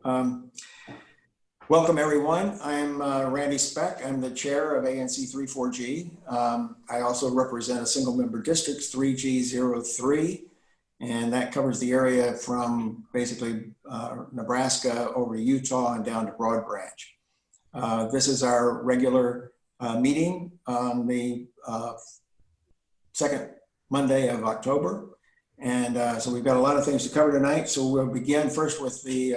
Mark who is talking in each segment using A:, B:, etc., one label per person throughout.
A: Um, Welcome, everyone. I'm Randy Speck. I'm the chair of ANC3 4G. I also represent a single member district, 3G03, and that covers the area from basically Nebraska over to Utah and down to Broad Branch. This is our regular meeting on the second Monday of October. And so we've got a lot of things to cover tonight. So we'll begin first with the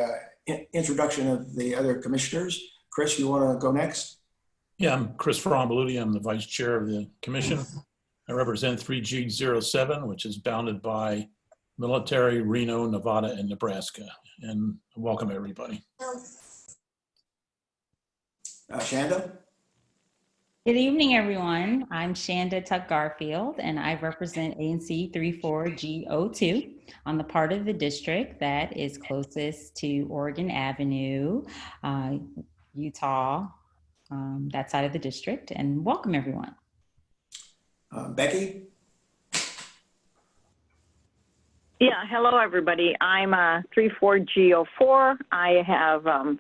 A: introduction of the other commissioners. Chris, you want to go next?
B: Yeah, I'm Chris Frombeluti. I'm the vice chair of the commission. I represent 3G07, which is bounded by Military, Reno, Nevada, and Nebraska. And welcome, everybody.
A: Shanda?
C: Good evening, everyone. I'm Shanda Tuck Garfield, and I represent ANC 34G02 on the part of the district that is closest to Oregon Avenue, Utah, that side of the district. And welcome, everyone.
A: Becky?
D: Yeah, hello, everybody. I'm 34G04. I have from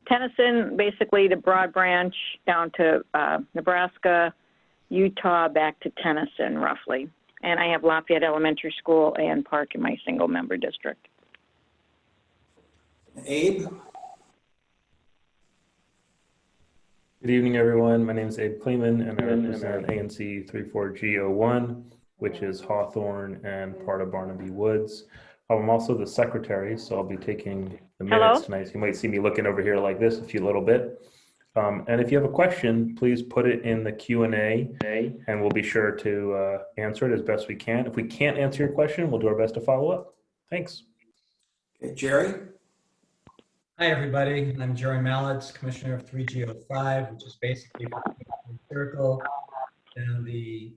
D: Tennyson, basically to Broad Branch, down to Nebraska, Utah, back to Tennyson, roughly. And I have Lafayette Elementary School and Park in my single member district.
A: Abe?
E: Good evening, everyone. My name is Abe Kleeman, and I represent ANC 34G01, which is Hawthorne and part of Barnaby Woods. I'm also the secretary, so I'll be taking the minutes tonight. So you might see me looking over here like this a little bit. And if you have a question, please put it in the Q&A, and we'll be sure to answer it as best we can. If we can't answer your question, we'll do our best to follow up. Thanks.
A: Okay, Jerry?
F: Hi, everybody. I'm Jerry Mallett, Commissioner of 3G05, which is basically from Circle down the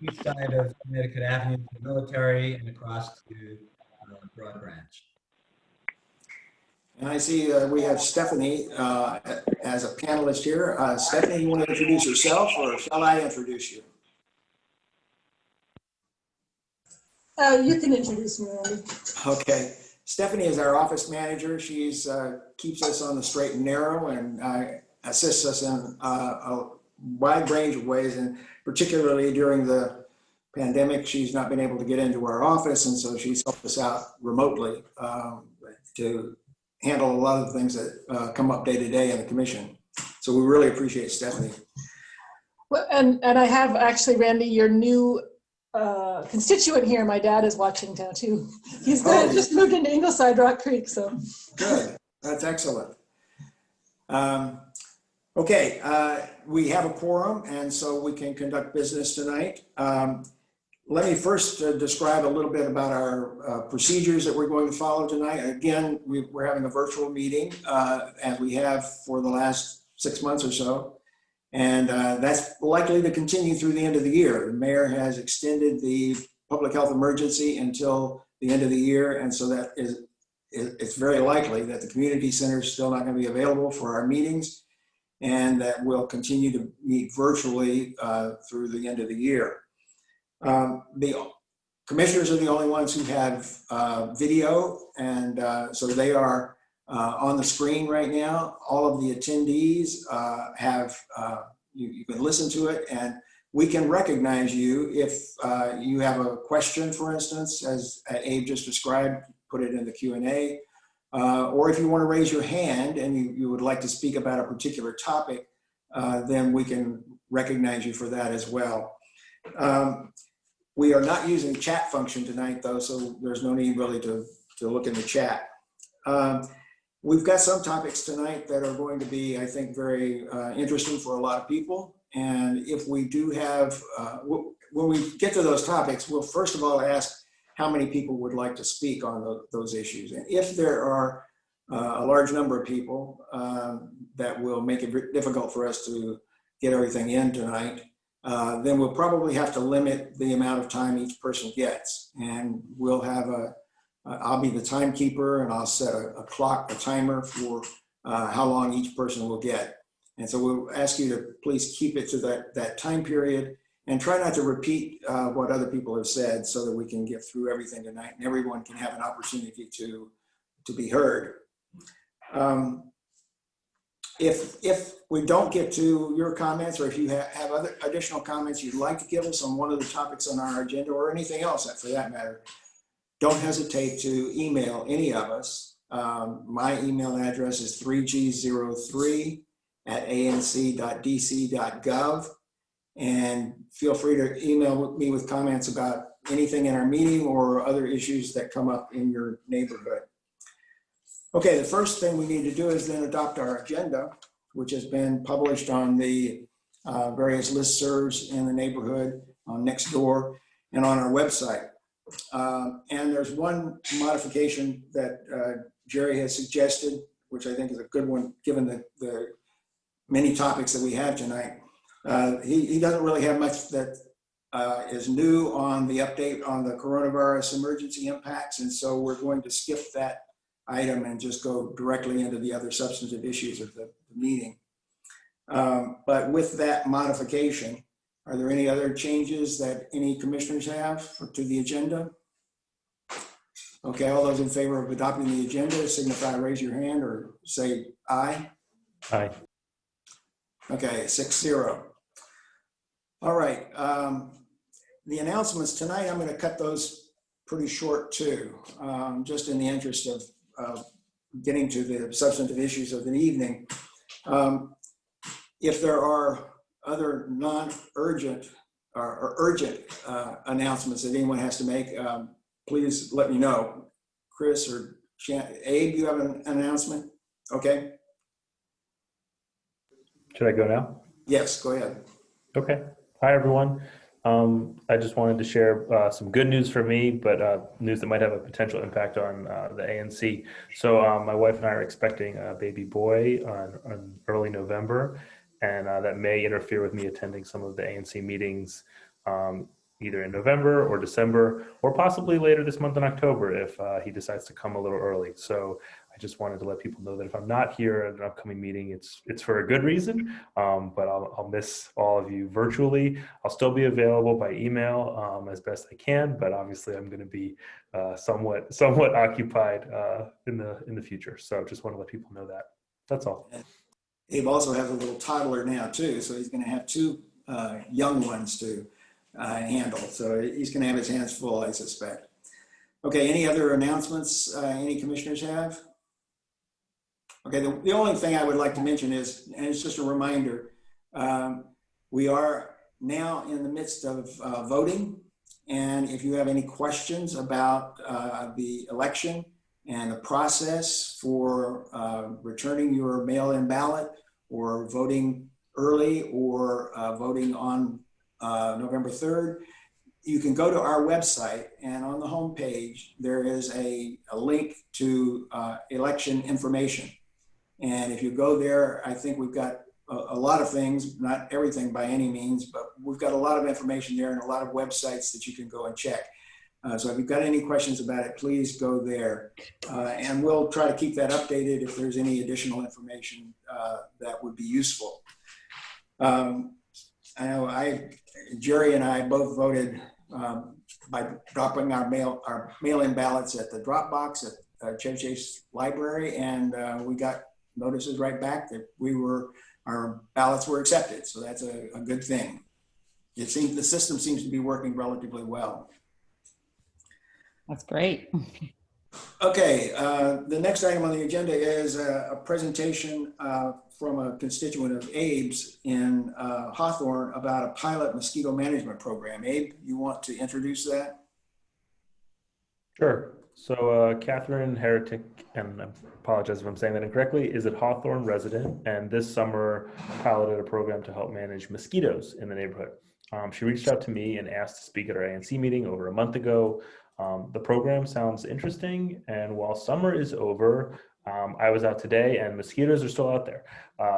F: east side of Connecticut Avenue to the Military and across to Broad Branch.
A: And I see we have Stephanie as a panelist here. Stephanie, you want to introduce yourself, or shall I introduce you?
G: You can introduce me, Randy.
A: Okay. Stephanie is our office manager. She's keeps us on the straight and narrow and assists us in a wide range of ways, and particularly during the pandemic, she's not been able to get into our office, and so she's helped us out remotely to handle a lot of the things that come up day to day in the commission. So we really appreciate Stephanie.
G: Well, and I have actually, Randy, your new constituent here. My dad is watching now too. He's just moved into Ingleside Rock Creek, so.
A: Good, that's excellent. Okay, we have a quorum, and so we can conduct business tonight. Let me first describe a little bit about our procedures that we're going to follow tonight. Again, we're having a virtual meeting, as we have for the last 6 months or so. And that's likely to continue through the end of the year. The mayor has extended the public health emergency until the end of the year. And so that it's very likely that the community center is still not going to be available for our meetings, and that we'll continue to meet virtually through the end of the year. The commissioners are the only ones who have video, and so they are on the screen right now. All of the attendees have, you can listen to it, and we can recognize you if you have a question, for instance, as Abe just described, put it in the Q&A, or if you want to raise your hand and you would like to speak about a particular topic, then we can recognize you for that as well. We are not using the chat function tonight, though, so there's no need really to look in the chat. We've got some topics tonight that are going to be, I think, very interesting for a lot of people. And if we do have, when we get to those topics, we'll first of all ask how many people would like to speak on those issues. And if there are a large number of people, that will make it difficult for us to get everything in tonight, then we'll probably have to limit the amount of time each person gets. And we'll have I'll be the timekeeper, and I'll set a timer for how long each person will get. And so we'll ask you to please keep it to that time period. and try not to repeat what other people have said so that we can get through everything tonight and everyone can have an opportunity to be heard. If we don't get to your comments, or if you have other additional comments you'd like to give us on one of the topics on our agenda or anything else for that matter, don't hesitate to email any of us. My email address is 3g03@anc.dc.gov. And feel free to email me with comments about anything in our meeting or other issues that come up in your neighborhood. Okay, the first thing we need to do is then adopt our agenda, which has been published on the various listservs in the neighborhood, on Nextdoor, and on our website. And there's one modification that Jerry has suggested, which I think is a good one, given the many topics that we have tonight. He doesn't really have much that is new on the update on the coronavirus emergency impacts, and so we're going to skip that item and just go directly into the other substantive issues of the meeting. But with that modification, are there any other changes that any commissioners have to the agenda? Okay, all those in favor of adopting the agenda signify, raise your hand or say aye.
E: Aye.
A: Okay, 6-0. All right, the announcements tonight, I'm going to cut those pretty short too, just in the interest of getting to the substantive issues of the evening. If there are other non-urgent or urgent announcements that anyone has to make, please let me know. Chris or Abe, you have an announcement? Okay.
E: Should I go now?
A: Yes, go ahead.
E: Okay. Hi, everyone. I just wanted to share some good news for me, but news that might have a potential impact on the ANC. So my wife and I are expecting a baby boy on early November, and that may interfere with me attending some of the ANC meetings either in November or December, or possibly later this month in October if he decides to come a little early. So I just wanted to let people know that if I'm not here at an upcoming meeting, it's for a good reason, but I'll miss all of you virtually. I'll still be available by email as best I can, but obviously I'm going to be somewhat occupied in the future. So just want to let people know that. That's all.
A: Abe also has a little toddler now too, so he's going to have two young ones to handle. So he's going to have his hands full, I suspect. Okay, any other announcements any commissioners have? Okay, the only thing I would like to mention is, and it's just a reminder, we are now in the midst of voting. And if you have any questions about the election and the process for returning your mail-in ballot or voting early or voting on November 3rd, you can go to our website, and on the homepage, there is a link to election information. And if you go there, I think we've got a lot of things, not everything by any means, but we've got a lot of information there and a lot of websites that you can go and check. So if you've got any questions about it, please go there. And we'll try to keep that updated if there's any additional information that would be useful. I know Jerry and I both voted by dropping our mail-in ballots at the drop box at Chevy Library, and we got notices right back that our ballots were accepted. So that's a good thing. It seems the system seems to be working relatively well.
C: That's great.
A: Okay, the next item on the agenda is a presentation from a constituent of Abe's in Hawthorne about a pilot mosquito management program. Abe, you want to introduce that?
E: Sure. So Catherine Heretic, and I apologize if I'm saying that incorrectly, is a Hawthorne resident, and this summer piloted a program to help manage mosquitoes in the neighborhood. She reached out to me and asked to speak at our ANC meeting over a month ago. The program sounds interesting, and while summer is over, I was out today and mosquitoes are still out there.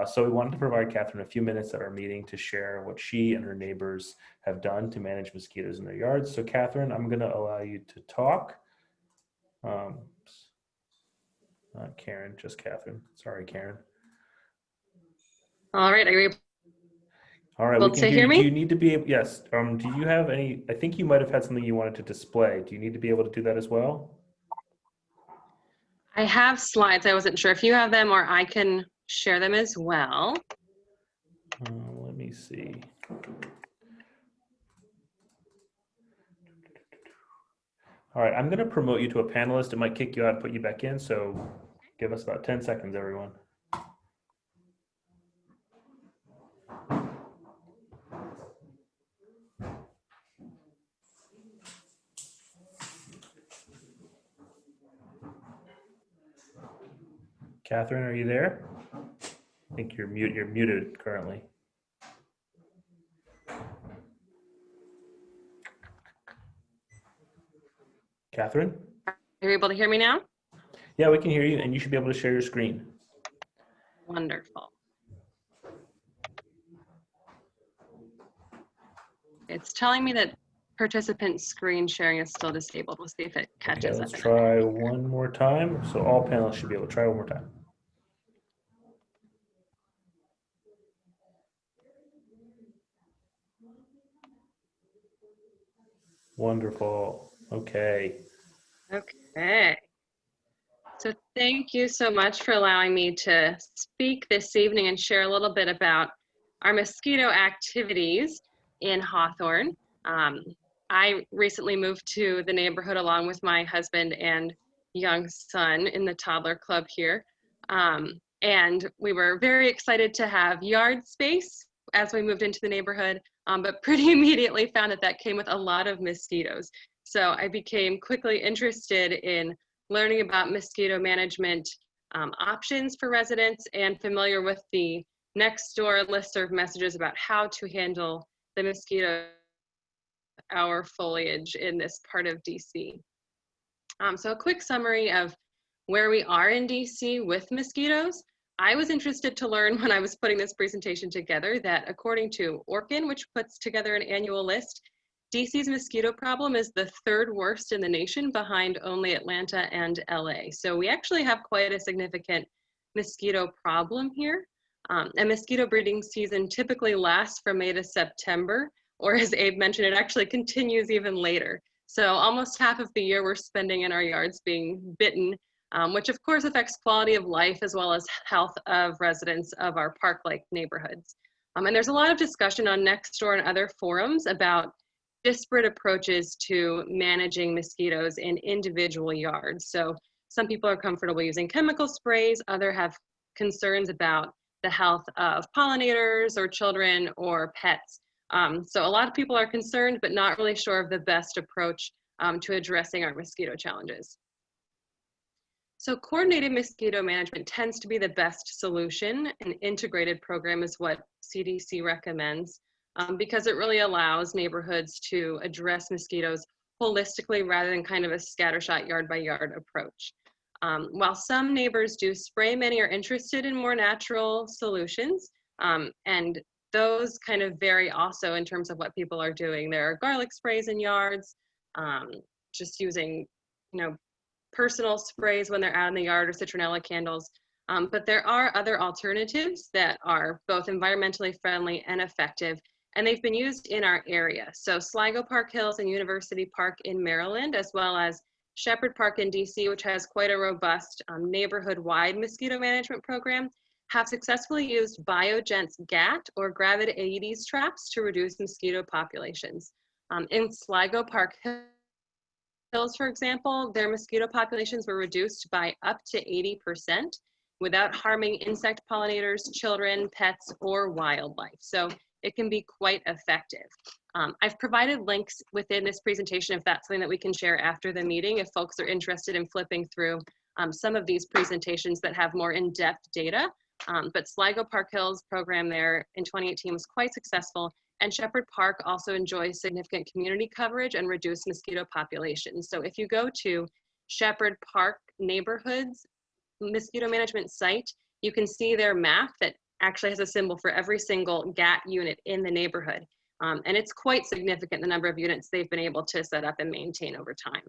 E: So we wanted to provide Catherine a few minutes at our meeting to share what she and her neighbors have done to manage mosquitoes in their yards. So Catherine, I'm going to allow you to talk. Not Karen, just Catherine. Sorry, Karen.
H: All right, are you
E: All right,
H: Able
E: we can
H: to
E: hear
H: hear
E: you.
H: me?
E: Do you need to be, yes, do you have any, I think you might have had something you wanted to display. Do you need to be able to do that as well?
H: I have slides. I wasn't sure if you have them or I can share them as well.
E: Let me see. All right, I'm going to promote you to a panelist. It might kick you out and put you back in, so give us about 10 seconds, everyone. Catherine, are you there? I think you're muted currently. Catherine?
H: Are you able to hear me now?
E: Yeah, we can hear you, and you should be able to share your screen.
H: Wonderful. It's telling me that participant screen sharing is still disabled. We'll see if it
E: Okay,
H: catches
E: let's
H: up.
E: try one more time. So all panelists should be able to try one more time. Wonderful. Okay.
H: Okay. So thank you so much for allowing me to speak this evening and share a little bit about our mosquito activities in Hawthorne. I recently moved to the neighborhood along with my husband and young son in the toddler club here. And we were very excited to have yard space as we moved into the neighborhood, but pretty immediately found that that came with a lot of mosquitoes. So I became quickly interested in learning about mosquito management options for residents and familiar with the next door listserv messages about how to handle the mosquito hour foliage in this part of DC. So a quick summary of where we are in DC with mosquitoes. I was interested to learn when I was putting this presentation together that according to Erkin, which puts together an annual list, DC's mosquito problem is the third worst in the nation behind only Atlanta and LA. So we actually have quite a significant mosquito problem here. And mosquito breeding season typically lasts from May to September, or as Abe mentioned, it actually continues even later. So almost half of the year we're spending in our yards being bitten, which of course affects quality of life as well as health of residents of our park-like neighborhoods. And there's a lot of discussion on Nextdoor and other forums about disparate approaches to managing mosquitoes in individual yards. So some people are comfortable using chemical sprays, others have concerns about the health of pollinators or children or pets. So a lot of people are concerned, but not really sure of the best approach to addressing our mosquito challenges. So coordinated mosquito management tends to be the best solution. An integrated program is what CDC recommends because it really allows neighborhoods to address mosquitoes holistically rather than kind of a scattershot yard by yard approach. While some neighbors do spray, many are interested in more natural solutions, and those kind of vary also in terms of what people are doing. There are garlic sprays in yards, just using, personal sprays when they're out in the yard or citronella candles. But there are other alternatives that are both environmentally friendly and effective, and they've been used in our area. So Sligo Park Hills and University Park in Maryland, as well as Shepherd Park in DC, which has quite a robust neighborhood-wide mosquito management program, have successfully used BioGent's GAT or Gravid Aedes traps to reduce mosquito populations. In Sligo Park Hills, for example, their mosquito populations were reduced by up to 80% without harming insect pollinators, children, pets, or wildlife. So it can be quite effective. I've provided links within this presentation if that's something that we can share after the meeting if folks are interested in flipping through some of these presentations that have more in-depth data. But Sligo Park Hills program there in 2018 was quite successful, and Shepherd Park also enjoys significant community coverage and reduced mosquito populations. So if you go to Shepherd Park neighborhoods mosquito management site, you can see their map that actually has a symbol for every single GAT unit in the neighborhood. And it's quite significant, the number of units they've been able to set up and maintain over time.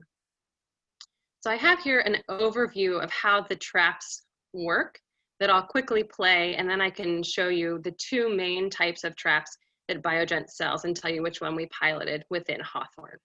H: So I have here an overview of how the traps work that I'll quickly play, and then I can show you the two main types of traps that Biogen sells and tell you which one we piloted within Hawthorne.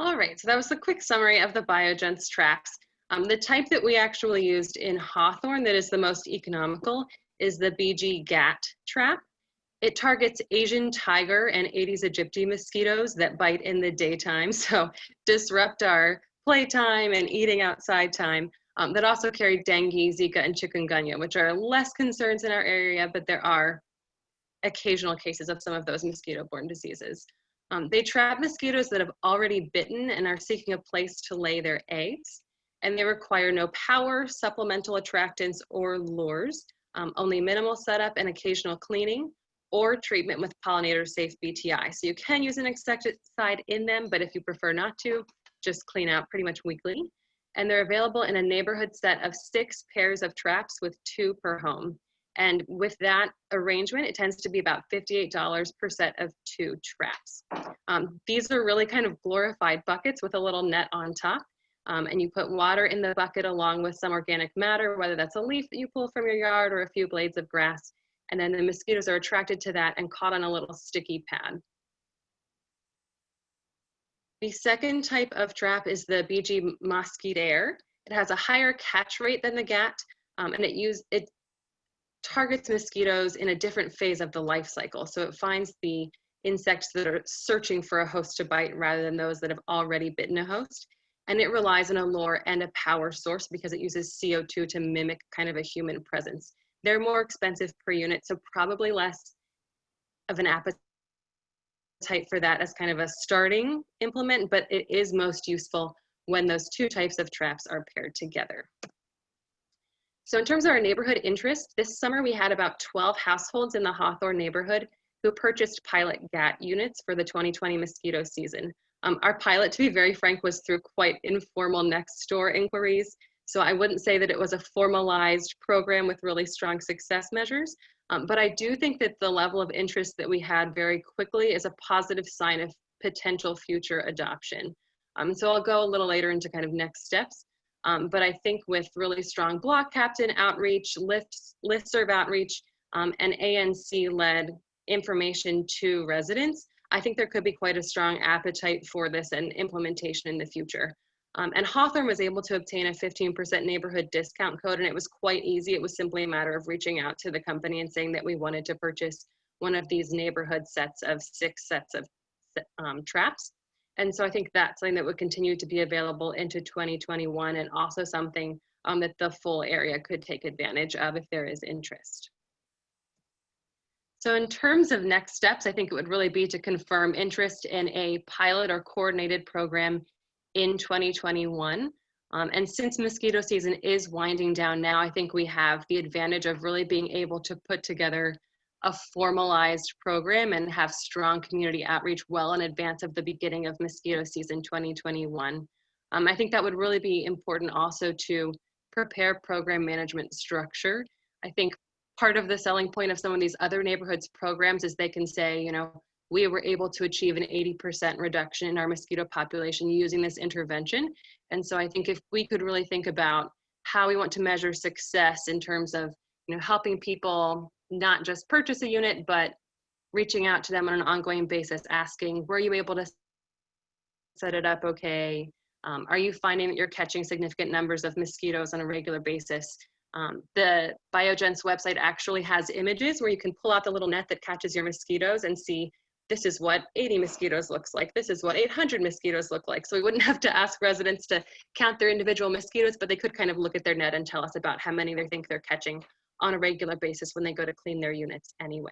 H: All right, so that was a quick summary of the Biogen's traps. The type that we actually used in Hawthorne that is the most economical is the BG GAT trap. It targets Asian tiger and Aedes aegypti mosquitoes that bite in the daytime, so disrupt our playtime and eating outside time. That also carry dengue, Zika, and chikungunya, which are less concerns in our area, but there are occasional cases of some of those mosquito-borne diseases. They trap mosquitoes that have already bitten and are seeking a place to lay their eggs, and they require no power, supplemental attractants, or lures, only minimal setup and occasional cleaning, or treatment with pollinator-safe BTI. So you can use an insecticide in them, but if you prefer not to, just clean out pretty much weekly. And they're available in a neighborhood set of 6 pairs of traps with 2 per home. And with that arrangement, it tends to be about $58 per set of 2 traps. These are really kind of glorified buckets with a little net on top. And you put water in the bucket along with some organic matter, whether that's a leaf that you pull from your yard or a few blades of grass. And then the mosquitoes are attracted to that and caught on a little sticky pad. The second type of trap is the BG mosquitaire. It has a higher catch rate than the GAT, and it targets mosquitoes in a different phase of the life cycle. So it finds the insects that are searching for a host to bite rather than those that have already bitten a host. And it relies on a lure and a power source because it uses CO2 to mimic kind of a human presence. They're more expensive per unit, so probably less of an appetite for that as kind of a starting implement, but it is most useful when those 2 types of traps are paired together. So in terms of our neighborhood interest, this summer we had about 12 households in the Hawthorne neighborhood who purchased pilot GAT units for the 2020 mosquito season. Our pilot, to be very frank, was through quite informal next door inquiries. So I wouldn't say that it was a formalized program with really strong success measures, but I do think that the level of interest that we had very quickly is a positive sign of potential future adoption. So I'll go a little later into kind of next steps. But I think with really strong block captain outreach, listserv outreach, and ANC-led information to residents, I think there could be quite a strong appetite for this and implementation in the future. And Hawthorne was able to obtain a 15% neighborhood discount code, and it was quite easy. It was simply a matter of reaching out to the company and saying that we wanted to purchase one of these neighborhood sets of 6 sets of traps. And so I think that's something that would continue to be available into 2021, and also something that the full area could take advantage of if there is interest. So in terms of next steps, I think it would really be to confirm interest in a pilot or coordinated program in 2021. And since mosquito season is winding down now, I think we have the advantage of really being able to put together a formalized program and have strong community outreach well in advance of the beginning of mosquito season 2021. I think that would really be important also to prepare program management structure. I think part of the selling point of some of these other neighborhoods programs is they can say, you know, we were able to achieve an 80% reduction in our mosquito population using this intervention. And so I think if we could really think about how we want to measure success in terms of, helping people not just purchase a unit, but reaching out to them on an ongoing basis, asking, were you able to set it up okay? Are you finding that you're catching significant numbers of mosquitoes on a regular basis? The Biogen's website actually has images where you can pull out the little net that catches your mosquitoes and see, this is what 80 mosquitoes looks like. This is what 800 mosquitoes look like. So we wouldn't have to ask residents to count their individual mosquitoes, but they could kind of look at their net and tell us about how many they think they're catching on a regular basis when they go to clean their units anyway.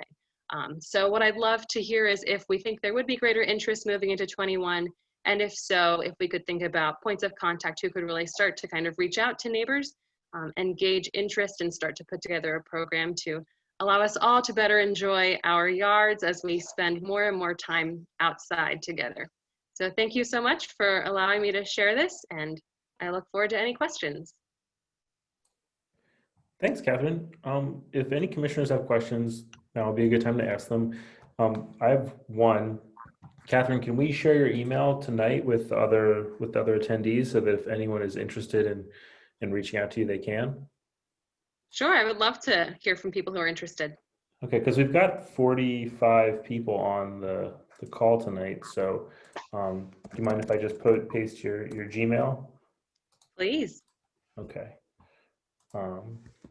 H: So what I'd love to hear is if we think there would be greater interest moving into 21, and if so, if we could think about points of contact who could really start to kind of reach out to neighbors and gauge interest and start to put together a program to allow us all to better enjoy our yards as we spend more and more time outside together. So thank you so much for allowing me to share this, and I look forward to any questions.
E: Thanks, Catherine. If any commissioners have questions, now would be a good time to ask them. I have one. Catherine, can we share your email tonight with the other attendees so that if anyone is interested in reaching out to you, they can?
H: Sure, I would love to hear from people who are interested.
E: Okay, because we've got 45 people on the call tonight. So do you mind if I just paste your Gmail?
H: Please.
E: Okay.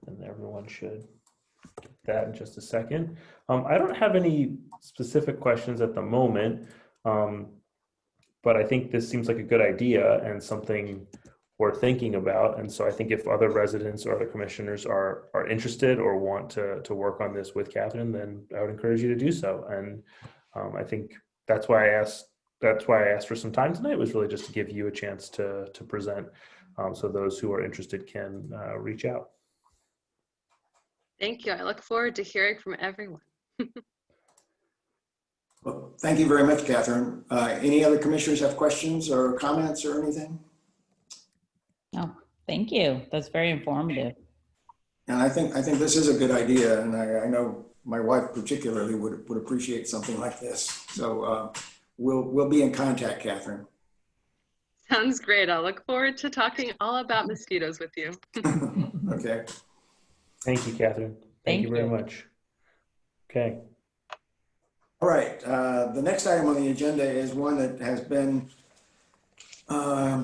E: And everyone should get that in just a second. I don't have any specific questions at the moment, but I think this seems like a good idea and something we're thinking about. And so I think if other residents or other commissioners are interested or want to work on this with Catherine, then I would encourage you to do so. And I think that's why I asked for some time tonight, was really just to give you a chance to present, so those who are interested can reach out.
H: Thank you. I look forward to hearing from everyone.
A: Well, thank you very much, Catherine. Any other commissioners have questions or comments or anything?
C: No, thank you. That's very informative.
A: And I think this is a good idea, and I know my wife particularly would appreciate something like this. So we'll be in contact, Catherine.
H: Sounds great. I'll look forward to talking all about mosquitoes with you.
A: Okay.
E: Thank you, Catherine. Thank you very much. Okay.
A: All right. The next item on the agenda is one that has been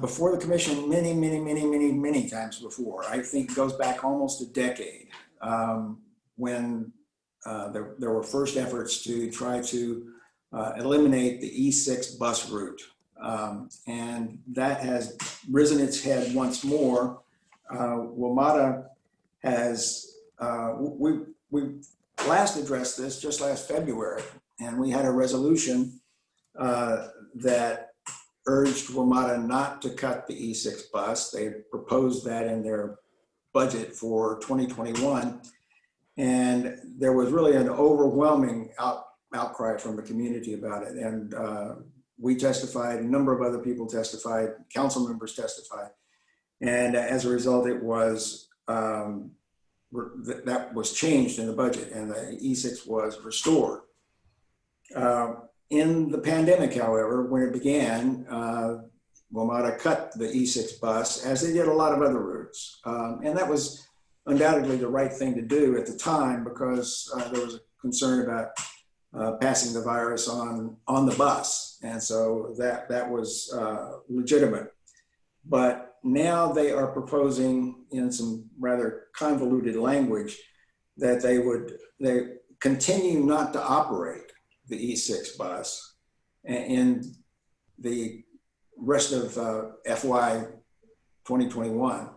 A: before the commission many times before. I think it goes back almost a decade when there were first efforts to try to eliminate the E6 bus route. And that has risen its head once more. WMATA has, we last addressed this just last February, and we had a resolution that urged WMATA not to cut the E6 bus. They proposed that in their budget for 2021. And there was really an overwhelming outcry from the community about it. And we testified, a number of other people testified, council members testified. And as a result, it was, that was changed in the budget and the E6 was restored. In the pandemic, however, when it began, WMATA cut the E6 bus, as they did a lot of other routes. And that was undoubtedly the right thing to do at the time, because there was a concern about passing the virus on the bus. And so that was legitimate. But now they are proposing, in some rather convoluted language, that they continue not to operate the E6 bus in the rest of FY 2021.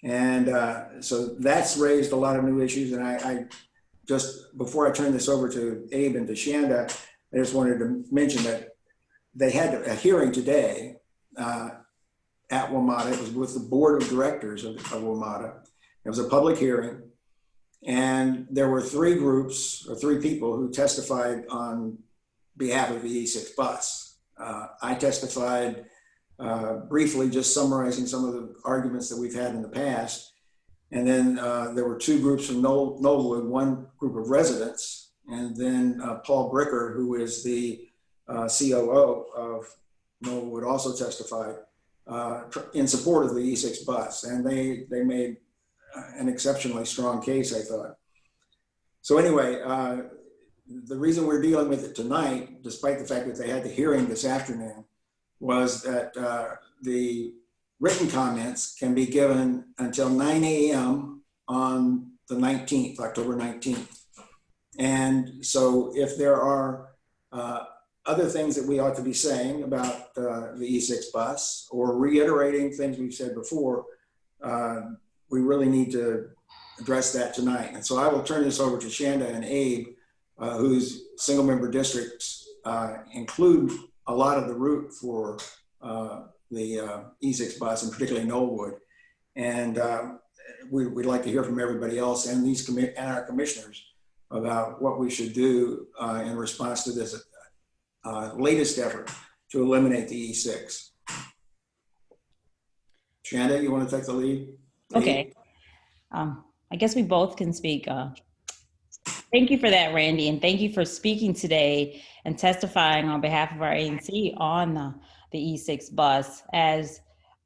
A: And so that's raised a lot of new issues. And I just, before I turn this over to Abe and to Shanda, I just wanted to mention that they had a hearing today at WMATA. It was with the board of directors of WMATA. It was a public hearing. And there were three groups or three people who testified on behalf of the E6 bus. I testified briefly, just summarizing some of the arguments that we've had in the past. And then there were two groups from Nolewood, one group of residents and then Paul Bricker, who is the COO of Knollwood, also testified in support of the E6 bus, and they made an exceptionally strong case, I thought. So anyway, the reason we're dealing with it tonight, despite the fact that they had the hearing this afternoon, was that the written comments can be given until 9 a.m. on the 19th, October 19th. And so if there are other things that we ought to be saying about the E6 bus or reiterating things we've said before, we really need to address that tonight. And so I will turn this over to Shanda and Abe, whose single member districts include a lot of the route for the E6 bus, and particularly Knollwood. And we'd like to hear from everybody else and our commissioners about what we should do in response to this latest effort to eliminate the E6. Shanda, you want to take the lead?
C: Okay. I guess we both can speak. Thank you for that, Randy, and thank you for speaking today and testifying on behalf of our ANC on the E6 bus. As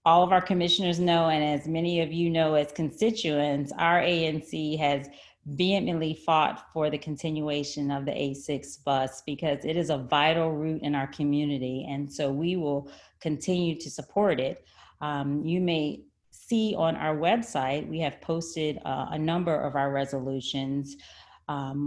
C: all of our commissioners know, and as many of you know as constituents, our ANC has vehemently fought for the continuation of the A6 bus because it is a vital route in our community, and so we will continue to support it. You may see on our website, we have posted a number of our resolutions.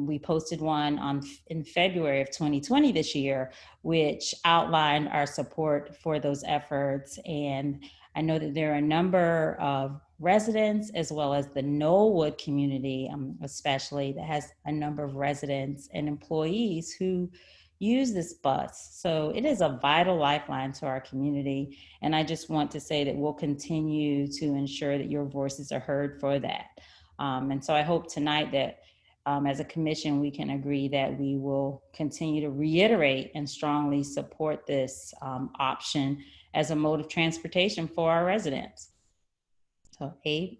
C: We posted one in February of 2020 this year, which outlined our support for those efforts. And I know that there are a number of residents as well as the Knollwood community, especially, that has a number of residents and employees who use this bus. So it is a vital lifeline to our community. And I just want to say that we'll continue to ensure that your voices are heard for that. And so I hope tonight that as a commission, we can agree that we will continue to reiterate and strongly support this option as a mode of transportation for our residents. So, Abe?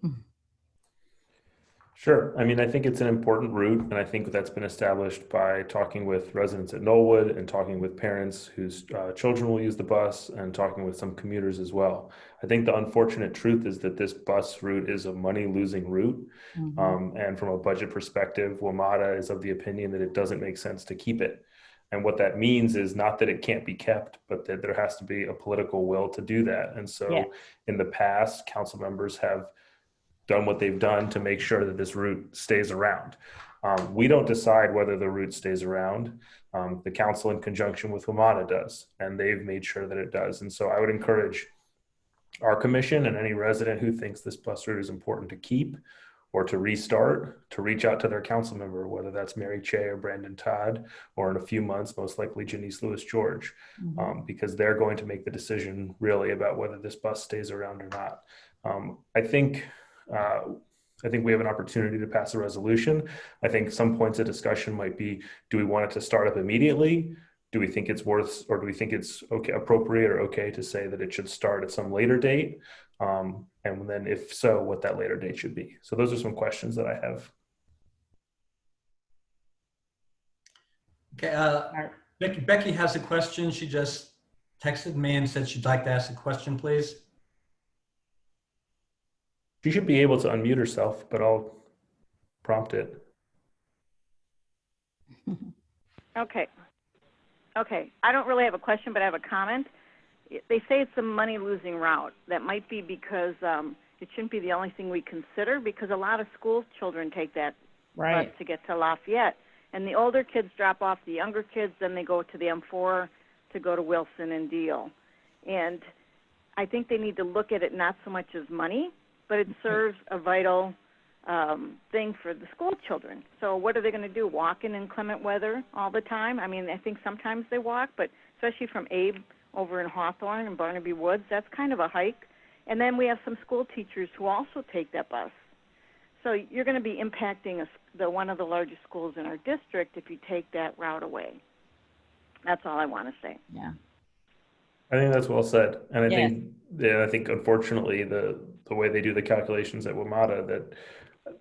E: Sure. I mean, I think it's an important route, and I think that's been established by talking with residents at Knollwood and talking with parents whose children will use the bus and talking with some commuters as well. I think the unfortunate truth is that this bus route is a money-losing route. Mm-hmm. And from a budget perspective, WMATA is of the opinion that it doesn't make sense to keep it. And what that means is not that it can't be kept, but that there has to be a political will to do that. And so in the past, council members have done what they've done to make sure that this route stays around. We don't decide whether the route stays around. The council in conjunction with WMATA does, and they've made sure that it does. And so I would encourage our commission and any resident who thinks this bus route is important to keep or to restart, to reach out to their council member, whether that's Mary Che or Brandon Todd, or in a few months, most likely Janice Lewis George, because they're going to make the decision really about whether this bus stays around or not. I think we have an opportunity to pass a resolution. I think some points of discussion might be, do we want it to start up immediately? Do we think it's worth, or do we think it's appropriate or okay to say that it should start at some later date? And then if so, what that later date should be. So those are some questions that I have.
F: Okay, Becky has a question. She just texted me and said she'd like to ask a question, please.
E: She should be able to unmute herself, but I'll prompt it.
D: Okay. I don't really have a question, but I have a comment. They say it's a money-losing route. That might be because it shouldn't be the only thing we consider, because a lot of school children take that bus to get to Lafayette. And the older kids drop off the younger kids, then they go to the M4 to go to Wilson and Deal. And I think they need to look at it not so much as money, but it serves a vital thing for the school children. So what are they going to do, walk in inclement weather all the time? I mean, I think sometimes they walk, but especially from Abe over in Hawthorne and Barnaby Woods, that's kind of a hike. And then we have some school teachers who also take that bus. So you're going to be impacting one of the largest schools in our district if you take that route away. That's all I want to say.
C: Yeah.
E: I think that's well said. And I think unfortunately the way they do the calculations at WMATA, that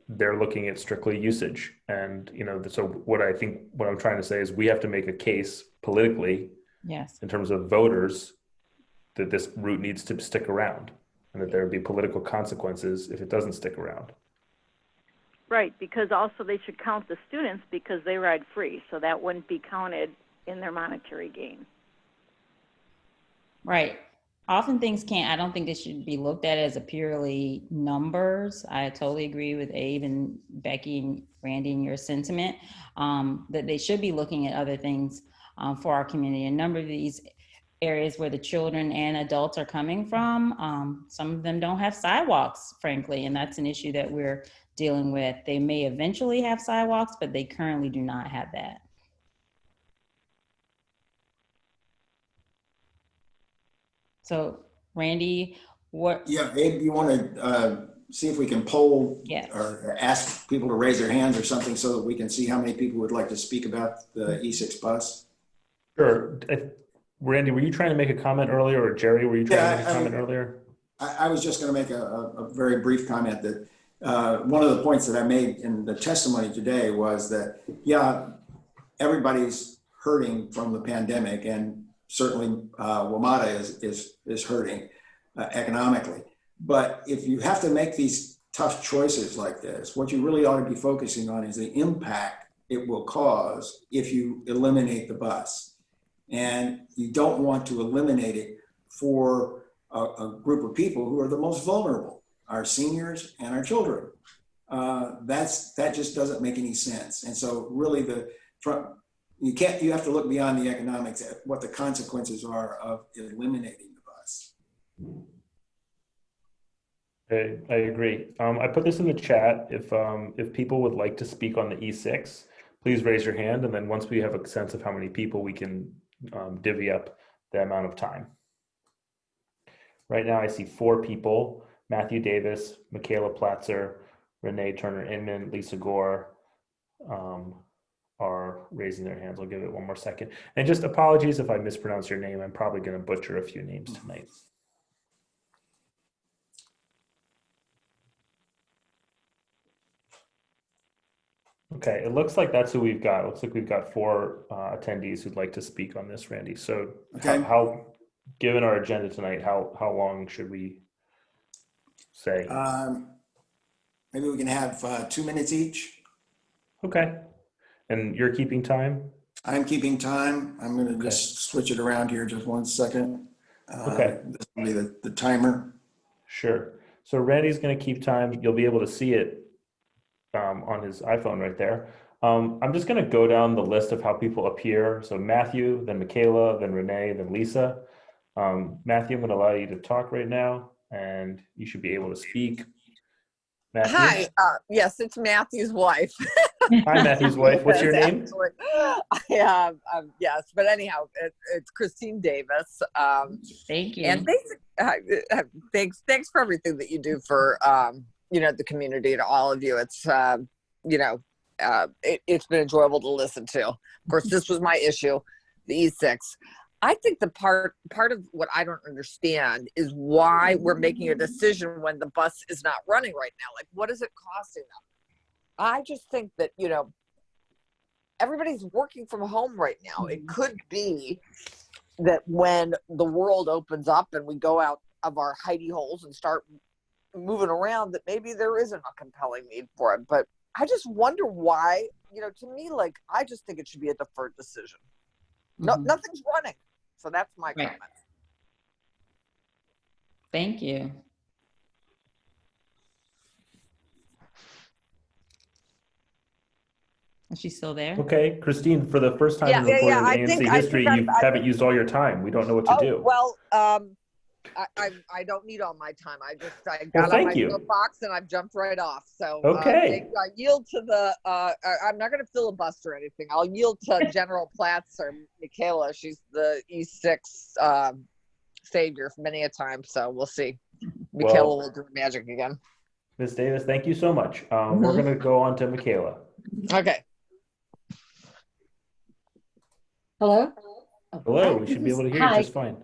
E: they're looking at strictly usage. And, so what I'm trying to say is we have to make a case politically
C: Yes.
E: in terms of voters that this route needs to stick around and that there would be political consequences if it doesn't stick around.
D: Right, because also they should count the students because they ride free, so that wouldn't be counted in their monetary gain.
C: Right. Often things can't, I don't think it should be looked at as a purely numbers. I totally agree with Abe and Becky and Randy and your sentiment, that they should be looking at other things for our community. A number of these areas where the children and adults are coming from, some of them don't have sidewalks, frankly, and that's an issue that we're dealing with. They may eventually have sidewalks, but they currently do not have that. So, Randy, what?
A: Yeah, Abe, you want to see if we can poll
C: Yes.
A: or ask people to raise their hands or something so that we can see how many people would like to speak about the E6 bus?
E: Sure. Randy, were you trying to make a comment earlier, or Jerry, were you trying to make a comment earlier?
A: I was just going to make a very brief comment that one of the points that I made in the testimony today was that, yeah, everybody's hurting from the pandemic, and certainly WMATA is hurting economically. But if you have to make these tough choices like this, what you really ought to be focusing on is the impact it will cause if you eliminate the bus. And you don't want to eliminate it for a group of people who are the most vulnerable, our seniors and our children. That just doesn't make any sense. And so really you have to look beyond the economics at what the consequences are of eliminating the bus.
E: I agree. I put this in the chat. If people would like to speak on the E6, please raise your hand. And then once we have a sense of how many people, we can divvy up the amount of time. Right now I see 4 people: Matthew Davis, Michaela Platzer, Renee Turner-Inman, Lisa Gore are raising their hands. I'll give it one more second. And just apologies if I mispronounce your name. I'm probably going to butcher a few names tonight. Okay, it looks like that's who we've got. It looks like we've got 4 attendees who'd like to speak on this, Randy. So
A: Okay.
E: how given our agenda tonight, how long should we say?
A: Maybe we can have 2 minutes each.
E: Okay. And you're keeping time?
A: I'm keeping time. I'm going to just switch it around here just one second.
E: Okay.
A: This will be the timer.
E: Sure. So Randy's going to keep time. You'll be able to see it on his iPhone right there. I'm just going to go down the list of how people appear. So Matthew, then Michaela, then Renee, then Lisa. Matthew, I'm going to allow you to talk right now, and you should be able to speak. Matthew?
I: Hi, yes, it's Matthew's wife.
E: Hi, Matthew's wife. What's your name?
I: Yes, but anyhow, it's Christine Davis.
C: Thank you.
I: And thanks for everything that you do for the community, to all of you. It's it's been enjoyable to listen to. Of course, this was my issue, the E6. I think the part of what I don't understand is why we're making a decision when the bus is not running right now. Like, what is it costing them? I just think that, everybody's working from home right now. It could be that when the world opens up and we go out of our hidey holes and start moving around, that maybe there isn't a compelling need for it. But I just wonder why, to me, I just think it should be a deferred decision. No, nothing's running. So that's my comment.
C: Thank you. Is she still there?
E: Okay, Christine, for the first time in recorded ANC history, you haven't used all your time. We don't know what to do.
I: Well, I don't need all my time. I got on my soapbox and I've jumped right off. So I yield to the. I'm not going to filibuster or anything. I'll yield to General Platz or Michaela. She's the E6 savior many a time. So we'll see. Michaela will do magic again.
E: Ms. Davis, thank you so much. We're going to go on to Michaela.
I: Okay.
J: Hello?
E: Hello. We should be able to hear you just fine.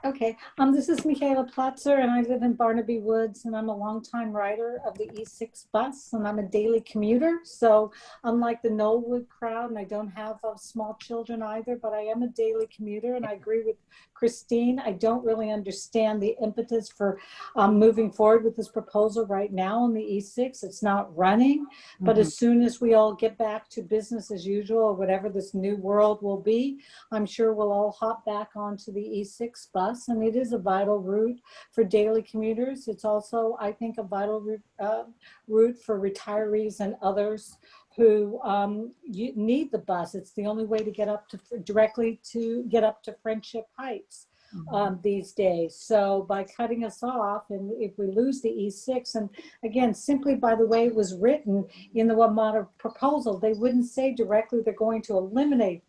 J: Okay, this is Michaela Platzer, and I live in Barnaby Woods, and I'm a longtime rider of the E6 bus, and I'm a daily commuter. So unlike the Knollwood crowd, and I don't have small children either, but I am a daily commuter, and I agree with Christine. I don't really understand the impetus for moving forward with this proposal right now on the E6. It's not running, but as soon as we all get back to business as usual, or whatever this new world will be, I'm sure we'll all hop back onto the E6 bus. And it is a vital route for daily commuters. It's also, I think, a vital route for retirees and others who need the bus. It's the only way to get up to directly to get up to Friendship Heights these days. So by cutting us off, and if we lose the E6, and again, simply by the way it was written in the WMATA proposal, they wouldn't say directly they're going to eliminate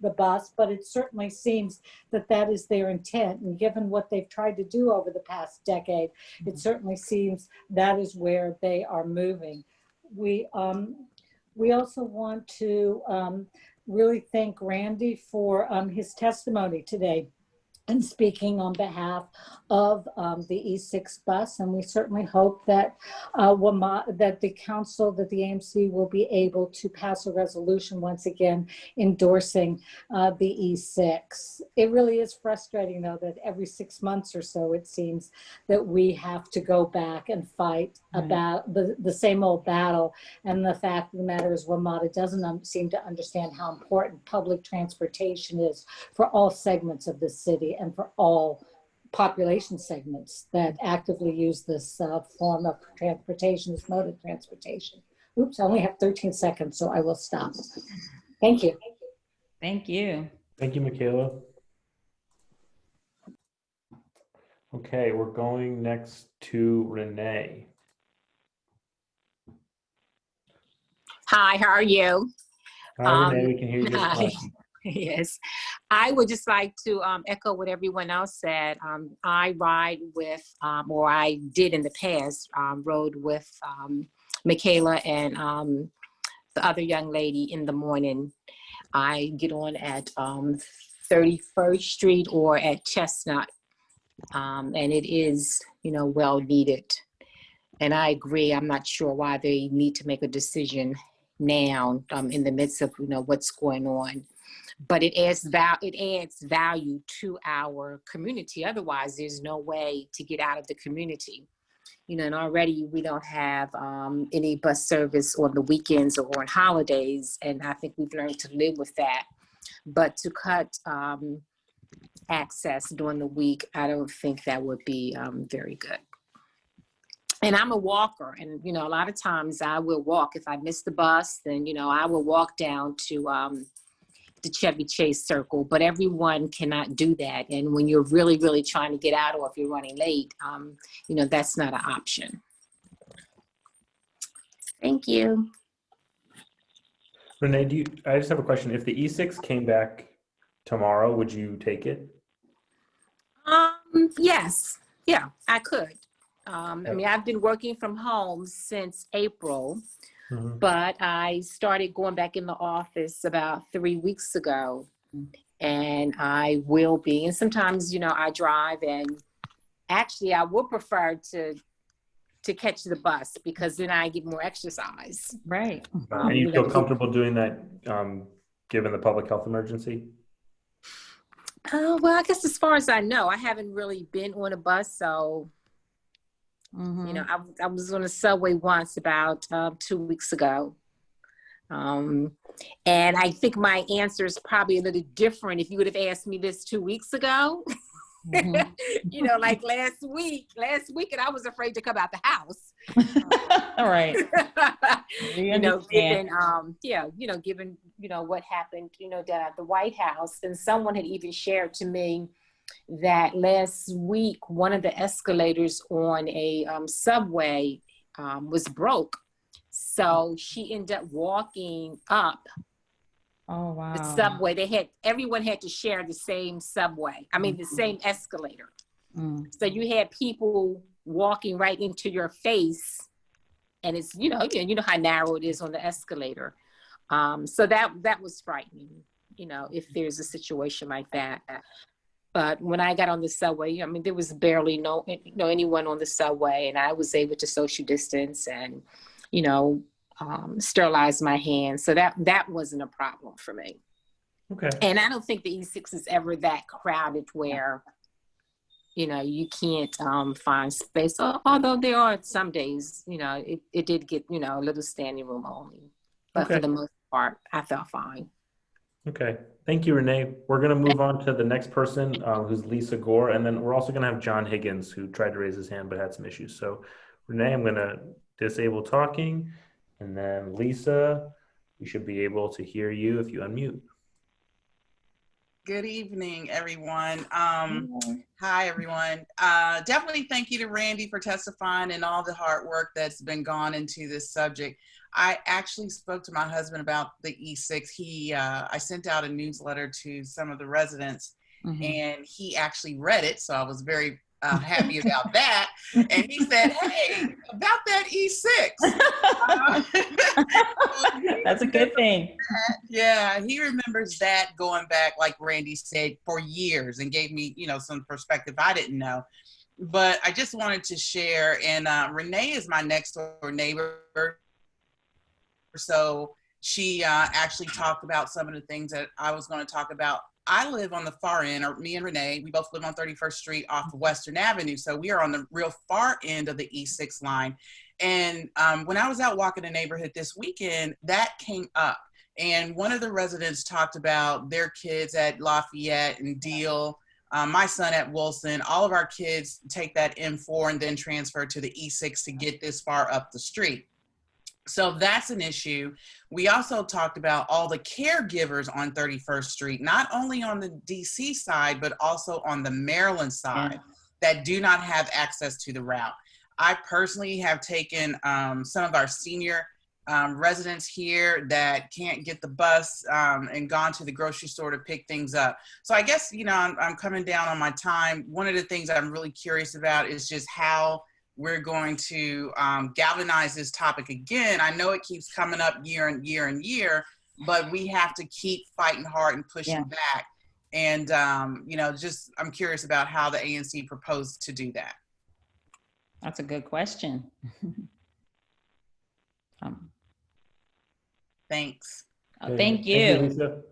J: the bus, but it certainly seems that that is their intent. And given what they've tried to do over the past decade, it certainly seems that is where they are moving. We also want to really thank Randy for his testimony today and speaking on behalf of the E6 bus. And we certainly hope that that the council, that the AMC will be able to pass a resolution once again endorsing the E6. It really is frustrating though that every 6 months or so it seems that we have to go back and fight about the same old battle. And the fact of the matter is WMATA doesn't seem to understand how important public transportation is for all segments of the city and for all population segments that actively use this form of transportation, this mode of transportation. Oops, I only have 13 seconds, so I will stop. Thank you.
C: Thank you.
E: Thank you, Michaela. Okay, we're going next to Renee.
K: Hi, how are you?
E: Hi, Renee, we can hear you just fine.
K: Yes, I would just like to echo what everyone else said. I ride with, or I did in the past, rode with Michaela and the other young lady in the morning. I get on at 31st Street or at Chestnut, and it is, well needed. And I agree, I'm not sure why they need to make a decision now in the midst of, what's going on. But it adds value to our community. Otherwise, there's no way to get out of the community. And already we don't have any bus service on the weekends or on holidays. And I think we've learned to live with that. But to cut access during the week, I don't think that would be very good. And I'm a walker, and a lot of times I will walk. If I miss the bus, then I will walk down to the Chevy Chase Circle, but everyone cannot do that. And when you're really, really trying to get out, or if you're running late, that's not an option. Thank you.
E: Renee, I just have a question. If the E6 came back tomorrow, would you take it?
K: Yes. Yeah, I could. I mean, I've been working from home since April. But I started going back in the office about 3 weeks ago, and I will be. And sometimes, I drive, and actually I would prefer to catch the bus because then I get more exercise.
C: Right.
E: And you feel comfortable doing that given the public health emergency?
K: Well, I guess as far as I know, I haven't really been on a bus, so I was on a subway once about 2 weeks ago. And I think my answer is probably a little different if you would have asked me this 2 weeks ago. Like last week, and I was afraid to come out the house.
C: All right.
K: Given what happened, down at the White House. And someone had even shared to me that last week, one of the escalators on a subway was broke. So she ended up walking up the subway. Everyone had to share the same subway. I mean, the same escalator. So you had people walking right into your face, and it's, how narrow it is on the escalator. So that was frightening, if there's a situation like that. But when I got on the subway, I mean, there was barely anyone on the subway, and I was able to social distance and, sterilize my hands. So that wasn't a problem for me.
E: Okay.
K: And I don't think the E6 is ever that crowded where, you can't find space. Although there are some days, it did get, a little standing room only. But
E: Okay.
K: for the most part, I felt fine.
E: Okay. Thank you, Renee. We're going to move on to the next person, who's Lisa Gore. And then we're also going to have John Higgins, who tried to raise his hand but had some issues. So, Renee, I'm going to disable talking. And then Lisa, we should be able to hear you if you unmute.
L: Good evening, everyone. Hi, everyone. Definitely thank you to Randy for testifying and all the hard work that's been gone into this subject. I actually spoke to my husband about the E6. I sent out a newsletter to some of the residents, and he actually read it, so I was very happy about that. And he said, hey, about that E6.
C: That's a good thing.
L: Yeah, he remembers that going back, like Randy said, for years, and gave me, some perspective I didn't know. But I just wanted to share, and Renee is my next door neighbor. So she actually talked about some of the things that I was going to talk about. I live on the far end, or me and Renee, we both live on 31st Street off of Western Avenue. So we are on the real far end of the E6 line. And when I was out walking the neighborhood this weekend, that came up. And one of the residents talked about their kids at Lafayette and Deal, my son at Wilson. All of our kids take that M4 and then transfer to the E6 to get this far up the street. So that's an issue. We also talked about all the caregivers on 31st Street, not only on the DC side, but also on the Maryland side that do not have access to the route. I personally have taken some of our senior residents here that can't get the bus and gone to the grocery store to pick things up. So I guess, I'm coming down on my time. One of the things I'm really curious about is just how we're going to galvanize this topic again. I know it keeps coming up year and year, but we have to keep fighting hard and pushing back. And, I'm curious about how the ANC proposed to do that.
C: That's a good question.
L: Thanks.
C: Oh, thank you.
E: Thank you, Lisa.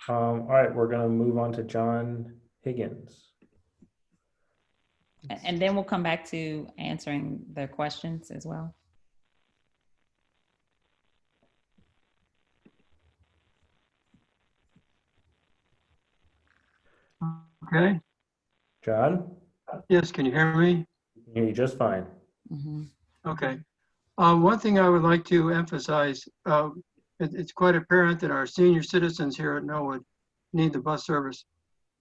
E: All right, we're going to move on to John Higgins.
C: And then we'll come back to answering the questions as well.
M: Okay.
E: John?
M: Yes, can you hear me?
E: I can hear you just fine.
M: Okay. One thing I would like to emphasize, it's quite apparent that our senior citizens here at Norwood need the bus service.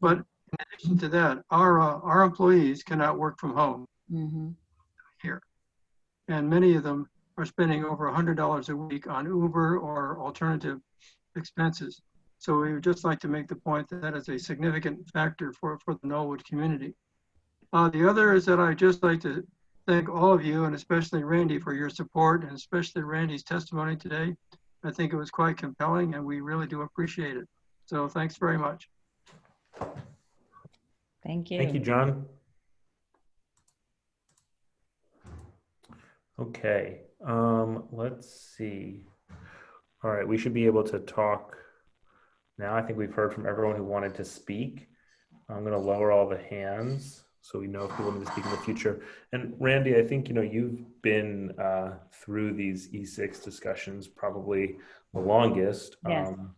M: But in addition to that, our employees cannot work from home here. And many of them are spending over $100 a week on Uber or alternative expenses. So we would just like to make the point that that is a significant factor for the Norwood community. The other is that I'd just like to thank all of you, and especially Randy, for your support, and especially Randy's testimony today. I think it was quite compelling, and we really do appreciate it. So thanks very much.
C: Thank you.
E: Thank you, John. Okay, let's see. All right, we should be able to talk now. I think we've heard from everyone who wanted to speak. I'm going to lower all the hands so we know if people need to speak in the future. And Randy, I think, you've been through these E6 discussions probably the longest, and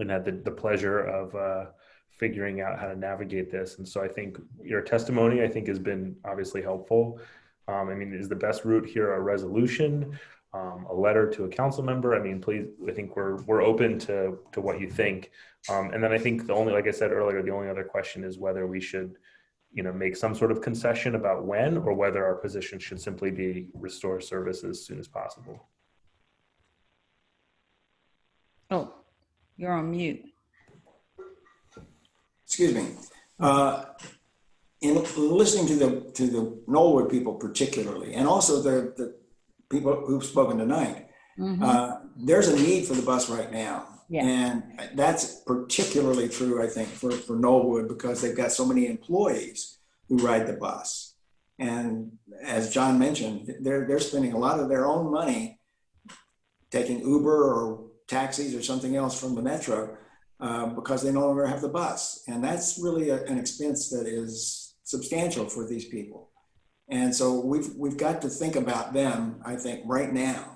E: had the pleasure of figuring out how to navigate this. And so I think your testimony, has been obviously helpful. Is the best route here a resolution, a letter to a council member? Please, I think we're open to what you think. And then I think like I said earlier, the only other question is whether we should, make some sort of concession about when, or whether our position should simply be restore service as soon as possible.
C: Oh, you're on mute.
A: Excuse me. In listening to the Norwood people particularly, and also the people who've spoken tonight, there's a need for the bus right now.
C: Yeah.
A: And that's particularly true, I think, for Knollwood, because they've got so many employees who ride the bus. And as John mentioned, they're spending a lot of their own money taking Uber or taxis or something else from the metro because they no longer have the bus. And that's really an expense that is substantial for these people. And so we've got to think about them, I think, right now.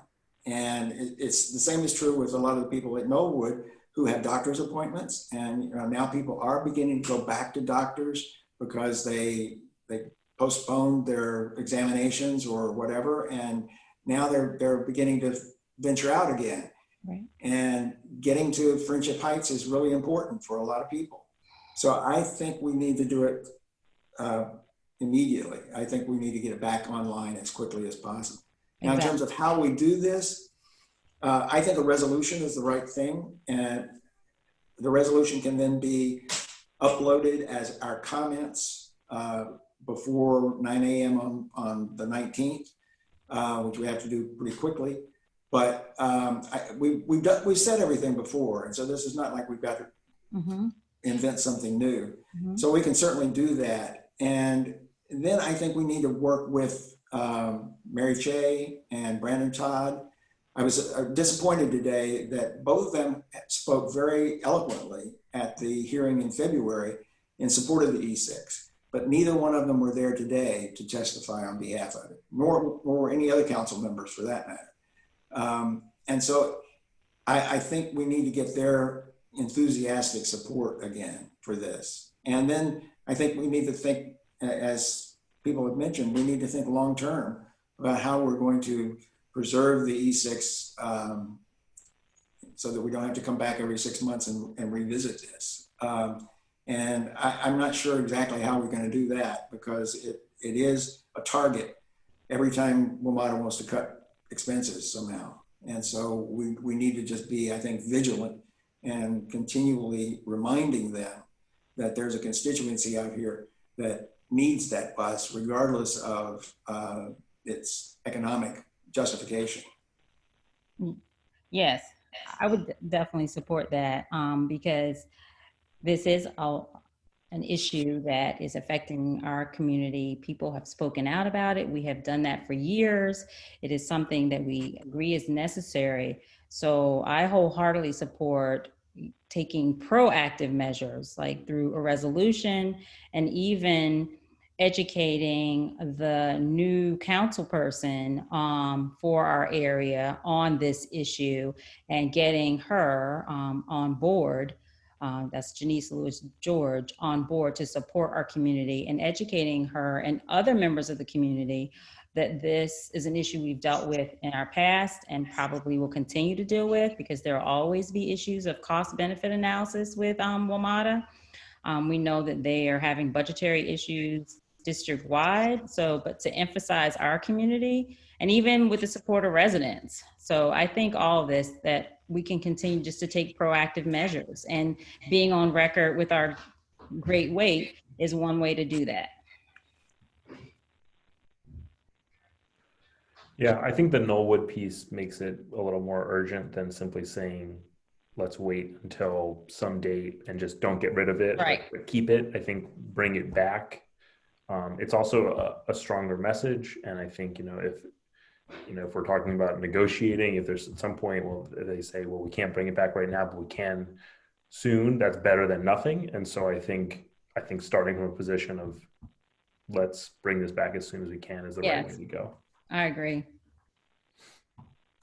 A: And it's the same is true with a lot of the people at Knollwood who have doctor's appointments. And now people are beginning to go back to doctors because they postponed their examinations or whatever. And now they're beginning to venture out again.
C: Right.
A: And getting to Friendship Heights is really important for a lot of people. So I think we need to do it immediately. I think we need to get it back online as quickly as possible. Now, in terms of how we do this, I think a resolution is the right thing. And the resolution can then be uploaded as our comments before 9 a.m. on the 19th, which we have to do pretty quickly. But we've said everything before. And so this is not like we've got to invent something new. So we can certainly do that. And then I think we need to work with Mary Che and Brandon Todd. I was disappointed today that both of them spoke very eloquently at the hearing in February in support of the E6, but neither one of them were there today to testify on behalf of it, nor any other council members for that matter. And so I think we need to get their enthusiastic support again for this. And then I think we need to think, as people have mentioned, we need to think long-term about how we're going to preserve the E6 so that we don't have to come back every 6 months and revisit this. And I'm not sure exactly how we're going to do that, because it is a target every time WMATA wants to cut expenses somehow. And so we need to just be, I think, vigilant and continually reminding them that there's a constituency out here that needs that bus regardless of its economic justification.
C: Yes, I would definitely support that because this is an issue that is affecting our community. People have spoken out about it. We have done that for years. It is something that we agree is necessary. So I wholeheartedly support taking proactive measures, like through a resolution and even educating the new council person for our area on this issue and getting her on board. That's Janice Lewis George, on board to support our community, and educating her and other members of the community that this is an issue we've dealt with in our past and probably will continue to deal with, because there will always be issues of cost benefit analysis with WMATA. We know that they are having budgetary issues district wide. So, but to emphasize our community and even with the support of residents. So I think all of this, that we can continue just to take proactive measures, and being on record with our great weight is one way to do that.
E: Yeah, I think the Knollwood piece makes it a little more urgent than simply saying, let's wait until some date and just don't get rid of it,
C: right,
E: but keep it. I think bring it back. It's also a stronger message. And I think, if we're talking about negotiating, if there's at some point, well, they say, well, we can't bring it back right now, but we can soon, that's better than nothing. And so I think starting from a position of let's bring this back as soon as we can is the right way to go.
C: I agree.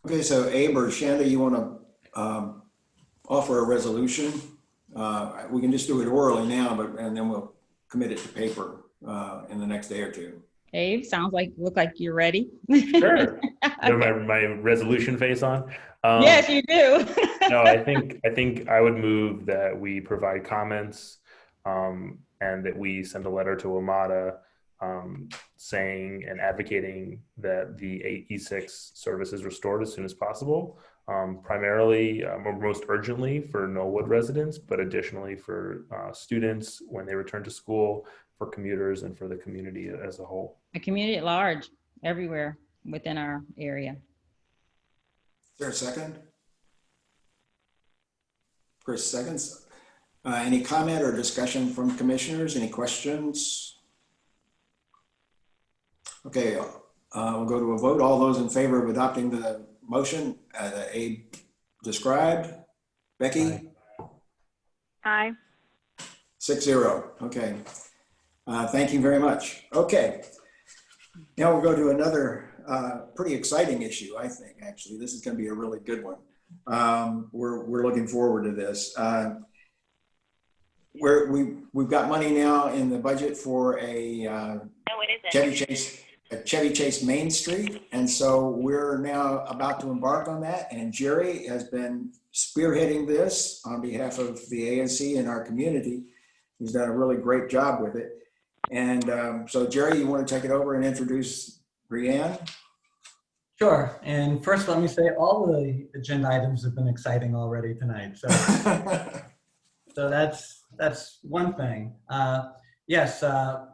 A: Okay, so Abe or Shanda, you want to offer a resolution? We can just do it orally now, and then we'll commit it to paper in the next day or two.
C: Abe, look like you're ready.
E: Sure. Okay. my resolution face on?
C: Yes, you do.
E: No, I think I would move that we provide comments and that we send a letter to WMATA saying and advocating that the E6 service is restored as soon as possible, primarily or most urgently for Knollwood residents, but additionally for students when they return to school, for commuters, and for the community as a whole.
C: The community at large, everywhere within our area.
A: Is there a second? Chris seconds. Any comment or discussion from commissioners? Any questions? Okay, we'll go to a vote. All those in favor of adopting the motion that Abe described? Becky?
D: Aye.
A: 6-0. Okay. Thank you very much. Okay. Now we'll go to another pretty exciting issue, I think, actually. This is going to be a really good one. We're looking forward to this. We've got money now in the budget for a Chevy Chase Main Street. And so we're now about to embark on that. And Jerry has been spearheading this on behalf of the ANC and our community. He's done a really great job with it. And so Jerry, you want to take it over and introduce Brianne?
F: Sure. And first, let me say all the agenda items have been exciting already tonight. So, so that's one thing. Yes, I'm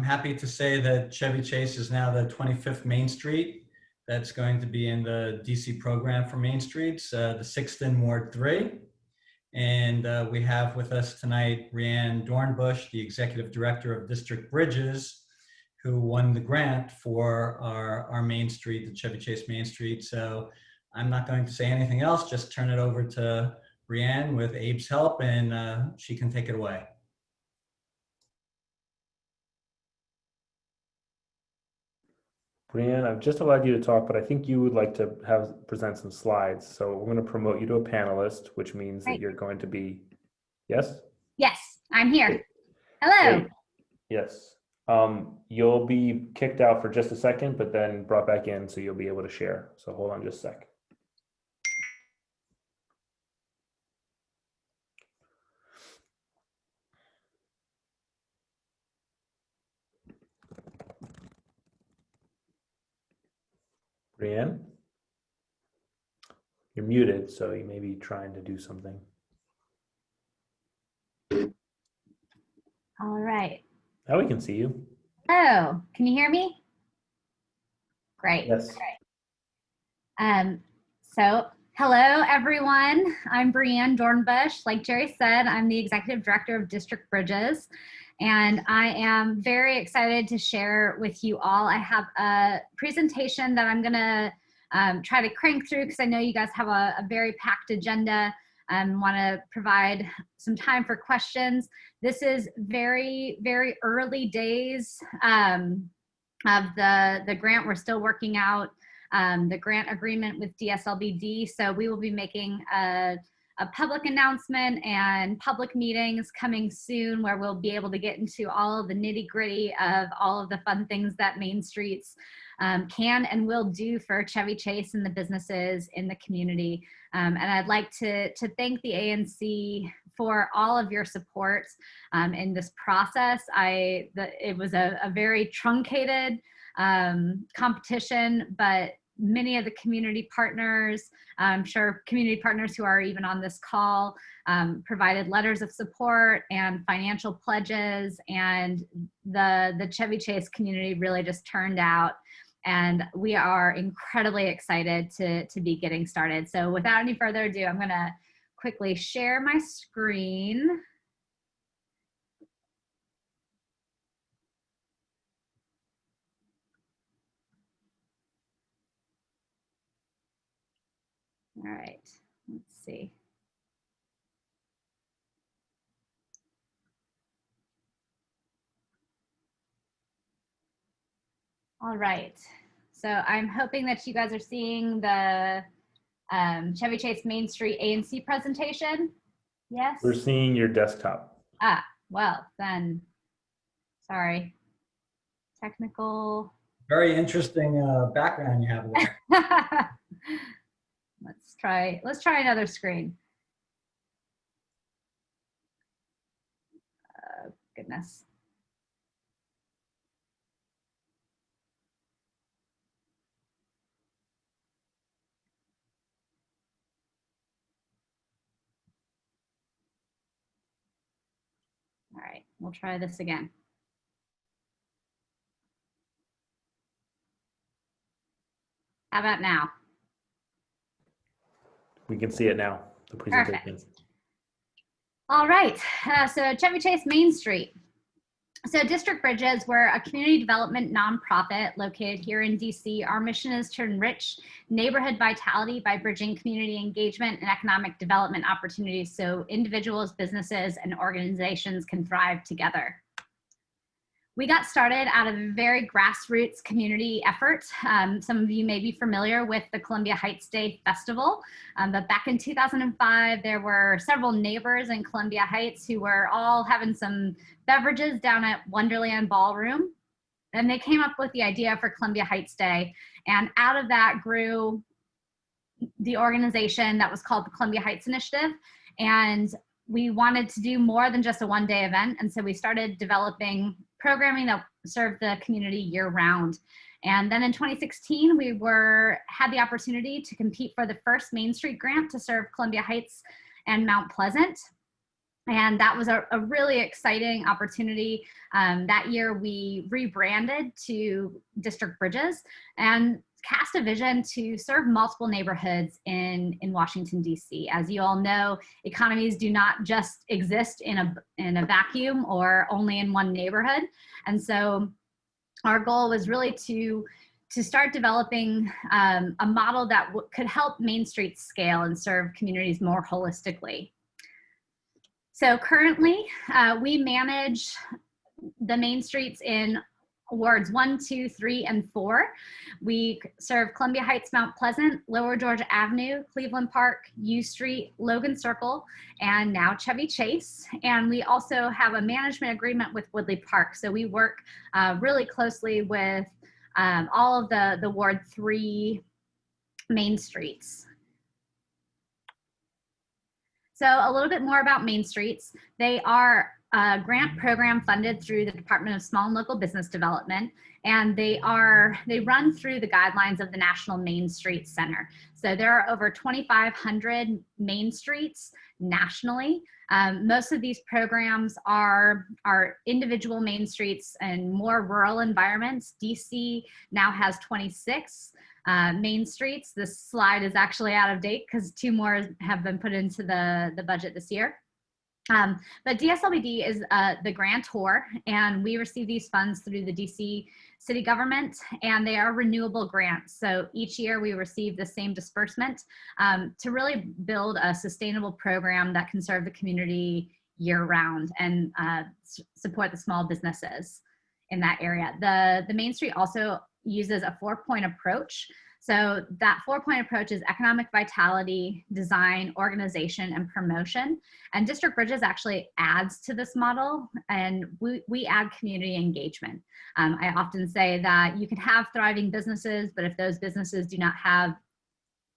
F: happy to say that Chevy Chase is now the 25th Main Street that's going to be in the DC program for Main Streets, the 6th in Ward 3. And we have with us tonight Brianne Dornbush, the Executive Director of District Bridges, who won the grant for our Main Street, the Chevy Chase Main Street. So I'm not going to say anything else, just turn it over to Brianne with Abe's help, and she can take it away.
E: Brianne, I've just allowed you to talk, but I think you would like to present some slides. So we're going to promote you to a panelist, which means that you're going to be, yes?
N: Yes, I'm here. Hello.
E: Great. Yes. You'll be kicked out for just a second, but then brought back in, so you'll be able to share. So hold on just a sec. Brianne, you're muted, so you may be trying to do something.
N: All right.
E: Now we can see you.
N: Oh, can you hear me? Great.
E: Yes.
N: Great. So hello, everyone. I'm Brianne Dornbush. Like Jerry said, I'm the Executive Director of District Bridges. And I am very excited to share with you all. I have a presentation that I'm gonna try to crank through because I know you guys have a very packed agenda and want to provide some time for questions. This is very, very early days of the grant. We're still working out the grant agreement with DSLBD. So we will be making a public announcement and public meetings coming soon where we'll be able to get into all of the nitty gritty of all of the fun things that Main Streets can and will do for Chevy Chase and the businesses in the community. And I'd like to thank the ANC for all of your support in this process. It was a very truncated competition, but many of the community partners, I'm sure community partners who are even on this call, provided letters of support and financial pledges, and the Chevy Chase community really just turned out. And we are incredibly excited to be getting started. So without any further ado, I'm gonna quickly share my screen. All right, let's see. All right, so I'm hoping that you guys are seeing the Chevy Chase Main Street ANC presentation. Yes?
E: We're seeing your desktop.
N: Ah, well, then, sorry. Technical.
F: Very interesting background you have there.
N: Let's try another screen. Goodness. All right, we'll try this again. How about now?
E: We can see it now, the presentation.
N: Perfect. All right, so Chevy Chase Main Street. So District Bridges, we're a community development nonprofit located here in DC. Our mission is to enrich neighborhood vitality by bridging community engagement and economic development opportunities so individuals, businesses, and organizations can thrive together. We got started out of a very grassroots community effort. Some of you may be familiar with the Columbia Heights Day Festival, but back in 2005, there were several neighbors in Columbia Heights who were all having some beverages down at Wonderland Ballroom. And they came up with the idea for Columbia Heights Day. And out of that grew the organization that was called the Columbia Heights Initiative. And we wanted to do more than just a one-day event. And so we started developing programming that served the community year-round. And then in 2016, we had the opportunity to compete for the first Main Street grant to serve Columbia Heights and Mount Pleasant. And that was a really exciting opportunity. That year, we rebranded to District Bridges and cast a vision to serve multiple neighborhoods in Washington, D.C. As you all know, economies do not just exist in a vacuum or only in one neighborhood. And so our goal was really to start developing a model that could help Main Street scale and serve communities more holistically. So currently, we manage the Main Streets in wards 1, 2, 3, and 4. We serve Columbia Heights, Mount Pleasant, Lower Georgia Avenue, Cleveland Park, U Street, Logan Circle, and now Chevy Chase. And we also have a management agreement with Woodley Park. So we work really closely with all of the Ward 3 Main Streets. So a little bit more about Main Streets. They are a grant program funded through the Department of Small and Local Business Development, and they run through the guidelines of the National Main Street Center. So there are over 2,500 Main Streets nationally. Most of these programs are individual Main Streets and more rural environments. DC now has 26 Main Streets. This slide is actually out of date because 2 more have been put into the budget this year. But DSLBD is the grantor, and we receive these funds through the DC city government, and they are renewable grants. So each year we receive the same disbursement to really build a sustainable program that can serve the community year round and support the small businesses in that area. The Main Street also uses a 4-point approach. So that 4-point approach is economic vitality, design, organization, and promotion. And District Bridges actually adds to this model, and we add community engagement. I often say that you can have thriving businesses, but if those businesses do not have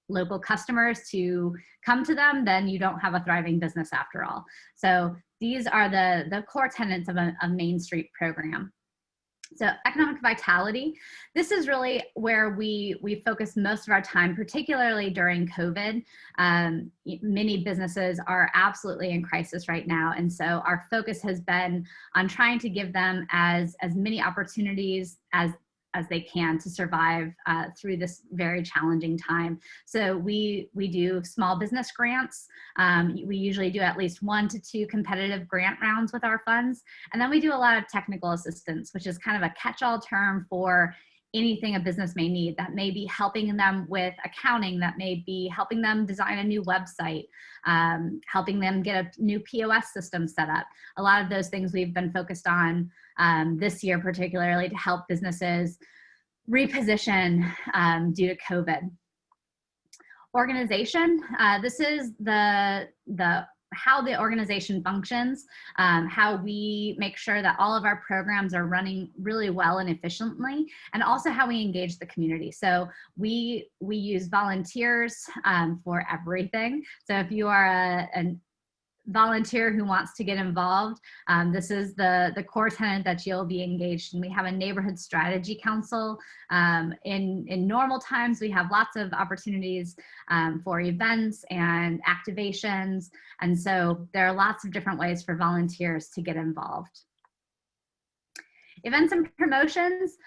N: local customers to come to them, then you don't have a thriving business after all. So these are the core tenets of a Main Street program. So economic vitality, this is really where we focus most of our time, particularly during COVID. Many businesses are absolutely in crisis right now. And so our focus has been on trying to give them as many opportunities as they can to survive through this very challenging time. So we do small business grants. We usually do at least 1 to 2 competitive grant rounds with our funds. And then we do a lot of technical assistance, which is kind of a catch-all term for anything a business may need. That may be helping them with accounting, that may be helping them design a new website, helping them get a new POS system set up. A lot of those things we've been focused on this year, particularly to help businesses reposition due to COVID. Organization, this is how the organization functions, how we make sure that all of our programs are running really well and efficiently, and also how we engage the community. So we use volunteers for everything. So if you are a volunteer who wants to get involved, this is the core tenet that you'll be engaged in. We have a neighborhood strategy council. In normal times, we have lots of opportunities for events and activations. And so there are lots of different ways for volunteers to get involved. Events and promotions,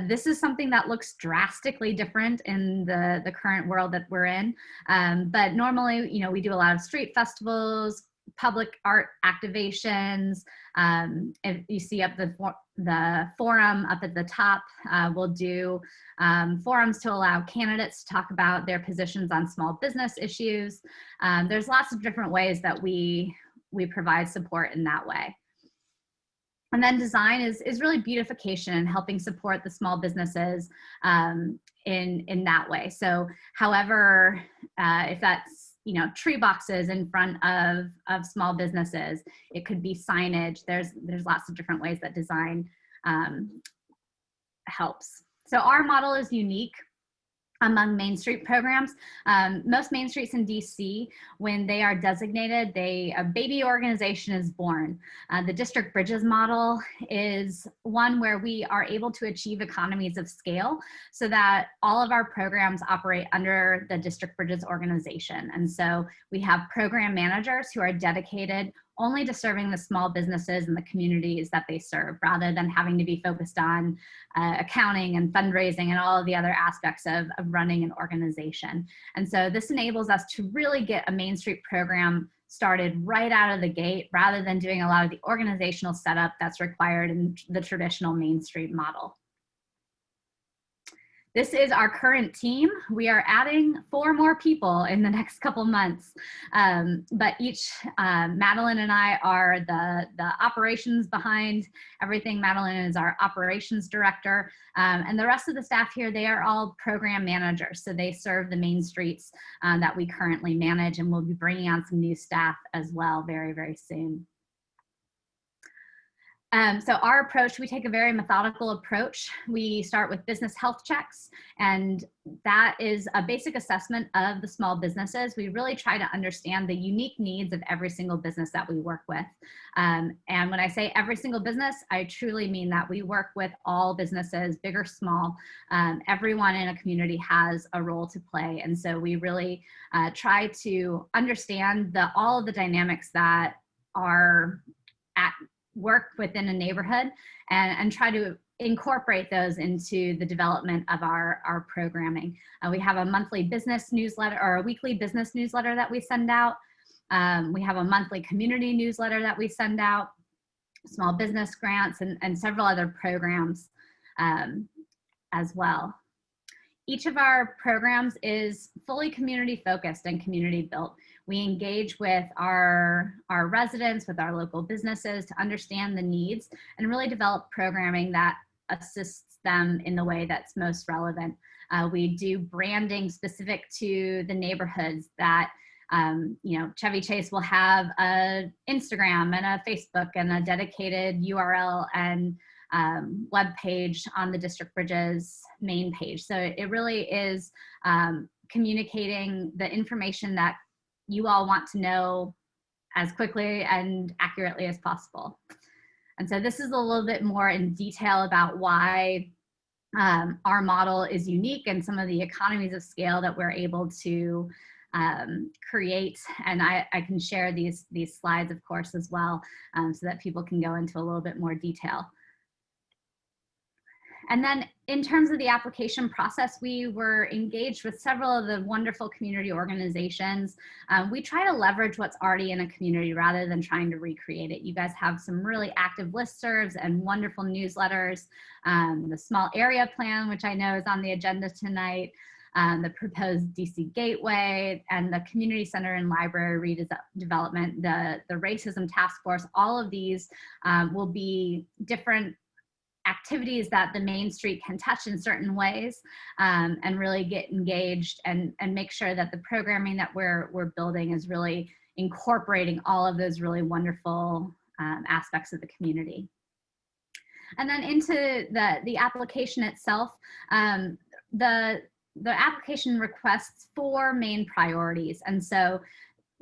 N: this is something that looks drastically different in the current world that we're in. But normally, you know, we do a lot of street festivals, public art activations. If you see up the forum up at the top, we'll do forums to allow candidates to talk about their positions on small business issues. There's lots of different ways that we provide support in that way. And then design is really beautification and helping support the small businesses in that way. So however, if that's, you know, tree boxes in front of small businesses, it could be signage. There's lots of different ways that design helps. So our model is unique among Main Street programs. Most Main Streets in DC, when they are designated, a baby organization is born. The District Bridges model is one where we are able to achieve economies of scale so that all of our programs operate under the District Bridges organization. And so we have program managers who are dedicated only to serving the small businesses and the communities that they serve, rather than having to be focused on accounting and fundraising and all of the other aspects of running an organization. And so this enables us to really get a Main Street program started right out of the gate, rather than doing a lot of the organizational setup that's required in the traditional Main Street model. This is our current team. We are adding 4 more people in the next couple months, but Madeline and I are the operations behind everything. Madeline is our operations director, and the rest of the staff here, they are all program managers. So they serve the Main Streets that we currently manage, and we'll be bringing on some new staff as well very, very soon. So our approach, we take a very methodical approach. We start with business health checks, and that is a basic assessment of the small businesses. We really try to understand the unique needs of every single business that we work with. And when I say every single business, I truly mean that we work with all businesses, big or small. Everyone in a community has a role to play. And so we really try to understand all of the dynamics that are at work within a neighborhood, and try to incorporate those into the development of our programming. We have a monthly business newsletter, or a weekly business newsletter that we send out. We have a monthly community newsletter that we send out, small business grants, and several other programs as well. Each of our programs is fully community focused and community built. We engage with our residents, with our local businesses, to understand the needs and really develop programming that assists them in the way that's most relevant. We do branding specific to the neighborhoods that, you know, Chevy Chase will have an Instagram and a Facebook and a dedicated URL and web page on the District Bridges main page. So it really is communicating the information that you all want to know as quickly and accurately as possible. And so this is a little bit more in detail about why our model is unique and some of the economies of scale that we're able to create. And I can share these slides, of course, as well, so that people can go into a little bit more detail. And then in terms of the application process, we were engaged with several of the wonderful community organizations. We try to leverage what's already in a community rather than trying to recreate it. You guys have some really active listservs and wonderful newsletters. The small area plan, which I know is on the agenda tonight, the proposed DC Gateway, and the community center and library redevelopment, the racism task force. All of these will be different activities that the Main Street can touch in certain ways, and really get engaged and make sure that the programming that we're building is really incorporating all of those really wonderful aspects of the community. And then into the application itself, the application requests 4 main priorities. And so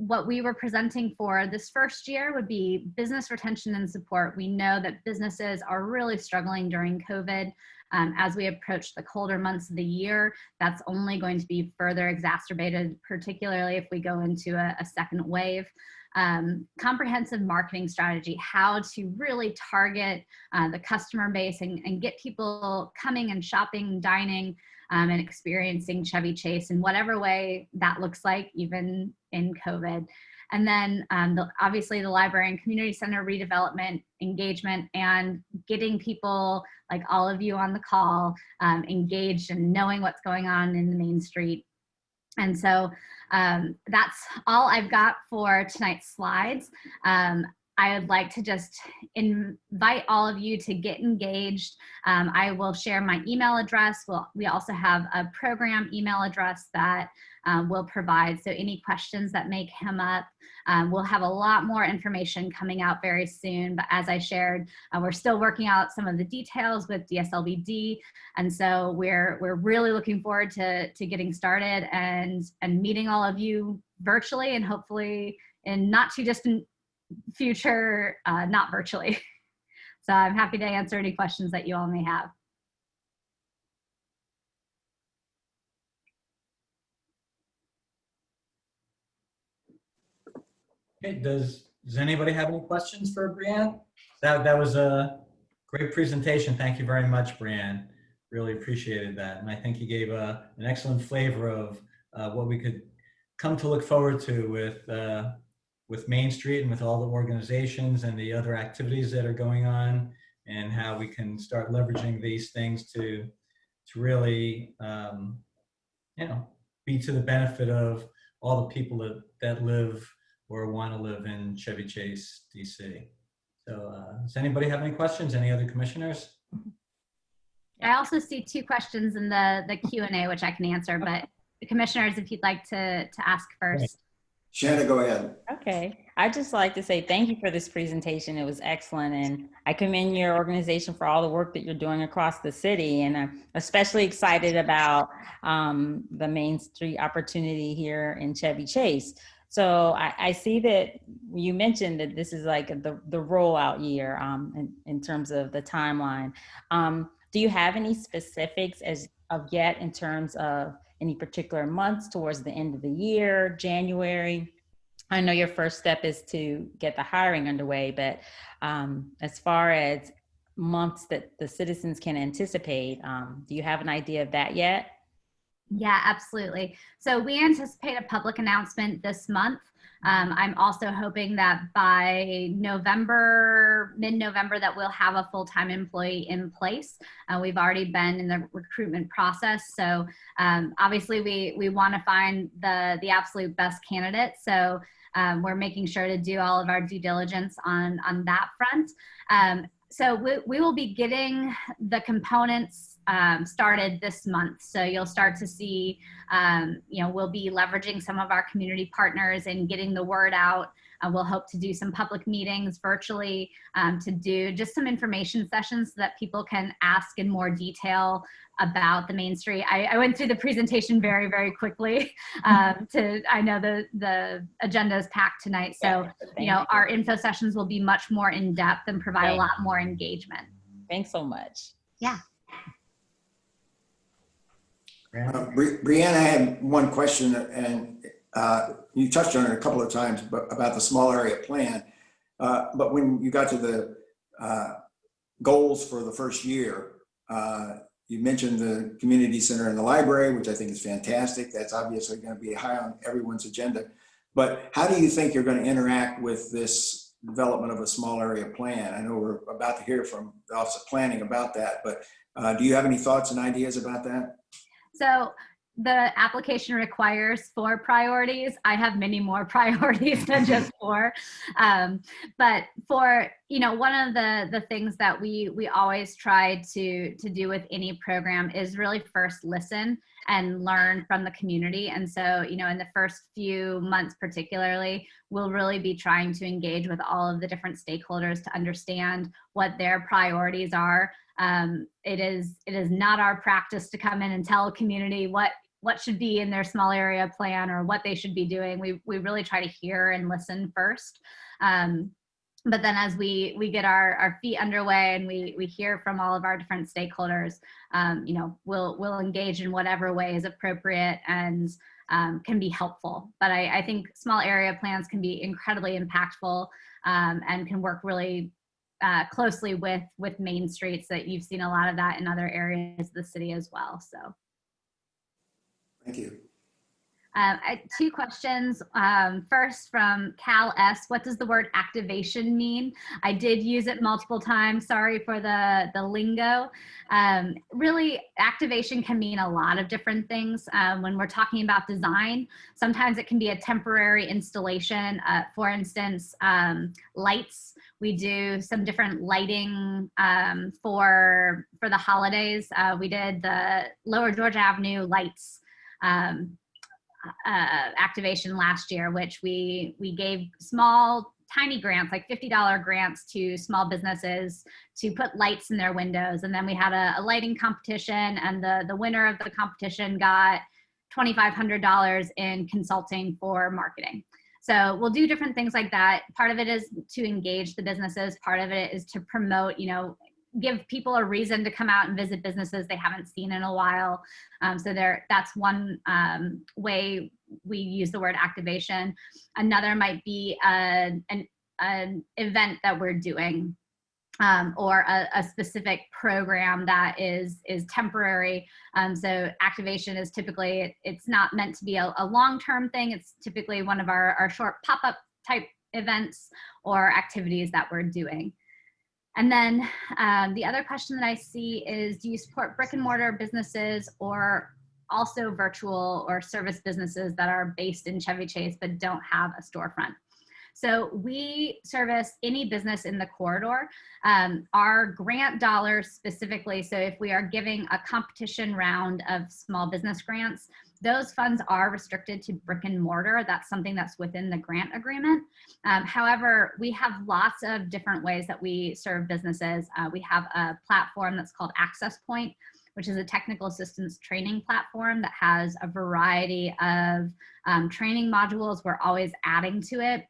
N: what we were presenting for this first year would be business retention and support. We know that businesses are really struggling during COVID. As we approach the colder months of the year, that's only going to be further exacerbated, particularly if we go into a second wave. comprehensive marketing strategy, how to really target the customer base and get people coming and shopping, dining, and experiencing Chevy Chase in whatever way that looks like, even in COVID. And then obviously the library and community center redevelopment, engagement, and getting people like all of you on the call engaged and knowing what's going on in the Main Street. And so that's all I've got for tonight's slides. I would like to just invite all of you to get engaged. I will share my email address. We also have a program email address that we'll provide. So any questions that may come up, we'll have a lot more information coming out very soon. But as I shared, we're still working out some of the details with DSLBD. And so we're really looking forward to getting started and meeting all of you virtually, and hopefully in not too distant future, not virtually. So I'm happy to answer any questions that you all may have.
F: Okay, does anybody have any questions for Brianne? That was a great presentation. Thank you very much, Brianne. Really appreciated that. And I think you gave an excellent flavor of what we could come to look forward to with Main Street and with all the organizations and the other activities that are going on, and how we can start leveraging these things to really, be to the benefit of all the people that live or want to live in Chevy Chase, DC. So does anybody have any questions? Any other commissioners?
N: I also see two questions in the Q&A, which I can answer, but the commissioners, if you'd like to ask first.
A: Shanna, go ahead.
C: Okay. I'd just like to say thank you for this presentation. It was excellent. And I commend your organization for all the work that you're doing across the city. And I'm especially excited about the Main Street opportunity here in Chevy Chase. So I see that you mentioned that this is like the rollout year in terms of the timeline. Do you have any specifics as of yet in terms of any particular months towards the end of the year, January? I know your first step is to get the hiring underway, but as far as months that the citizens can anticipate, do you have an idea of that yet?
N: Yeah, absolutely. So we anticipate a public announcement this month. I'm also hoping that by November, mid-November, that we'll have a full-time employee in place. We've already been in the recruitment process. So obviously we want to find the absolute best candidate. So we're making sure to do all of our due diligence on that front. So we will be getting the components started this month. So you'll start to see, we'll be leveraging some of our community partners and getting the word out. We'll hope to do some public meetings virtually to do just some information sessions so that people can ask in more detail about the Main Street. I went through the presentation very, very quickly. I know the agenda is packed tonight. So, our info sessions will be much more in depth and provide a lot more engagement.
C: Thanks so much.
N: Yeah.
A: Brianne, I had one question, and you touched on it a couple of times about the small area plan. But when you got to the goals for the first year, you mentioned the community center and the library, which I think is fantastic. That's obviously going to be high on everyone's agenda. But how do you think you're going to interact with this development of a small area plan? I know we're about to hear from the Office of Planning about that, but do you have any thoughts and ideas about that?
N: So the application requires 4 priorities. I have many more priorities than just 4. But for, one of the things that we always try to do with any program is really first listen and learn from the community. And so, in the first few months particularly, we'll really be trying to engage with all of the different stakeholders to understand what their priorities are. It is not our practice to come in and tell a community what should be in their small area plan or what they should be doing. We really try to hear and listen first. But then as we get our feet underway and we hear from all of our different stakeholders, we'll engage in whatever way is appropriate. And can be helpful. But I think small area plans can be incredibly impactful and can work really closely with main streets. That you've seen a lot of that in other areas of the city as well. So.
A: Thank you.
N: Two questions. First from Cal S. What does the word activation mean? I did use it multiple times. Sorry for the lingo. Really, activation can mean a lot of different things. When we're talking about design, sometimes it can be a temporary installation. For instance, lights. We do some different lighting for the holidays. We did the Lower Georgia Avenue lights activation last year, which we gave small, tiny grants, like $50 grants to small businesses to put lights in their windows. And then we had a lighting competition, and the winner of the competition got $2,500 in consulting for marketing. So we'll do different things like that. Part of it is to engage the businesses. Part of it is to promote, give people a reason to come out and visit businesses they haven't seen in a while. So that's one way we use the word activation. Another might be an event that we're doing, or a specific program that is temporary. So activation is typically, it's not meant to be a long-term thing. It's typically one of our short pop-up type events or activities that we're doing. And then the other question that I see is, do you support brick and mortar businesses or also virtual or service businesses that are based in Chevy Chase but don't have a storefront? So we service any business in the corridor. Our grant dollars specifically, so if we are giving a competition round of small business grants, those funds are restricted to brick and mortar. That's something that's within the grant agreement. However, we have lots of different ways that we serve businesses. We have a platform that's called Access Point, which is a technical assistance training platform that has a variety of training modules. We're always adding to it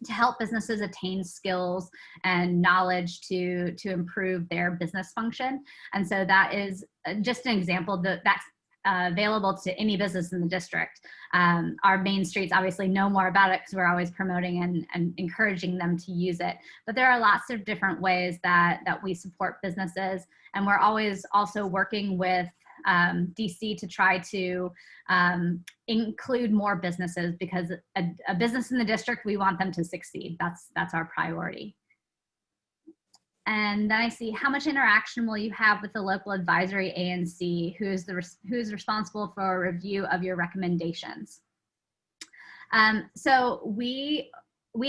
N: to help businesses attain skills and knowledge to improve their business function. And so that is just an example that's available to any business in the district. Our main streets obviously know more about it because we're always promoting and encouraging them to use it. But there are lots of different ways that we support businesses. And we're always also working with DC to try to include more businesses, because a business in the district, we want them to succeed. That's our priority. And then I see, how much interaction will you have with the local advisory ANC, who is responsible for a review of your recommendations? So we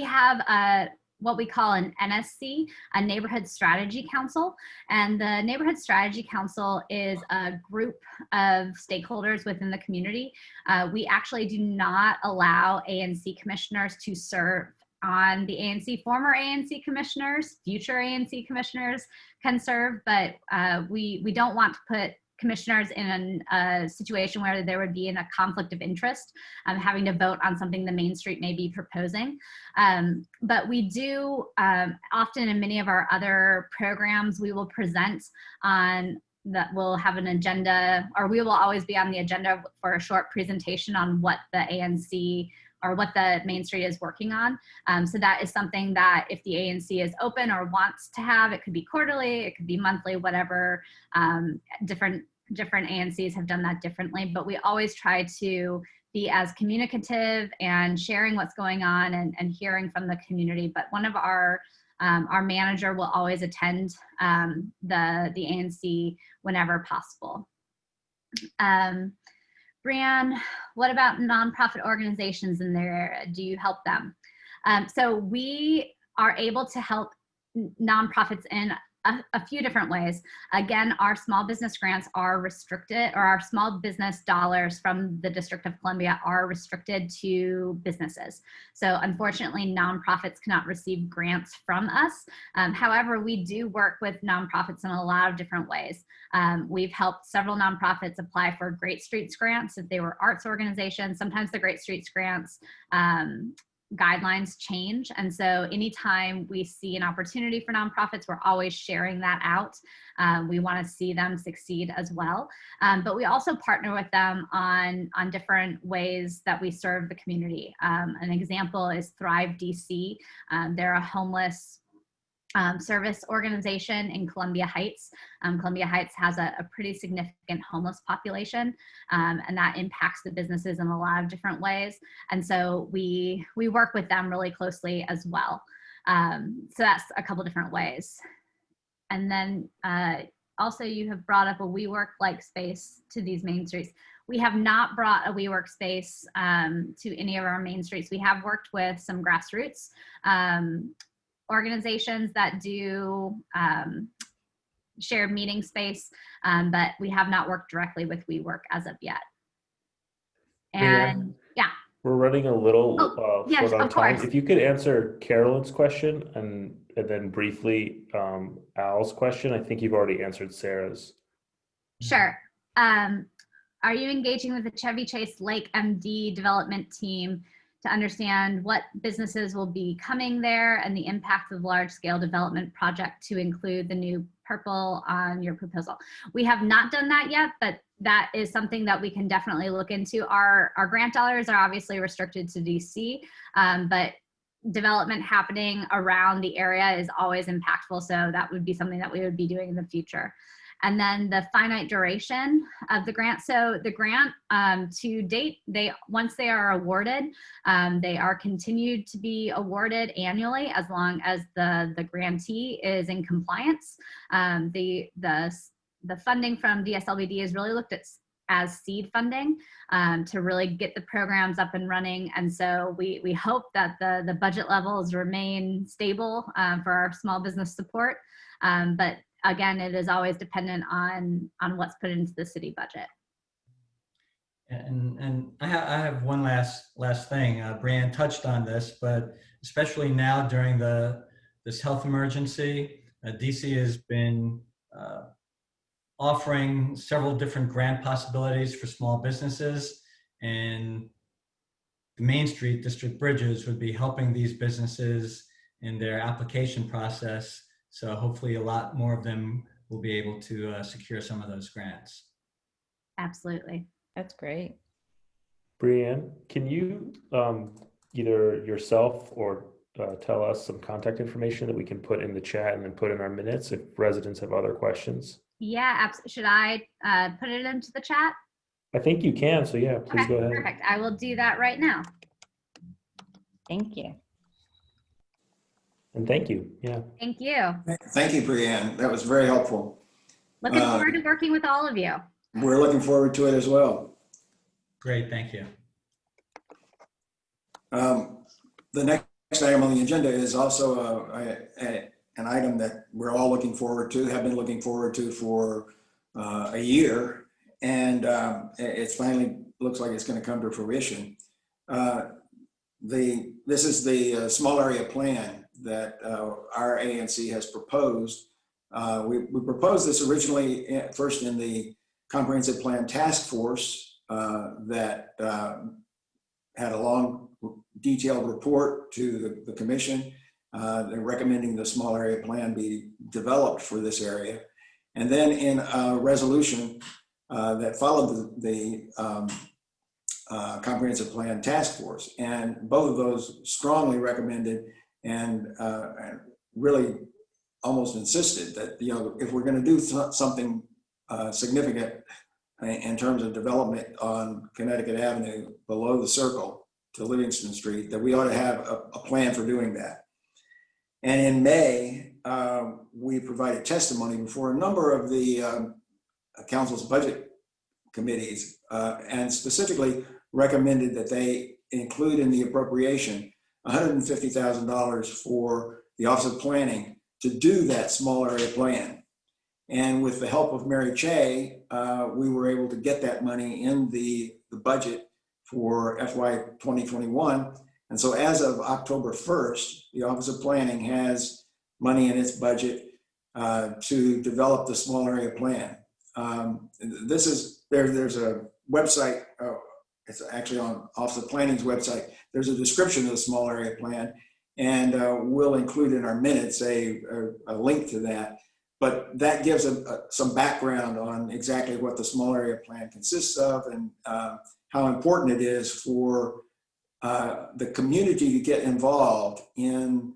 N: have what we call an NSC, a Neighborhood Strategy Council. And the Neighborhood Strategy Council is a group of stakeholders within the community. We actually do not allow ANC commissioners to serve on the ANC. Former ANC commissioners, future ANC commissioners can serve, but we don't want to put commissioners in a situation where there would be in a conflict of interest, having to vote on something the Main Street may be proposing. But we do often in many of our other programs, we will present on that. We'll have an agenda, or we will always be on the agenda for a short presentation on what the ANC or what the Main Street is working on. So that is something that if the ANC is open or wants to have, it could be quarterly, it could be monthly, whatever. Different ANCs have done that differently, but we always try to be as communicative and sharing what's going on and hearing from the community. But one of our manager will always attend the ANC whenever possible. Brianne, what about nonprofit organizations in their area? Do you help them? So we are able to help nonprofits in a few different ways. Again, our small business grants are restricted, or our small business dollars from the District of Columbia are restricted to businesses. So unfortunately, nonprofits cannot receive grants from us. However, we do work with nonprofits in a lot of different ways. We've helped several nonprofits apply for Great Streets grants if they were arts organizations. Sometimes the Great Streets grants guidelines change. And so anytime we see an opportunity for nonprofits, we're always sharing that out. We want to see them succeed as well. But we also partner with them on different ways that we serve the community. An example is Thrive DC. They're a homeless service organization in Columbia Heights. Columbia Heights has a pretty significant homeless population, and that impacts the businesses in a lot of different ways. And so we work with them really closely as well. So that's a couple different ways. And then also you have brought up a WeWork-like space to these main streets. We have not brought a WeWork space to any of our main streets. We have worked with some grassroots organizations that do shared meeting space, but we have not worked directly with WeWork as of yet. And yeah.
E: We're running a little
N: yes,
E: short on
N: of
E: time.
N: course.
E: If you could answer Carolyn's question and then briefly Al's question. I think you've already answered Sarah's.
N: Sure. Are you engaging with the Chevy Chase Lake MD development team to understand what businesses will be coming there and the impact of large-scale development project to include the new purple on your proposal? We have not done that yet, but that is something that we can definitely look into. Our grant dollars are obviously restricted to DC, but development happening around the area is always impactful. So that would be something that we would be doing in the future. And then the finite duration of the grant. So the grant to date, once they are awarded, they are continued to be awarded annually as long as the grantee is in compliance. The funding from DSLBD is really looked at as seed funding to really get the programs up and running. And so we hope that the budget levels remain stable for our small business support. But again, it is always dependent on what's put into the city budget.
F: And I have one last thing. Brianne touched on this, but especially now during this health emergency, DC has been offering several different grant possibilities for small businesses, and the Main Street District Bridges would be helping these businesses in their application process. So hopefully a lot more of them will be able to secure some of those grants.
C: Absolutely. That's great.
E: Brianne, can you either yourself or tell us some contact information that we can put in the chat and then put in our minutes if residents have other questions?
N: Yeah, should I put it into the chat?
E: I think you can, so yeah, please go ahead.
N: Perfect. I will do that right now.
C: Thank you.
E: And thank you. Yeah.
N: Thank you.
A: Thank you, Brianne. That was very helpful.
N: Looking forward to working with all of you.
A: We're looking forward to it as well.
F: Great, thank you.
A: The next item on the agenda is also an item that we're all looking forward to, have been looking forward to for a year, and it finally looks like it's going to come to fruition. This is the small area plan that our ANC has proposed. We proposed this originally first in the Comprehensive Plan Task Force that had a long, detailed report to the commission. They're recommending the small area plan be developed for this area. And then in a resolution that followed the Comprehensive Plan Task Force. And both of those strongly recommended and really almost insisted that, you know, if we're going to do something significant in terms of development on Connecticut Avenue below the circle to Livingston Street, that we ought to have a plan for doing that. And in May, we provided testimony before a number of the council's budget committees and specifically recommended that they include in the appropriation $150,000 for the Office of Planning to do that small area plan. And with the help of Mary Che, we were able to get that money in the budget for FY 2021. And so as of October 1st, the Office of Planning has money in its budget to develop the small area plan. There's a website it's actually on Office of Planning's website. There's a description of the small area plan, and we'll include in our minutes a link to that. But that gives some background on exactly what the small area plan consists of and how important it is for the community to get involved in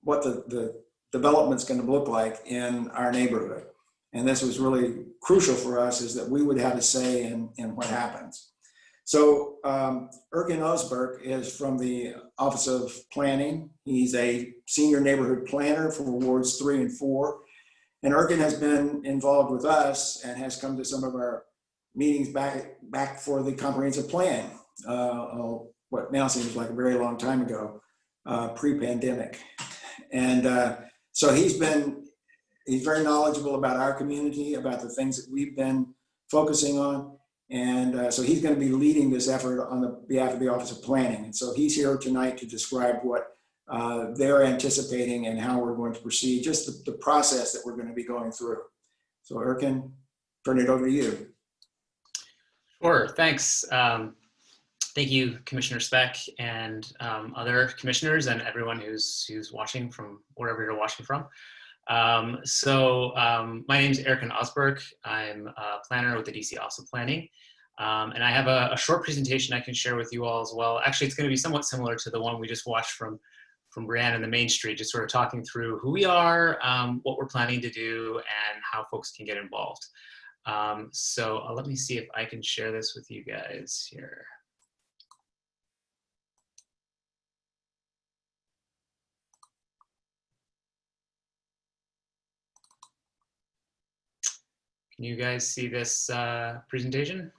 A: what the development's going to look like in our neighborhood. And this was really crucial for us, is that we would have a say in what happens. So Erkin Ozberk is from the Office of Planning. He's a senior neighborhood planner for wards 3 and 4. And Erkin has been involved with us and has come to some of our meetings back for the comprehensive plan. What now seems like a very long time ago, pre-pandemic. And so he's very knowledgeable about our community, about the things that we've been focusing on. And so he's going to be leading this effort on the behalf of the Office of Planning. And so he's here tonight to describe what they're anticipating and how we're going to proceed, just the process that we're going to be going through. So Erkin, turn it over to you.
O: Sure, thanks. Thank you, Commissioner Speck, and other commissioners and everyone who's watching from wherever you're watching from. My name is Erkin Ozberk. I'm a planner with the DC Office of Planning. And I have a short presentation I can share with you all as well. Actually, it's going to be somewhat similar to the one we just watched from Brianne and the Main Street, just sort of talking through who we are, what we're planning to do, and how folks can get involved. Let me see if I can share this with you guys here. Can you guys see this presentation?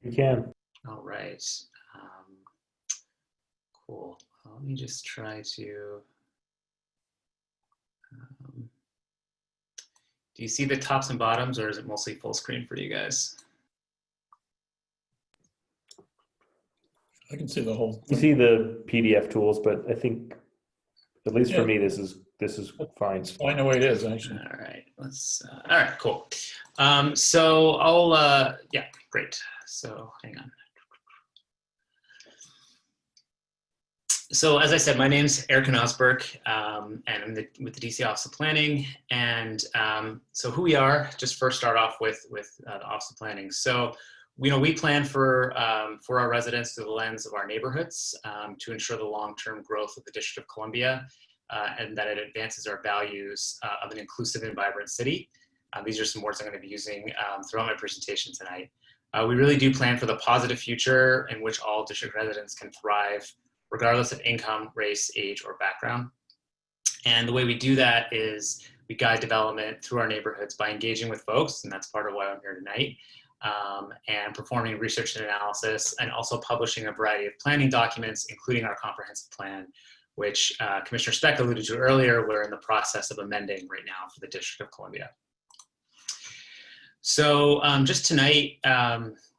E: You can.
O: All right. Cool. Let me just try to. Do you see the tops and bottoms, or is it mostly full screen for you guys?
B: I can see the whole.
E: You see the PDF tools, but I think, at least for me, this is fine.
B: It's fine the way it is, actually.
O: All right, all right, cool. So I'll, yeah, great. So hang on. So as I said, my name's Erkin Ozberk, and I'm with the DC Office of Planning. And so who we are, just first start off with the Office of Planning. So, we plan for our residents through the lens of our neighborhoods to ensure the long-term growth of the District of Columbia, and that it advances our values of an inclusive and vibrant city. These are some words I'm going to be using throughout my presentation tonight. We really do plan for the positive future in which all district residents can thrive, regardless of income, race, age, or background. And the way we do that is we guide development through our neighborhoods by engaging with folks, and that's part of why I'm here tonight, and performing research and analysis, and also publishing a variety of planning documents, including our comprehensive plan, which Commissioner Speck alluded to earlier. We're in the process of amending right now for the District of Columbia. So just tonight,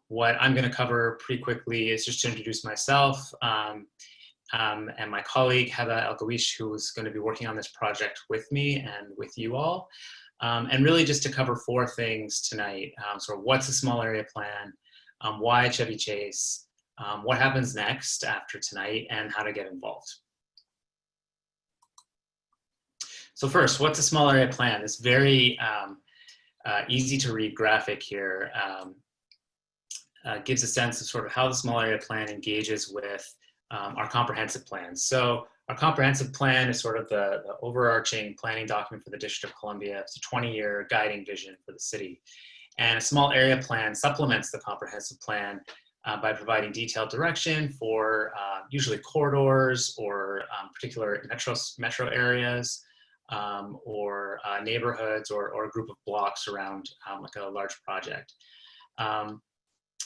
O: what I'm going to cover pretty quickly is just to introduce myself and my colleague, Heba El-Gawish, who is going to be working on this project with me and with you all. And really just to cover 4 things tonight. So what's a small area plan, why Chevy Chase, what happens next after tonight, and how to get involved. So first, what's a small area plan? This very easy to read graphic here gives a sense of sort of how the small area plan engages with our comprehensive plan. So our comprehensive plan is sort of the overarching planning document for the District of Columbia. It's a 20-year guiding vision for the city. And a small area plan supplements the comprehensive plan by providing detailed direction for usually corridors or particular metro areas, or neighborhoods or a group of blocks around like a large project. And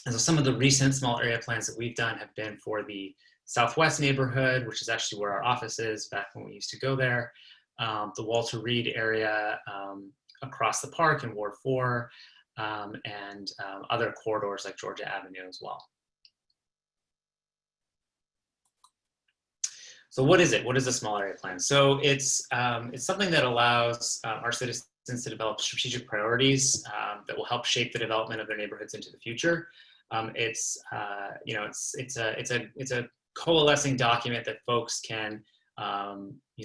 O: so some of the recent small area plans that we've done have been for the Southwest neighborhood, which is actually where our office is back when we used to go there, the Walter Reed area across the park in Ward 4, and other corridors like Georgia Avenue as well. So what is it? What is a small area plan? So it's something that allows our citizens to develop strategic priorities that will help shape the development of their neighborhoods into the future. It's a coalescing document that folks can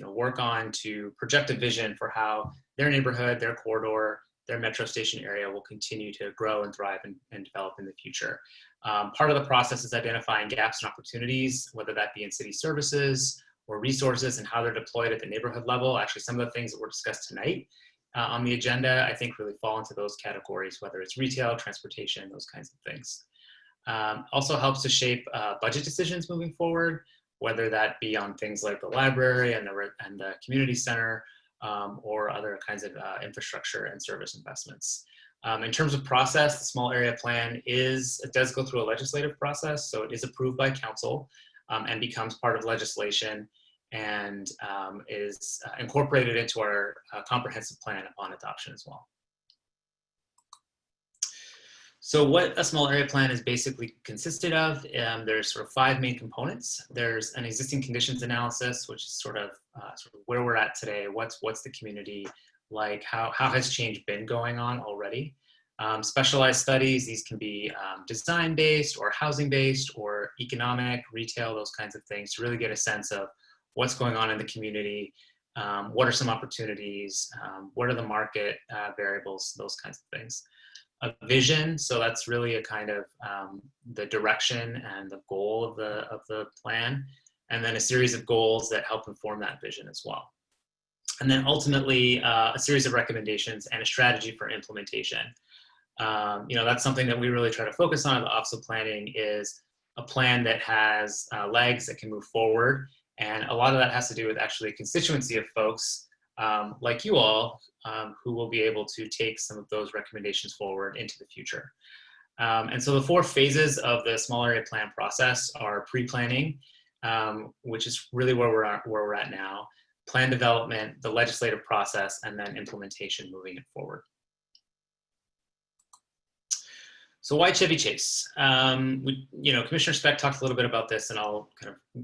O: work on to project a vision for how their neighborhood, their corridor, their metro station area will continue to grow and thrive and develop in the future. Part of the process is identifying gaps and opportunities, whether that be in city services or resources and how they're deployed at the neighborhood level. Actually, some of the things that were discussed tonight on the agenda, I think really fall into those categories, whether it's retail, transportation, those kinds of things. Also helps to shape budget decisions moving forward, whether that be on things like the library and the community center, or other kinds of infrastructure and service investments. In terms of process, the small area plan does go through a legislative process, so it is approved by council and becomes part of legislation and is incorporated into our comprehensive plan upon adoption as well. So what a small area plan is basically consisted of, there's sort of 5 main components. There's an existing conditions analysis, which is sort of where we're at today. What's the community like? How has change been going on already? Specialized studies, these can be design-based or housing-based or economic, retail, those kinds of things, to really get a sense of what's going on in the community, what are some opportunities, what are the market variables, those kinds of things. A vision, so that's really a kind of the direction and the goal of the plan, and then a series of goals that help inform that vision as well. And then ultimately a series of recommendations and a strategy for implementation. That's something that we really try to focus on at the Office of Planning, is a plan that has legs that can move forward. And a lot of that has to do with actually a constituency of folks like you all, who will be able to take some of those recommendations forward into the future. And so the 4 phases of the small area plan process are pre-planning, which is really where we're at now, plan development, the legislative process, and then implementation moving it forward. So why Chevy Chase? Commissioner Speck talked a little bit about this, and I'll kind of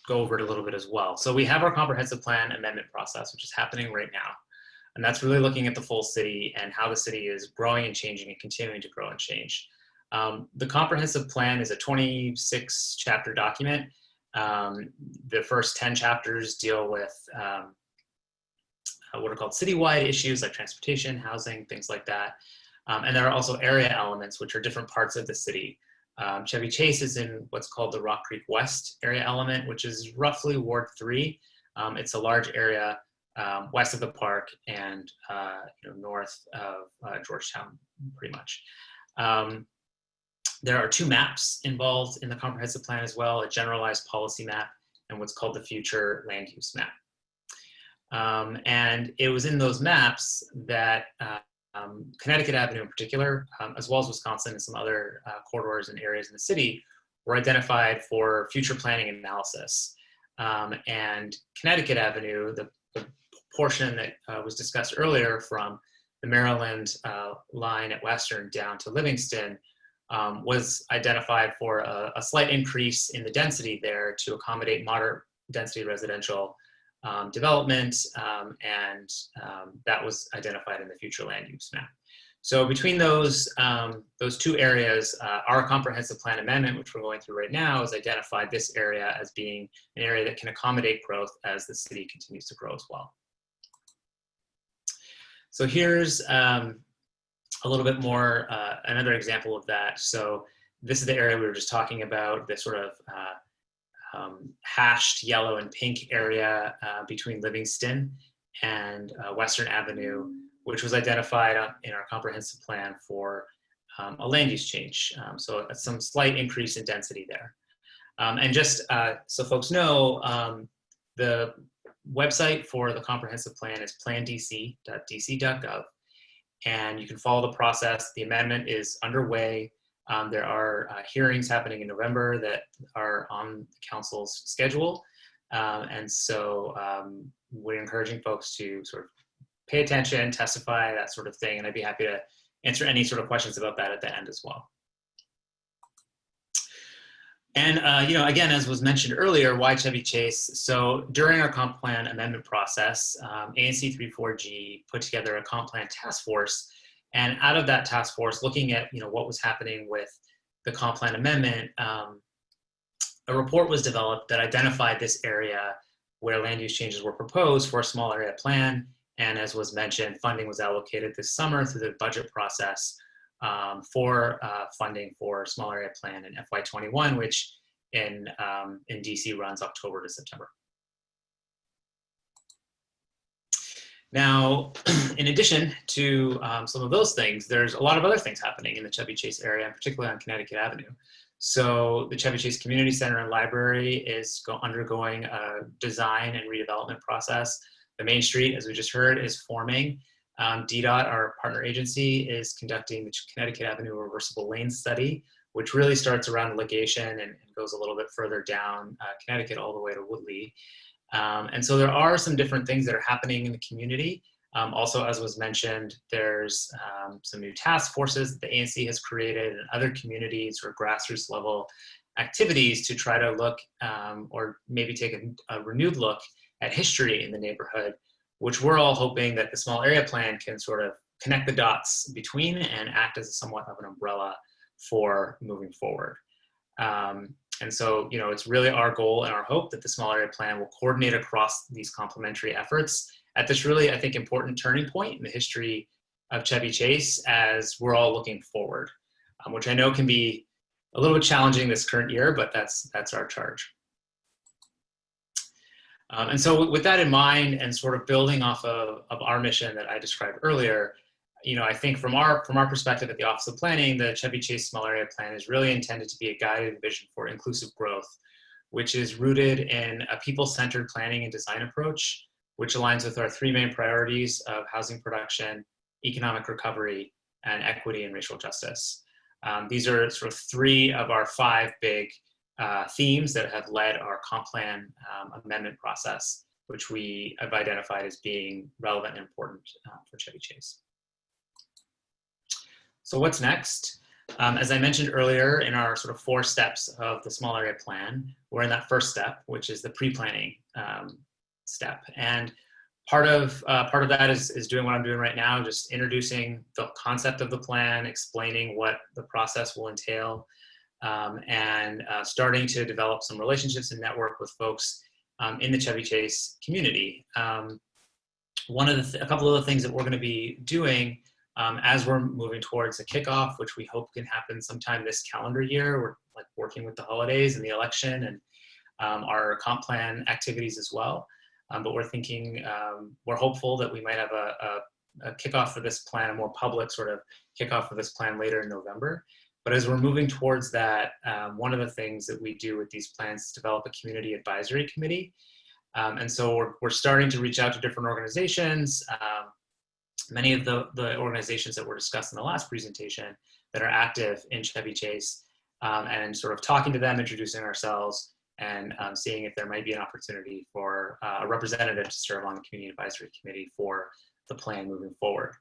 O: go over it a little bit as well. So we have our comprehensive plan amendment process, which is happening right now. And that's really looking at the full city and how the city is growing and changing and continuing to grow and change. The comprehensive plan is a 26 chapter document. The first 10 chapters deal with what are called citywide issues like transportation, housing, things like that. And there are also area elements, which are different parts of the city. Chevy Chase is in what's called the Rock Creek West area element, which is roughly Ward 3. It's a large area west of the park and north of Georgetown, pretty much. There are 2 maps involved in the comprehensive plan as well, a generalized policy map and what's called the future land use map. And it was in those maps that Connecticut Avenue in particular, as well as Wisconsin and some other corridors and areas in the city, were identified for future planning and analysis. And Connecticut Avenue, the portion that was discussed earlier from the Maryland line at Western down to Livingston, was identified for a slight increase in the density there to accommodate moderate density residential development, and that was identified in the future land use map. So between those 2 areas, our comprehensive plan amendment, which we're going through right now, has identified this area as being an area that can accommodate growth as the city continues to grow as well. So here's a little bit more, another example of that. So this is the area we were just talking about, the sort of hashed yellow and pink area between Livingston and Western Avenue, which was identified in our comprehensive plan for a land use change. So some slight increase in density there. And just so folks know, the website for the comprehensive plan is plandc.dc.gov, and you can follow the process. The amendment is underway. There are hearings happening in November that are on the council's schedule. And so we're encouraging folks to sort of pay attention, testify, that sort of thing. And I'd be happy to answer any sort of questions about that at the end as well. And, again, as was mentioned earlier, why Chevy Chase? So during our comp plan amendment process, ANC3 put together a comp plan task force. And out of that task force, looking at, what was happening with the comp plan amendment, a report was developed that identified this area where land use changes were proposed for a small area plan. And as was mentioned, funding was allocated this summer through the budget process for funding for small area plan in FY21, which in DC runs October to September. Now, in addition to some of those things, there's a lot of other things happening in the Chevy Chase area, and particularly on Connecticut Avenue. So the Chevy Chase Community Center and Library is undergoing a design and redevelopment process. The Main Street, as we just heard, is forming. DDOT, our partner agency, is conducting the Connecticut Avenue reversible lane study, which really starts around Legation and goes a little bit further down Connecticut all the way to Woodley. And so there are some different things that are happening in the community. Also, as was mentioned, there's some new task forces that the ANC has created and other communities or grassroots level activities to try to look or maybe take a renewed look at history in the neighborhood, which we're all hoping that the small area plan can sort of connect the dots between and act as somewhat of an umbrella for moving forward. And so, it's really our goal and our hope that the small area plan will coordinate across these complementary efforts at this really, I think, important turning point in the history of Chevy Chase as we're all looking forward, which I know can be a little bit challenging this current year, but that's our charge. And so with that in mind and sort of building off of our mission that I described earlier, I think from our perspective at the Office of Planning, the Chevy Chase Small Area Plan is really intended to be a guided vision for inclusive growth, which is rooted in a people-centered planning and design approach, which aligns with our three main priorities of housing production, economic recovery, and equity and racial justice. These are sort of three of our five big themes that have led our comp plan amendment process, which we have identified as being relevant and important for Chevy Chase. So what's next? As I mentioned earlier in our sort of 4 steps of the small area plan, we're in that first step, which is the pre-planning step. And part of that is doing what I'm doing right now, just introducing the concept of the plan, explaining what the process will entail, and starting to develop some relationships and network with folks in the Chevy Chase community. A couple of the things that we're going to be doing as we're moving towards a kickoff, which we hope can happen sometime this calendar year. We're working with the holidays and the election and our comp plan activities as well. But we're thinking, we're hopeful that we might have a kickoff for this plan, a more public sort of kickoff for this plan later in November. But as we're moving towards that, one of the things that we do with these plans is develop a community advisory committee. And so we're starting to reach out to different organizations. Many of the organizations that were discussed in the last presentation that are active in Chevy Chase, and sort of talking to them, introducing ourselves, and seeing if there might be an opportunity for a representative to serve on the community advisory committee for the plan moving forward.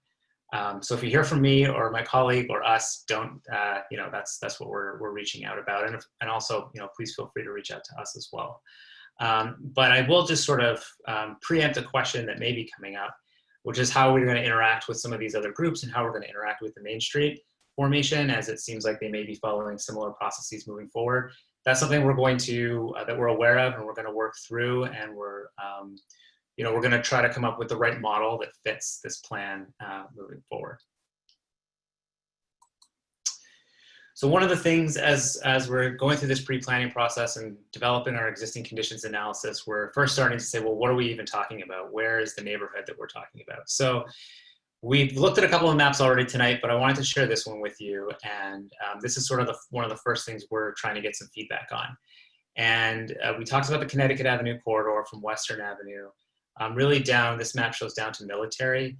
O: So if you hear from me or my colleague or us, don't, that's what we're reaching out about. And also, please feel free to reach out to us as well. But I will just sort of preempt a question that may be coming up, which is how we're going to interact with some of these other groups and how we're going to interact with the Main Street formation, as it seems like they may be following similar processes moving forward. That's something we're going to, that we're aware of and we're going to work through, and we're going to try to come up with the right model that fits this plan moving forward. So one of the things as we're going through this pre-planning process and developing our existing conditions analysis, we're first starting to say, well, what are we even talking about? Where is the neighborhood that we're talking about? So we've looked at a couple of maps already tonight, but I wanted to share this one with you. And this is sort of one of the first things we're trying to get some feedback on. And we talked about the Connecticut Avenue corridor from Western Avenue. Really down, this map shows down to Military,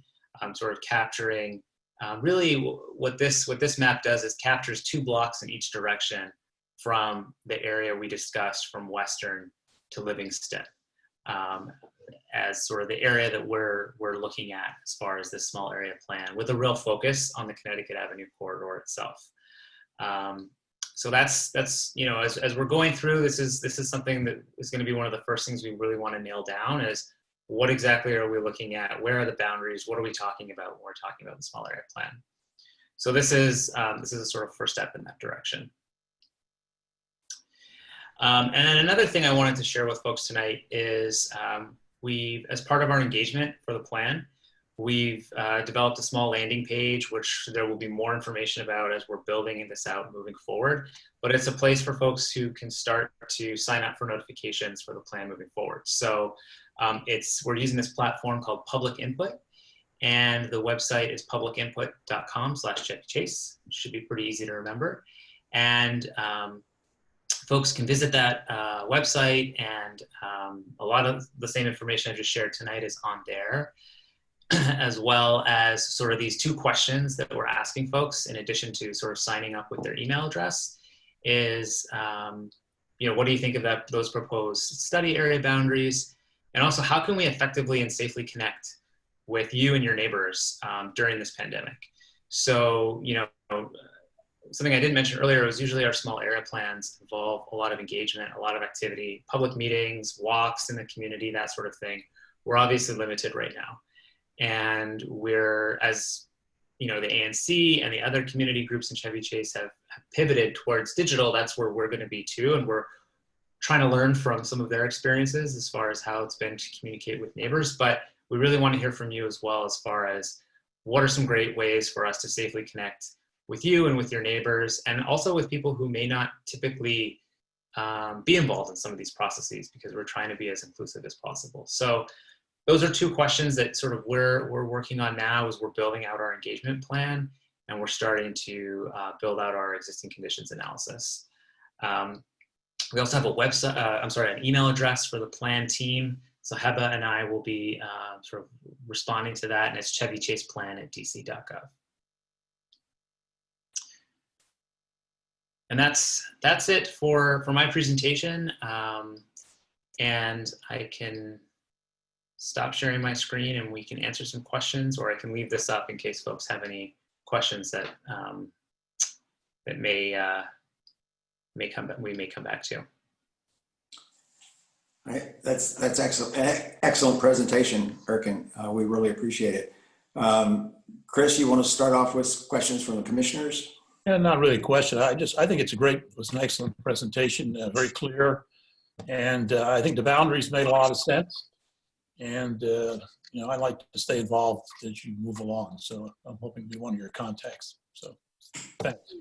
O: sort of capturing really what this map does is captures 2 blocks in each direction from the area we discussed from Western to Livingston, as sort of the area that we're looking at as far as this small area plan, with a real focus on the Connecticut Avenue corridor itself. So that's you know, as we're going through, this is something that is going to be one of the first things we really want to nail down is what exactly are we looking at? Where are the boundaries? What are we talking about when we're talking about the small area plan? So this is a sort of first step in that direction. And then another thing I wanted to share with folks tonight is as part of our engagement for the plan, we've developed a small landing page, which there will be more information about as we're building this out moving forward. But it's a place for folks who can start to sign up for notifications for the plan moving forward. So we're using this platform called Public Input, and the website is publicinput.com/ChevyChase. It should be pretty easy to remember. And folks can visit that website, and a lot of the same information I just shared tonight is on there, as well as sort of these 2 questions that we're asking folks in addition to sort of signing up with their email address is, you know, what do you think of those proposed study area boundaries? And also, how can we effectively and safely connect with you and your neighbors during this pandemic? So, you know, something I didn't mention earlier was usually our small area plans involve a lot of engagement, a lot of activity, public meetings, walks in the community, that sort of thing. We're obviously limited right now. And we're, as you know, the ANC and the other community groups in Chevy Chase have pivoted towards digital. That's where we're going to be too. And we're trying to learn from some of their experiences as far as how it's been to communicate with neighbors. But we really want to hear from you as well as far as what are some great ways for us to safely connect with you and with your neighbors, and also with people who may not typically be involved in some of these processes, because we're trying to be as inclusive as possible. So those are 2 questions that sort of we're working on now as we're building out our engagement plan, and we're starting to build out our existing conditions analysis. We also have a website, an email address for the plan team. So Heba and I will be sort of responding to that, and it's chevychaseplan@dc.gov. And that's it for my presentation. And I can stop sharing my screen and we can answer some questions, or I can leave this up in case folks have any questions that that we may come back to.
A: All right. That's excellent presentation, Erkin. We really appreciate it. Chris, you want to start off with questions from the commissioners?
B: Yeah, not really a question. I think it was an excellent presentation, very clear. And I think the boundaries made a lot of sense. And, you know, I'd like to stay involved as you move along. So I'm hoping to be one of your contacts. So thanks.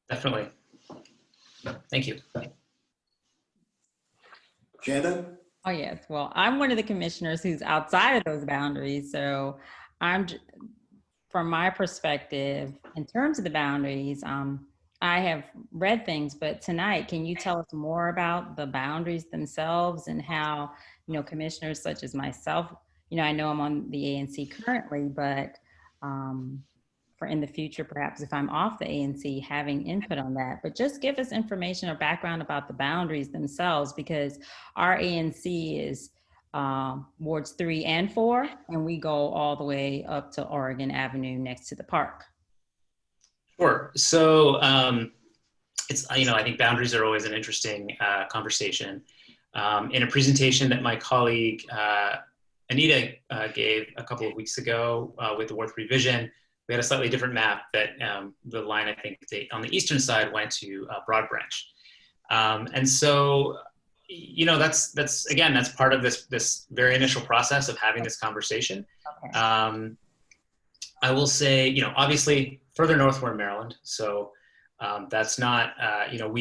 O: Definitely. Thank you.
A: Shanda?
C: Oh, yes. Well, I'm one of the commissioners who's outside of those boundaries. So from my perspective, in terms of the boundaries, I have read things, but tonight, can you tell us more about the boundaries themselves and how, you know, commissioners such as myself, you know, I know I'm on the ANC currently, but for in the future, perhaps if I'm off the ANC, having input on that, but just give us information or background about the boundaries themselves, because our ANC is wards 3 and 4, and we go all the way up to Oregon Avenue next to the park.
O: Sure. So it's, you know, I think boundaries are always an interesting conversation. In a presentation that my colleague Anita gave a couple of weeks ago with the Ward 3 vision, we had a slightly different map that the line, I think, on the eastern side went to Broad Branch. And so, you know, that's again, that's part of this very initial process of having this conversation. Okay. I will say, you know, obviously further north we're in Maryland. So that's not, you know,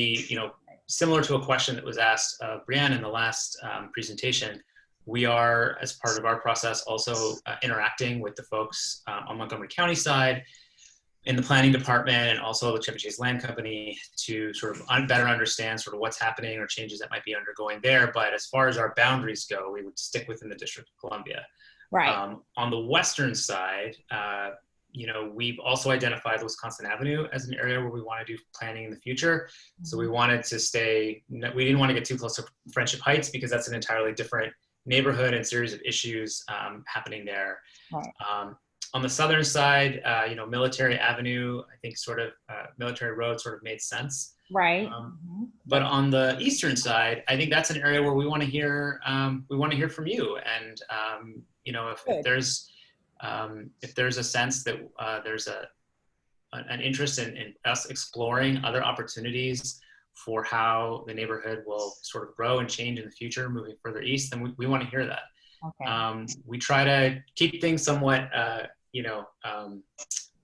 O: similar to a question that was asked Brianne in the last presentation, we are, as part of our process, also interacting with the folks on Montgomery County side in the planning department, and also the Chevy Chase Land Company, to sort of better understand sort of what's happening or changes that might be undergoing there. But as far as our boundaries go, we would stick within the District of Columbia.
C: Right.
O: On the western side, you know, we've also identified Wisconsin Avenue as an area where we want to do planning in the future. Mm-hmm. So we wanted to we didn't want to get too close to Friendship Heights, because that's an entirely different neighborhood and series of issues happening there. Right. On the southern side, you know, Military Avenue, I think Military Road sort of made sense.
C: Right.
O: But on the eastern side, I think that's an area where we want to hear from you. And you know, if there's a sense that there's an interest in us exploring other opportunities for how the neighborhood will sort of grow and change in the future, moving further east, then we want to hear that.
C: Okay.
O: We try to keep things somewhat,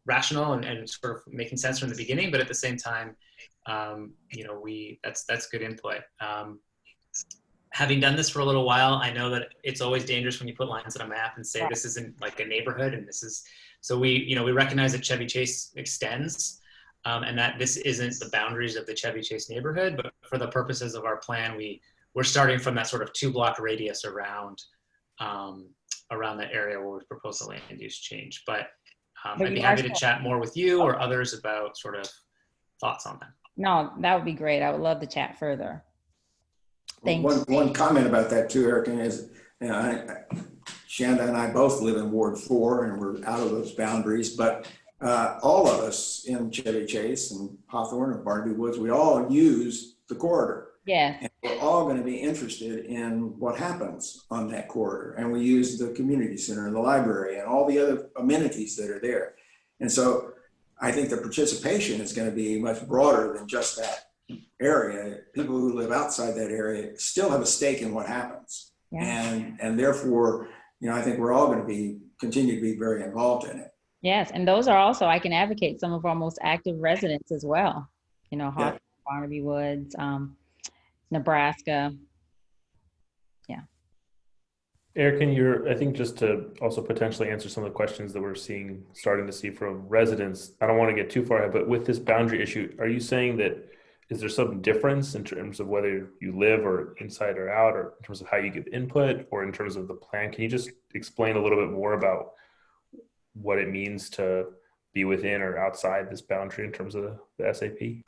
O: rational and sort of making sense from the beginning, but at the same time, that's good input. Having done this for a little while, I know that it's always dangerous when you put lines on a map and say this isn't like a neighborhood, and this is. So we recognize that Chevy Chase extends, and that this isn't the boundaries of the Chevy Chase neighborhood, but for the purposes of our plan, we're starting from that sort of 2-block radius around that area where we've proposed the land use change. But I'd be happy to chat more with you or others about sort of thoughts on that.
C: No, that would be great. I would love to chat further. Thanks.
A: One comment about that too, Erkin, is Shanda and I both live in Ward 4 and we're out of those boundaries, but all of us in Chevy Chase and Hawthorne and Barnaby Woods, we all use the corridor.
C: Yeah.
A: And we're all going to be interested in what happens on that corridor. And we use the community center and the library and all the other amenities that are there. And so I think the participation is going to be much broader than just that area. People who live outside that area still have a stake in what happens. Yeah. And therefore, I think we're all going to continue to be very involved in it.
C: Yes, and those are also, I can advocate, some of our most active residents as well. Hawthorne, Barnaby Woods, Nebraska. Yeah.
E: Erkin, I think just to also potentially answer some of the questions that we're starting to see from residents, I don't want to get too far ahead, but with this boundary issue, are you saying that, is there some difference in terms of whether you live or inside or out, or in terms of how you give input, or in terms of the plan? Can you just explain a little bit more about what it means to be within or outside this boundary in terms of the SAP?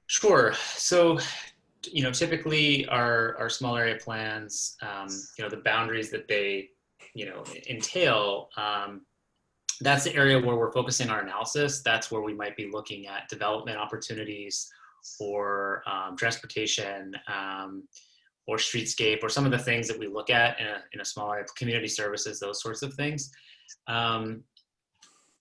O: Sure. So, typically our small area plans, the boundaries that they, entail, that's the area where we're focusing our analysis. That's where we might be looking at development opportunities or transportation or streetscape or some of the things that we look at in a small area, community services, those sorts of things.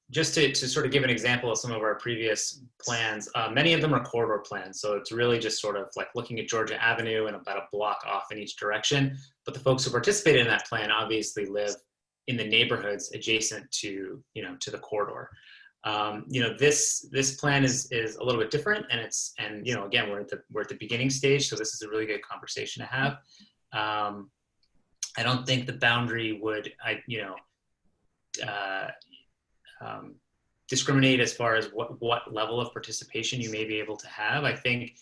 O: Just to sort of give an example of some of our previous plans, many of them are corridor plans. So it's really just sort of like looking at Georgia Avenue and about a block off in each direction. But the folks who participated in that plan obviously live in the neighborhoods adjacent to, to the corridor. This plan is a little bit different, and again, we're at the beginning stage. So this is a really good conversation to have. I don't think the boundary would, discriminate as far as what level of participation you may be able to have. I think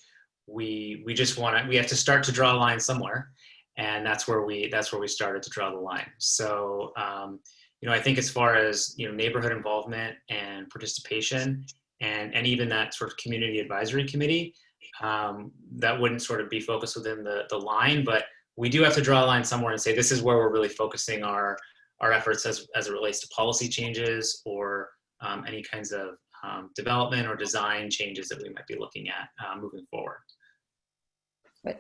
O: we have to start to draw a line somewhere, and that's where we started to draw the line. So I think as far as neighborhood involvement and participation, and even that sort of community advisory committee, that wouldn't sort of be focused within the line, but we do have to draw a line somewhere and say this is where we're really focusing our efforts as it relates to policy changes or any kinds of development or design changes that we might be looking at moving forward.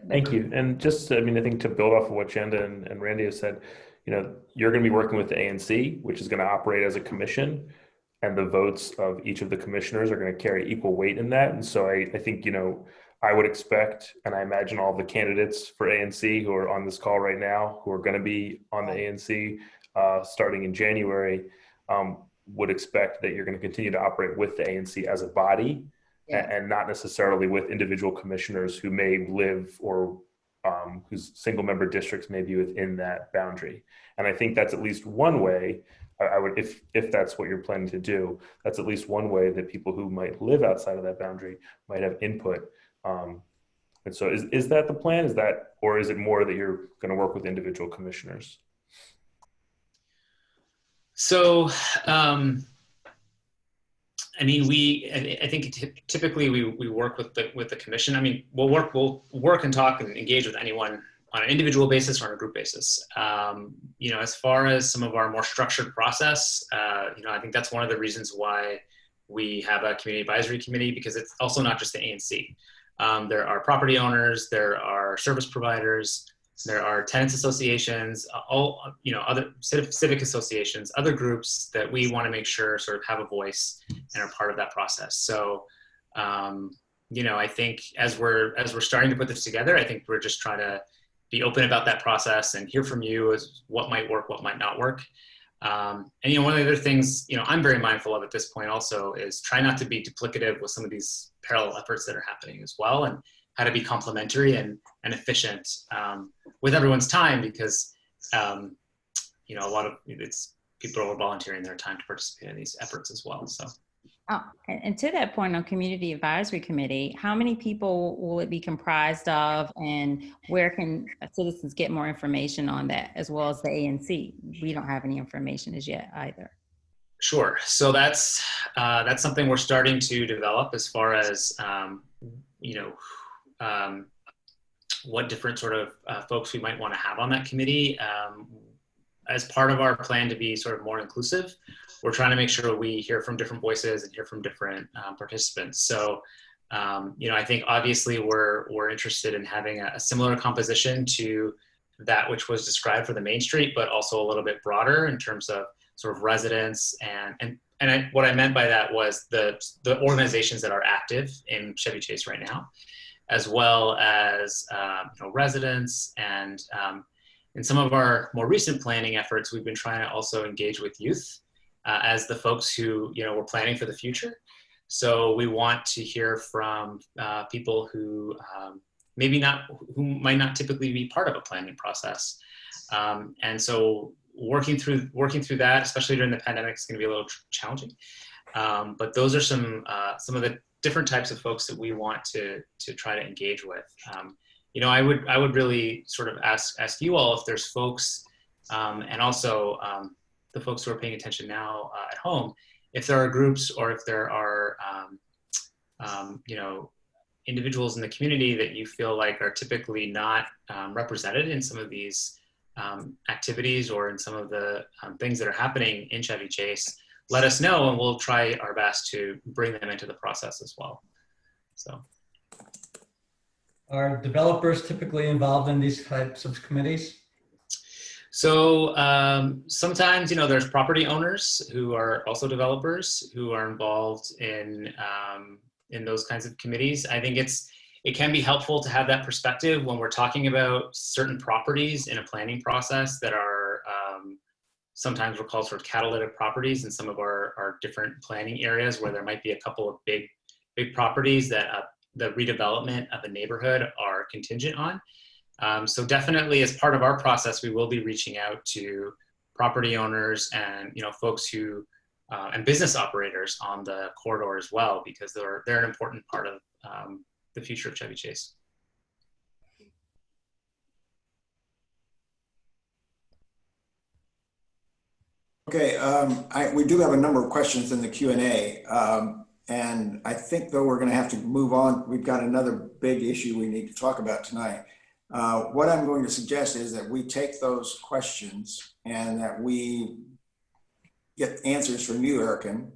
E: Thank you. And just, I think to build off of what Shanda and Randy have said, you're going to be working with the ANC, which is going to operate as a commission, and the votes of each of the commissioners are going to carry equal weight in that. And so I think, I would expect, and I imagine all the candidates for ANC who are on this call right now, who are going to be on the ANC starting in January, would expect that you're going to continue to operate with the ANC as a body, and not necessarily with individual commissioners who may live or whose single member districts may be within that boundary. And I think that's at least one way, I would, if that's what you're planning to do, that's at least one way that people who might live outside of that boundary might have input. And so is that the plan? Or is it more that you're going to work with individual commissioners?
O: So, I think typically we work with the commission. We'll work and talk and engage with anyone on an individual basis or on a group basis. As far as some of our more structured process, I think that's one of the reasons why we have a community advisory committee, because it's also not just the ANC. There are property owners, there are service providers, there are tenants associations, other civic associations, other groups that we want to make sure sort of have a voice and are part of that process. So, I think as we're starting to put this together, I think we're just trying to be open about that process and hear from you as what might work, what might not work. One of the other things, I'm very mindful of at this point also is try not to be duplicative with some of these parallel efforts that are happening as well, and how to be complementary and efficient with everyone's time, because, a lot of people are volunteering their time to participate in these efforts as well. So.
C: Oh, and to that point on Community Advisory Committee, how many people will it be comprised of, and where can citizens get more information on that, as well as the ANC? We don't have any information as yet either.
O: Sure. So that's something we're starting to develop as far as, what different sort of folks we might want to have on that committee. As part of our plan to be sort of more inclusive, we're trying to make sure we hear from different voices and hear from different participants. So, I think obviously we're interested in having a similar composition to that which was described for the Main Street, but also a little bit broader in terms of sort of residents what I meant by that was the organizations that are active in Chevy Chase right now, as well as residents, and in some of our more recent planning efforts, we've been trying to also engage with youth as the folks who we're planning for the future. So we want to hear from people who who might not typically be part of a planning process, and so working through that, especially during the pandemic, is going to be a little challenging. But those are some of the different types of folks that we want to try to engage with. I would really sort of ask you all if there's folks, and also the folks who are paying attention now at home, if there are groups or if there are individuals in the community that you feel like are typically not represented in some of these activities or in some of the things that are happening in Chevy Chase, let us know and we'll try our best to bring them into the process as well. So.
F: Are developers typically involved in these types of committees?
O: So sometimes, there's property owners who are also developers who are involved in those kinds of committees. I think it can be helpful to have that perspective when we're talking about certain properties in a planning process that are sometimes we're called sort of catalytic properties in some of our different planning areas, where there might be a couple of big properties that the redevelopment of a neighborhood are contingent on. So definitely as part of our process, we will be reaching out to property owners and folks who and business operators on the corridor as well, because they're an important part of the future of Chevy Chase.
A: Okay, we do have a number of questions in the Q&A, and I think though we're going to have to move on. We've got another big issue we need to talk about tonight. What I'm going to suggest is that we take those questions and that we get answers from you, Erkin,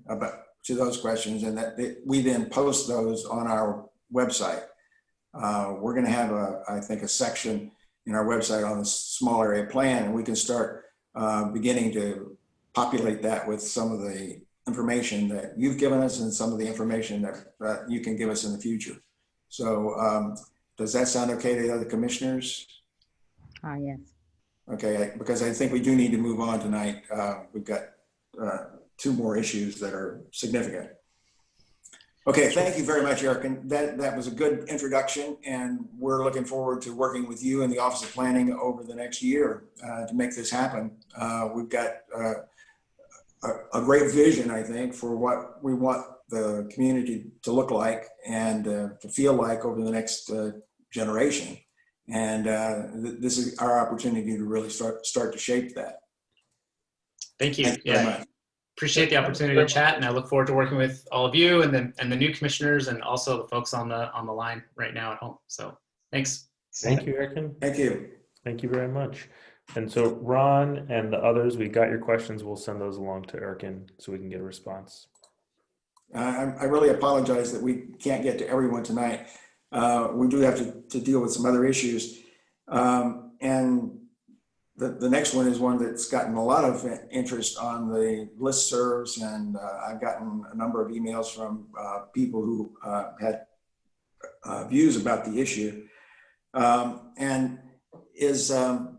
A: to those questions, and that we then post those on our website. We're going to have I think a section in our website on the small area plan, and we can start beginning to populate that with some of the information that you've given us and some of the information that you can give us in the future. So does that sound okay to the other commissioners?
C: Yes.
A: Okay, because I think we do need to move on tonight. We've got two more issues that are significant. Okay, thank you very much, Erkin. That was a good introduction, and we're looking forward to working with you in the Office of Planning over the next year to make this happen. We've got a great vision, I think, for what we want the community to look like and to feel like over the next generation. And this is our opportunity to really start to shape that.
O: Thank you.
A: Thank you very much.
O: Appreciate the opportunity to chat, and I look forward to working with all of you and the new commissioners, and also the folks on the line right now at home. So thanks.
E: Thank you, Erkin.
A: Thank you.
E: Thank you very much. And so Ron and the others, we got your questions. We'll send those along to Erkin so we can get a response.
A: I really apologize that we can't get to everyone tonight. we do have to deal with some other issues. And the next one is one that's gotten a lot of interest on the listservs, and I've gotten a number of emails from people who had views about the issue. And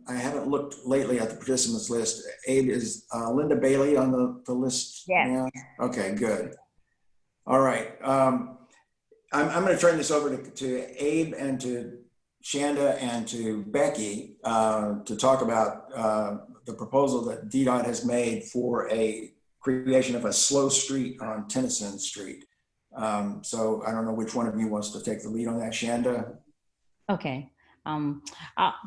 A: I haven't looked lately at the participants list. Abe, is Linda Bailey on the list?
C: Yes.
A: Now? Okay, good. All right. I'm going to turn this over to Abe and to Shanda and to Becky to talk about the proposal that DDOT has made for a creation of a slow street on Tennyson Street. So I don't know which one of you wants to take the lead on that. Shanda?
C: Okay.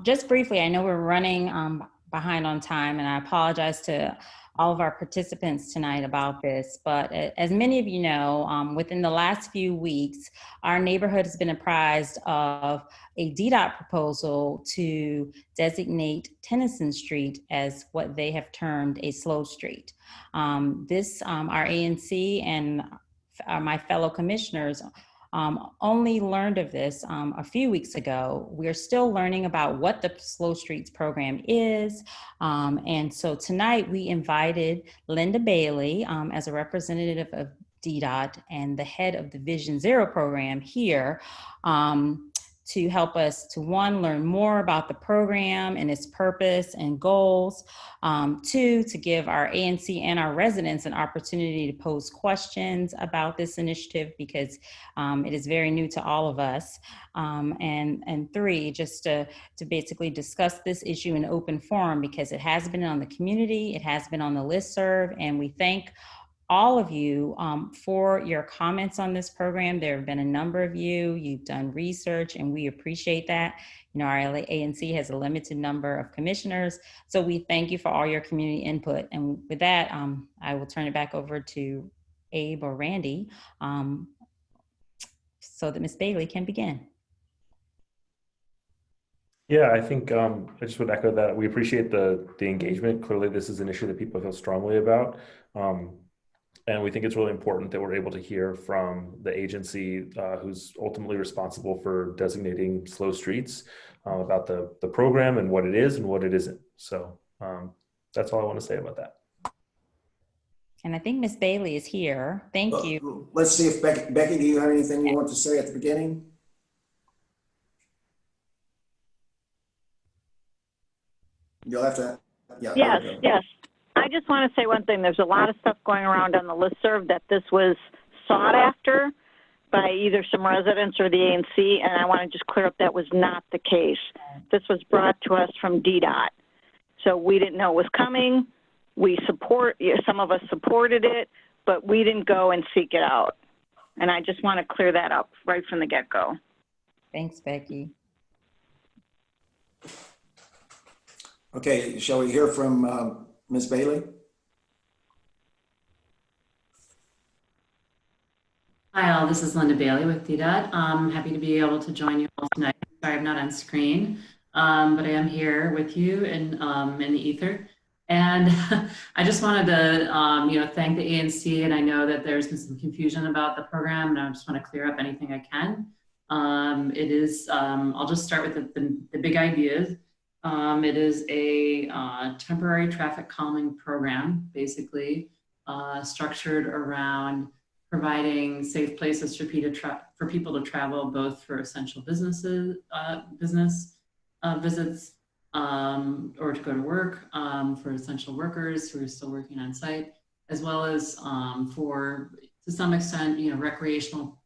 C: Just briefly, I know we're running behind on time, and I apologize to all of our participants tonight about this, but as many of you know, within the last few weeks, our neighborhood has been apprised of a DDOT proposal to designate Tennyson Street as what they have termed a slow street. Our ANC and my fellow commissioners only learned of this a few weeks ago. We're still learning about what the Slow Streets program is. And so tonight we invited Linda Bailey as a representative of DDOT and the head of the Vision Zero program here to help us to, one, learn more about the program and its purpose and goals, two, to give our ANC and our residents an opportunity to pose questions about this initiative because it is very new to all of us, and three, just to basically discuss this issue in open forum because it has been on the community, it has been on the listserv, and we thank all of you for your comments on this program. There have been a number of you've done research, and we appreciate that. You know, our ANC has a limited number of commissioners, so we thank you for all your community input. And with that, I will turn it back over to Abe or Randy so that Ms. Bailey can begin.
E: Yeah, I think I just would echo that. We appreciate the engagement. Clearly, this is an issue that people feel strongly about. And we think it's really important that we're able to hear from the agency who's ultimately responsible for designating slow streets about the program and what it is and what it isn't. So that's all I want to say about that.
C: And I think Ms. Bailey is here. Thank you.
A: Let's see if Becky, do you have anything you want to say at the beginning? You'll have to, yeah.
D: Yes. I just want to say one thing. There's a lot of stuff going around on the listserv that this was sought after by either some residents or the ANC, and I want to just clear up that was not the case. This was brought to us from DDOT. So we didn't know it was coming. Some of us supported it, but we didn't go and seek it out. And I just want to clear that up right from the get-go.
C: Thanks, Becky.
A: Okay, shall we hear from Ms. Bailey?
P: Hi all, this is Linda Bailey with DDOT. I'm happy to be able to join you all tonight. Sorry I'm not on screen, but I am here with you in the ether. And I just wanted to thank the ANC, and I know that there's been some confusion about the program, and I just want to clear up anything I can. It is, I'll just start with the big ideas. It is a temporary traffic calming program, basically structured around providing safe places for people to travel, both for essential business visits or to go to work, for essential workers who are still working on site, as well as for, to some extent, recreational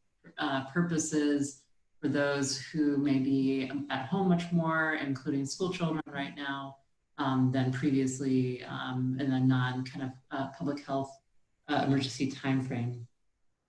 P: purposes for those who may be at home much more, including school children right now, than previously in a non public health emergency timeframe.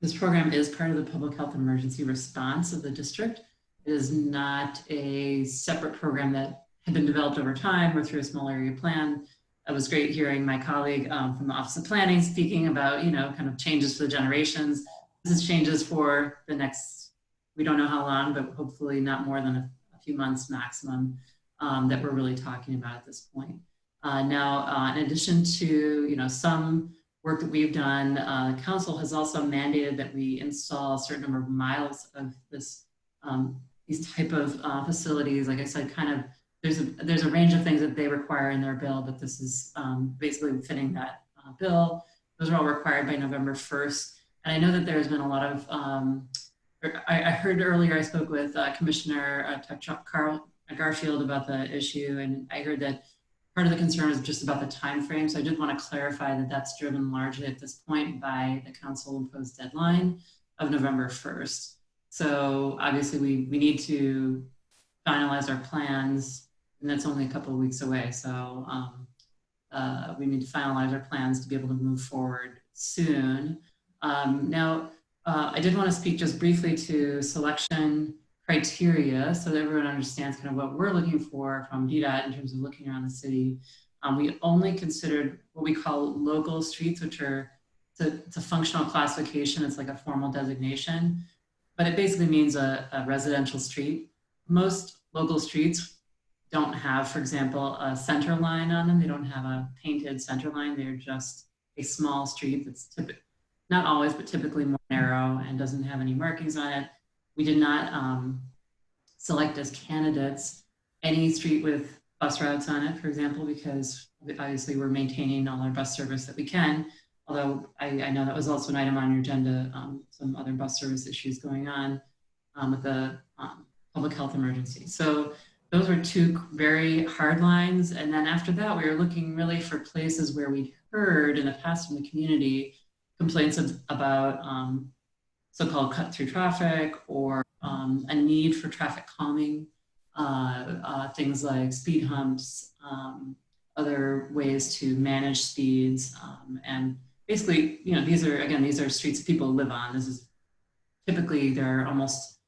P: This program is part of the public health emergency response of the district. It is not a separate program that had been developed over time or through a small area plan. It was great hearing my colleague from the Office of Planning speaking about, kind of changes for the generations. This is changes for the next, we don't know how long, but hopefully not more than a few months maximum that we're really talking about at this point. Now, in addition to, some work that we've done, the council has also mandated that we install a certain number of miles of this these type of facilities, like I said, kind of there's a range of things that they require in their bill, but this is basically fitting that bill. Those are all required by November 1st. And I know that there's been a lot of, I heard earlier, I spoke with Commissioner Carl Garfield about the issue, and I heard that part of the concern is just about the time frame. So I did want to clarify that that's driven largely at this point by the council imposed deadline of November 1st. So obviously we need to finalize our plans, and that's only a couple of weeks away. So we need to finalize our plans to be able to move forward soon. Now, I did want to speak just briefly to selection criteria so that everyone understands kind of what we're looking for from DDOT in terms of looking around the city. We only considered what we call local streets, which are, it's a functional classification. It's like a formal designation, but it basically means a residential street. Most local streets don't have, for example, a center line on them. They don't have a painted center line. They're just a small street that's not always, but typically more narrow and doesn't have any markings on it. We did not select as candidates any street with bus routes on it, for example, because obviously we're maintaining all our bus service that we can. Although I know that was also an item on your agenda, some other bus service issues going on with the public health emergency. So those were two very hard lines. And then after that, we were looking really for places where we heard in the past from the community complaints about so-called cut-through traffic or a need for traffic calming, things like speed humps, other ways to manage speeds, and basically, you know, these are streets that people live on. This is typically, there are almost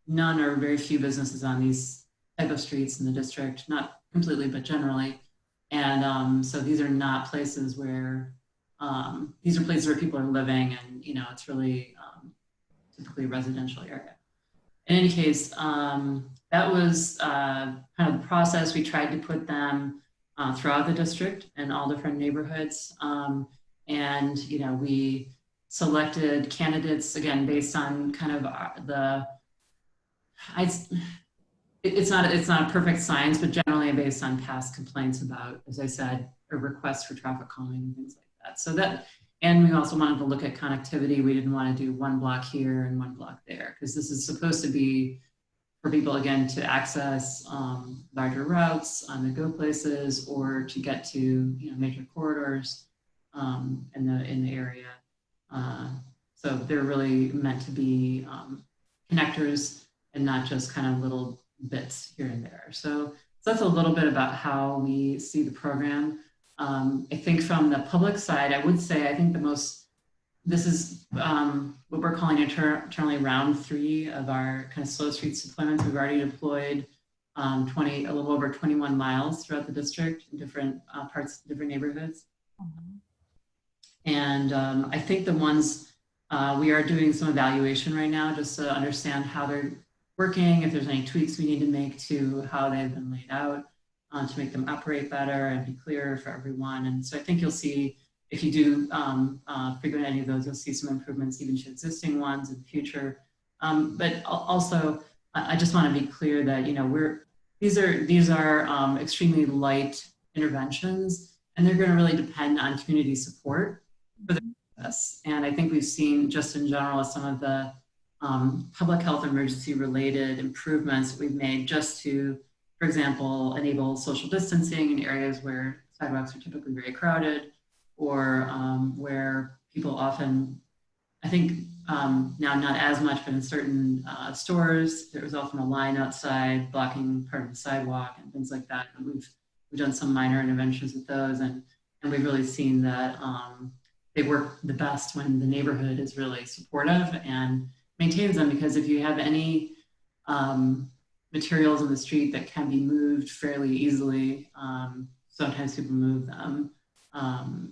P: none or very few businesses on these type of streets in the district, not completely, but generally. And so these are not places where, these are places where people are living, and, you know, it's really typically a residential area. In any case, that was kind of the process. We tried to put them throughout the district in all different neighborhoods. And, you know, we selected candidates, again, based on kind of it's not a perfect science, but generally based on past complaints about, as I said, a request for traffic calming and things like that. So that, and we also wanted to look at connectivity. We didn't want to do one block here and one block there, because this is supposed to be for people, again, to access larger routes on the go places, or to get to, you know, major corridors in the area. So they're really meant to be connectors and not just kind of little bits here and there. So that's a little bit about how we see the program. I think from the public side, I would say, I think this is what we're calling internally round 3 of our kind of slow streets deployments. We've already deployed a little over 21 miles throughout the district in different parts, different neighborhoods. And I think the ones, we are doing some evaluation right now just to understand how they're working, if there's any tweaks we need to make to how they've been laid out to make them operate better and be clearer for everyone. And so I think you'll see, if you do figure out any of those, you'll see some improvements even to existing ones in the future. But also, I just want to be clear that, you know, these are extremely light interventions, and they're going to really depend on community support for the process. And I think we've seen, just in general, some of the public health emergency related improvements that we've made just to, for example, enable social distancing in areas where sidewalks are typically very crowded, or where people often, I think now not as much, but in certain stores, there was often a line outside blocking part of the sidewalk and things like that. And we've done some minor interventions with those, and we've really seen that they work the best when the neighborhood is really supportive and maintains them, because if you have any materials in the street that can be moved fairly easily, sometimes people move them.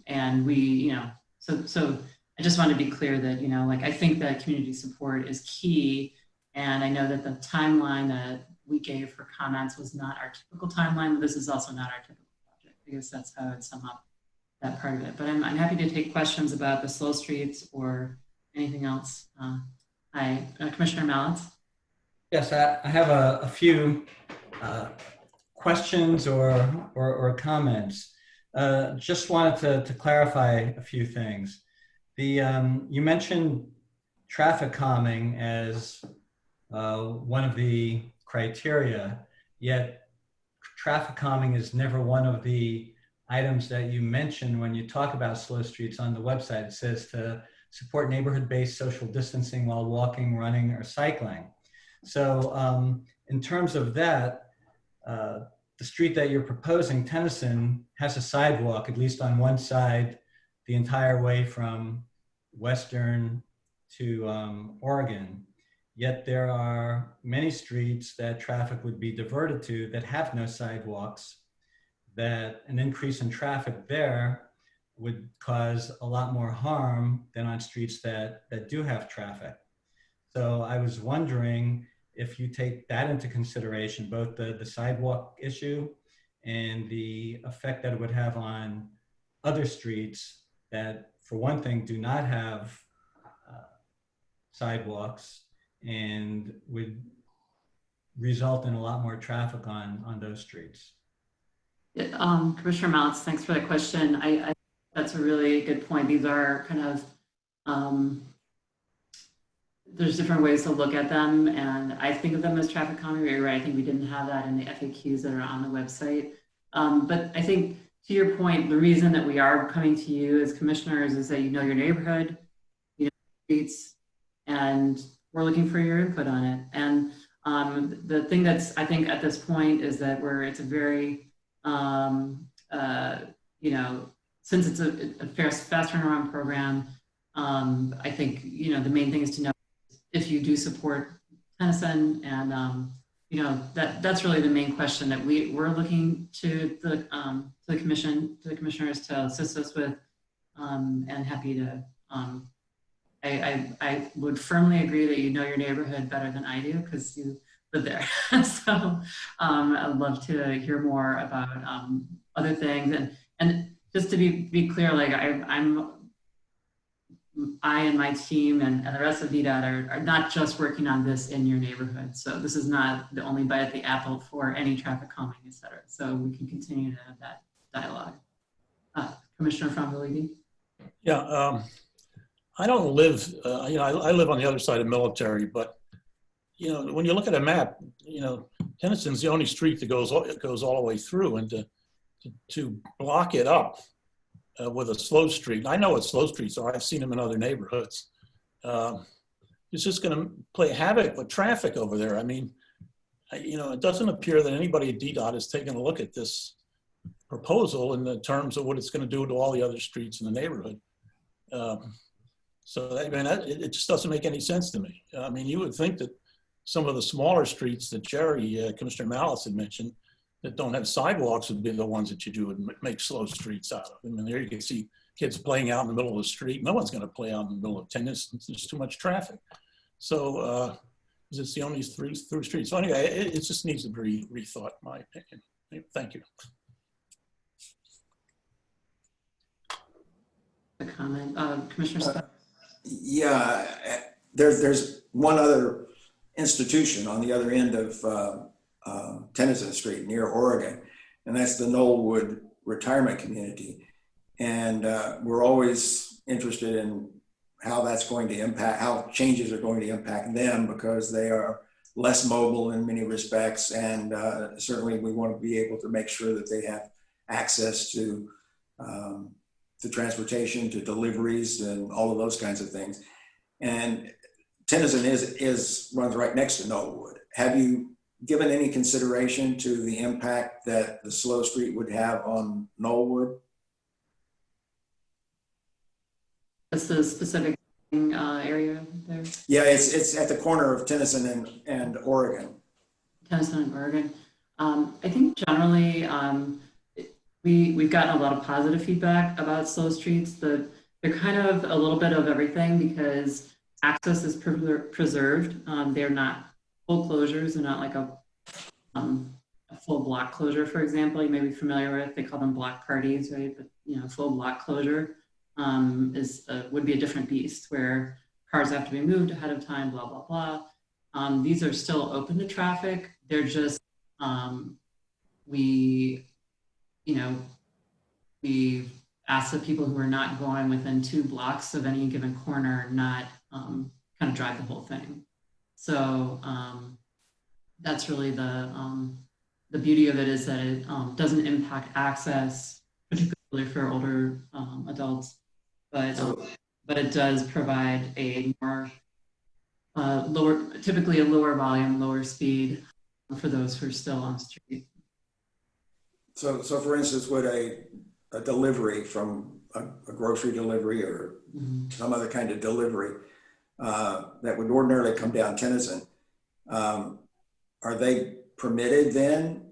P: And we, you know, so I just want to be clear that, you know, like, I think that community support is key. And I know that the timeline that we gave for comments was not our typical timeline, but this is also not our typical project. I guess that's how I'd sum up that part of it. But I'm happy to take questions about the slow streets or anything else. Commissioner Mallett.
F: Yes, I have a few questions or comments. Just wanted to clarify a few things. You mentioned traffic calming as one of the criteria, yet traffic calming is never one of the items that you mention when you talk about slow streets on the website. It says to support neighborhood-based social distancing while walking, running, or cycling. So in terms of that, the street that you're proposing, Tennyson, has a sidewalk, at least on one side, the entire way from Western to Oregon. Yet there are many streets that traffic would be diverted to that have no sidewalks, that an increase in traffic there would cause a lot more harm than on streets that do have traffic. So I was wondering if you take that into consideration, both the sidewalk issue and the effect that it would have on other streets that, for one thing, do not have sidewalks and would result in a lot more traffic on those streets.
P: Commissioner Mallett, thanks for that question. I that's a really good point. These are kind of, there's different ways to look at them, and I think of them as traffic calming. You're right, I think we didn't have that in the FAQs that are on the website. But I think, to your point, the reason that we are coming to you as commissioners is that you know your neighborhood, you know streets, and we're looking for your input on it. And the thing that's, I think at this point is that it's a very, you know, since it's a fast turnaround program, I think, you know, the main thing is to know if you do support Tennyson, and you know, that's really the main question that we're looking to the commission, to the commissioners to assist us with, and happy to. I would firmly agree that you know your neighborhood better than I do because you live there. So I'd love to hear more about other things, and just to be clear, like I and my team and the rest of DDOT are not just working on this in your neighborhood. So this is not the only bite at the apple for any traffic calming, et cetera. So we can continue to have that dialogue. Commissioner Frombolidi?
B: Yeah, I don't live, you know, I live on the other side of Military, but, you know, when you look at a map, you know, Tennyson's the only street that goes all the way through, and to block it up with a slow street. I know what slow streets are. I've seen them in other neighborhoods. It's just going to play havoc with traffic over there. I mean, you know, it doesn't appear that anybody at DDOT has taken a look at this proposal in the terms of what it's going to do to all the other streets in the neighborhood. So I mean, it just doesn't make any sense to me. I mean, you would think that some of the smaller streets that Commissioner Malice had mentioned, that don't have sidewalks would be the ones that you would make slow streets out of. I mean, there you can see kids playing out in the middle of the street. No one's going to play out in the middle of Tennyson. There's too much traffic. So it's the only through streets. So anyway, it just needs to be rethought, in my opinion. Thank you.
P: A comment, Commissioner Scott?
A: Yeah, there's one other institution on the other end of Tennyson Street near Oregon, and that's the Knollwood Retirement Community. And we're always interested in how that's going to impact, how changes are going to impact them, because they are less mobile in many respects. And certainly we want to be able to make sure that they have access to transportation, to deliveries, and all of those kinds of things. And Tennyson runs right next to Knollwood. Have you given any consideration to the impact that the slow street would have on Knollwood?
P: That's the specific area there?
A: Yeah, it's at the corner of Tennyson and Oregon.
P: Tennyson and Oregon. I think generally we've gotten a lot of positive feedback about slow streets. They're kind of a little bit of everything because access is preserved. They're not full closures. They're not like a full block closure, for example. You may be familiar with. They call them block parties, right? But you know, full block closure would be a different beast, where cars have to be moved ahead of time. Blah blah blah. These are still open to traffic. They're just, we ask that people who are not going within 2 blocks of any given corner not kind of drive the whole thing. So that's really the beauty of it, is that it doesn't impact access, particularly for older adults, but it does provide a more typically a lower volume, lower speed for those who are still on street.
A: So for instance, would a delivery from a grocery delivery or some other kind of delivery that would ordinarily come down Tennyson, are they permitted then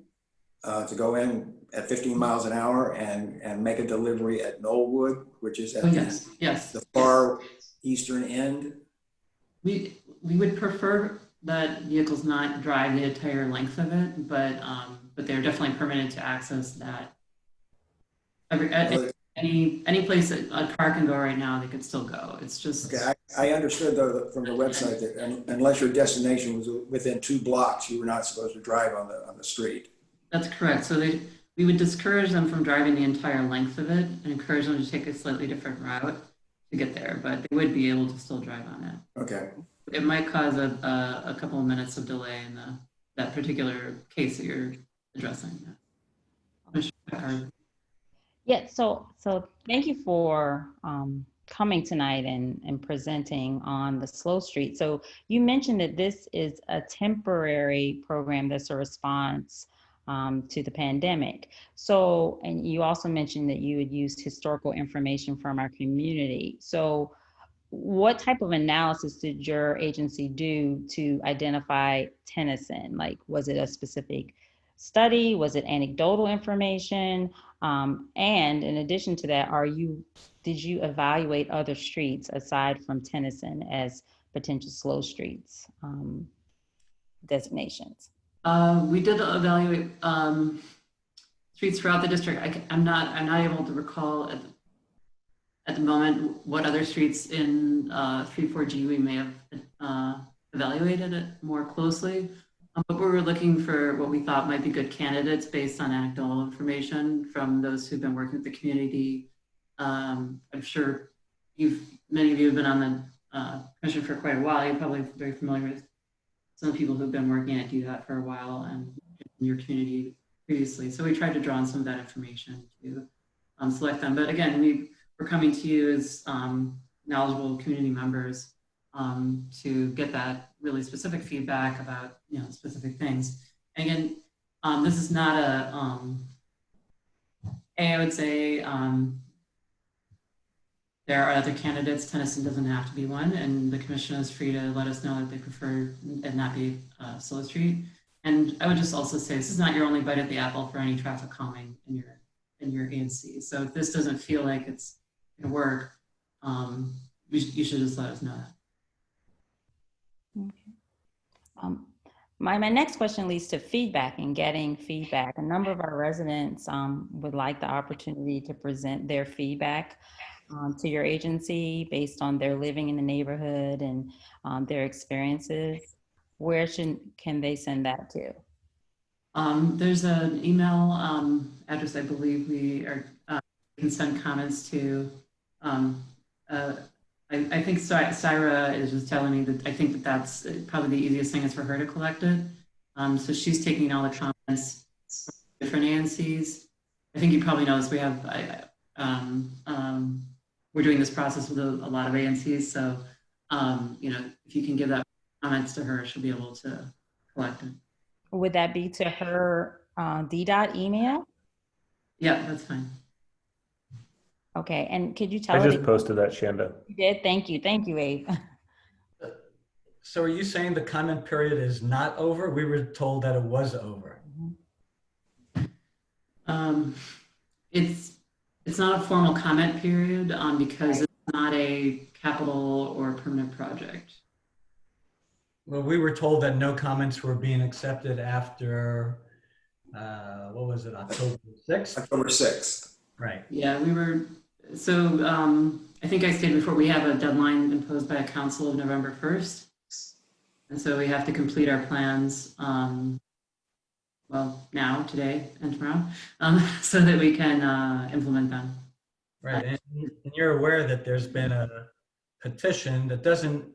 A: to go in at 15 miles an hour and make a delivery at Knollwood, which is at the far eastern end?
P: We would prefer that vehicles not drive the entire length of it, but they're definitely permitted to access that. Any place that a car can go right now, they could still go. It's just.
A: Okay, I understood though from the website that unless your destination was within 2 blocks, you were not supposed to drive on the street.
P: That's correct. So we would discourage them from driving the entire length of it and encourage them to take a slightly different route to get there, but they would be able to still drive on it.
A: Okay.
P: It might cause a couple of minutes of delay in that particular case that you're addressing.
C: Yeah, so thank you for coming tonight and presenting on the Slow Street. So you mentioned that this is a temporary program that's a response to the pandemic. So, and you also mentioned that you would use historical information from our community. So what type of analysis did your agency do to identify Tennyson? Like, was it a specific study? Was it anecdotal information? And in addition to that, did you evaluate other streets aside from Tennyson as potential slow streets designations?
P: We did evaluate streets throughout the district. I'm not able to recall at the moment what other streets in 3-4G we may have evaluated it more closely. But we were looking for what we thought might be good candidates based on anecdotal information from those who've been working with the community. I'm sure many of you have been on the commission for quite a while. You're probably very familiar with some people who've been working at DDOT for a while and in your community previously. So we tried to draw on some of that information to select them. But again, we're coming to you as knowledgeable community members to get that really specific feedback about specific things. And again, this is not I would say there are other candidates. Tennyson doesn't have to be one, and the commission is free to let us know that they prefer it not be Slow Street. And I would just also say this is not your only bite at the apple for any traffic calming in your ANC. So if this doesn't feel like it's going to work, you should just let us know that.
C: Okay. My next question leads to feedback and getting feedback. A number of our residents would like the opportunity to present their feedback to your agency based on their living in the neighborhood and their experiences. Where can they send that to?
P: There's an email address I believe we can send comments to. I think Syra is just telling me that I think that's probably the easiest thing is for her to collect it. So she's taking all the comments from different ANCs. I think you probably know this. We have, we're doing this process with a lot of ANCs. So, if you can give that comments to her, she'll be able to collect it.
C: Would that be to her DDOT email?
P: Yeah, that's fine.
C: Okay, and could you tell
E: I just posted that, Shanda.
C: You did? Thank you, Abe.
F: So are you saying the comment period is not over? We were told that it was over.
P: It's not a formal comment period because it's not a capital or permanent project.
F: Well, we were told that no comments were being accepted after, what was it, October 6th?
A: October 6th.
F: Right.
P: Yeah, we were, so I think I stated before, we have a deadline imposed by a council of November 1st. And so we have to complete our plans, well, now, today, and tomorrow, so that we can implement them.
F: Right, and you're aware that there's been a petition that doesn't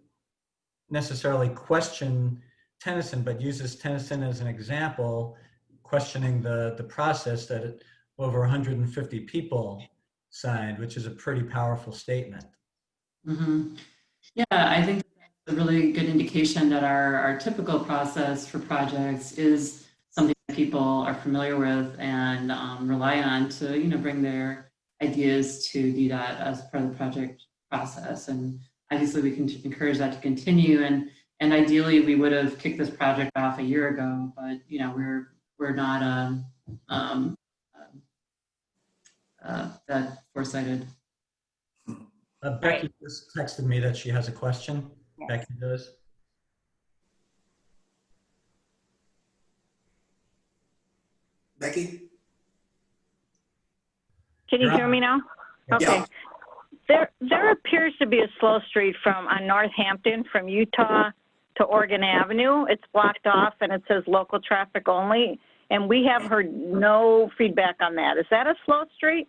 F: necessarily question Tennyson, but uses Tennyson as an example, questioning the process that over 150 people signed, which is a pretty powerful statement.
P: Mm-hmm. Yeah, I think that's a really good indication that our typical process for projects is something that people are familiar with and rely on to, bring their ideas to DDOT as part of the project process. And obviously we can encourage that to continue. And ideally we would have kicked this project off a year ago, but we're not that foresighted.
F: Becky just texted me that she has a question. Yes. Becky does.
A: Becky?
D: Can you hear me now? Okay.
A: Yeah.
D: There appears to be a slow street on Northampton from Utah to Oregon Avenue. It's blocked off and it says local traffic only. And we have heard no feedback on that. Is that a slow street?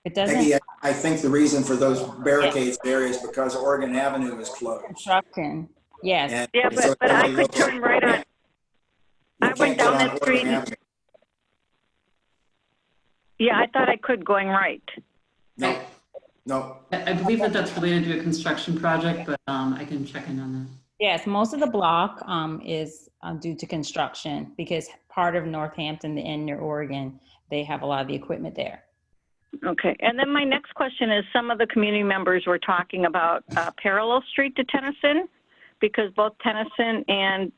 C: It doesn't.
A: Peggy, I think the reason for those barricades there is because Oregon Avenue is closed.
C: Construction, yes.
A: And
D: yeah,
A: so
D: but I could turn right on. I went down that street. Yeah, I thought I could going right.
A: No, no.
P: I believe that that's related to a construction project, but I can check in on that.
C: Yes, most of the block is due to construction because part of Northampton and near Oregon, they have a lot of the equipment there.
D: Okay, and then my next question is some of the community members were talking about parallel street to Tennyson because both Tennyson and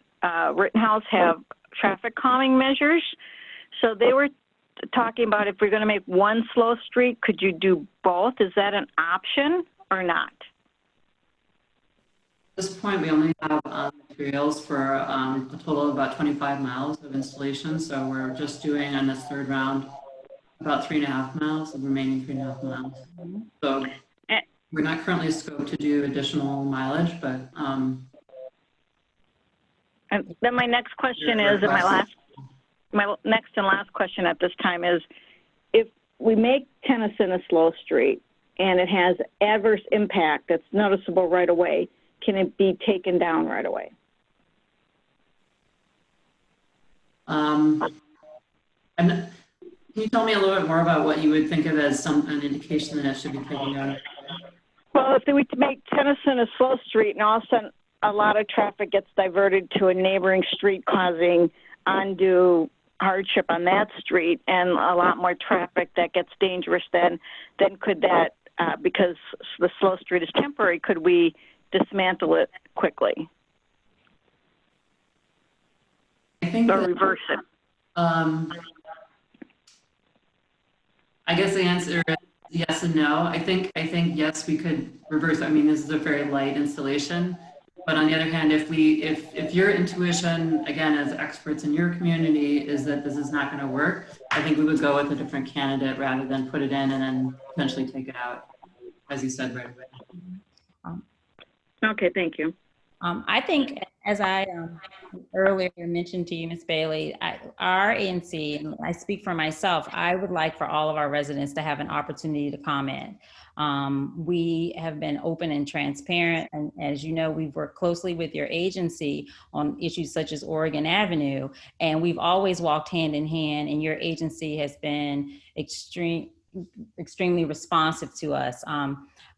D: Rittenhouse have traffic calming measures. So they were talking about if we're going to make one slow street, could you do both? Is that an option or not?
P: At this point, we only have materials for a total of about 25 miles of installation. So we're just doing on this third round about 3.5 miles, the remaining 3.5 miles. So we're not currently scoped to do additional mileage, but.
D: And then my next question is, and my next and last question at this time is, if we make Tennyson a slow street and it has adverse impact that's noticeable right away, can it be taken down right away?
P: Can you tell me a little bit more about what you would think of as an indication that it should be taken down?
D: Well, if we make Tennyson a slow street and all of a sudden a lot of traffic gets diverted to a neighboring street causing undue hardship on that street and a lot more traffic that gets dangerous, then could that, because the slow street is temporary, could we dismantle it quickly?
P: I think
D: or reverse it?
P: I guess the answer is yes and no. I think yes, we could reverse it. I mean, this is a very light installation, but on the other hand, if your intuition, again, as experts in your community, is that this is not going to work, I think we would go with a different candidate rather than put it in and then potentially take it out, as you said right away.
D: Okay, thank you.
C: I think, as I earlier mentioned to you, Ms. Bailey, our ANC, and I speak for myself, I would like for all of our residents to have an opportunity to comment. We have been open and transparent, and as you know, we've worked closely with your agency on issues such as Oregon Avenue, and we've always walked hand in hand, and your agency has been extremely responsive to us.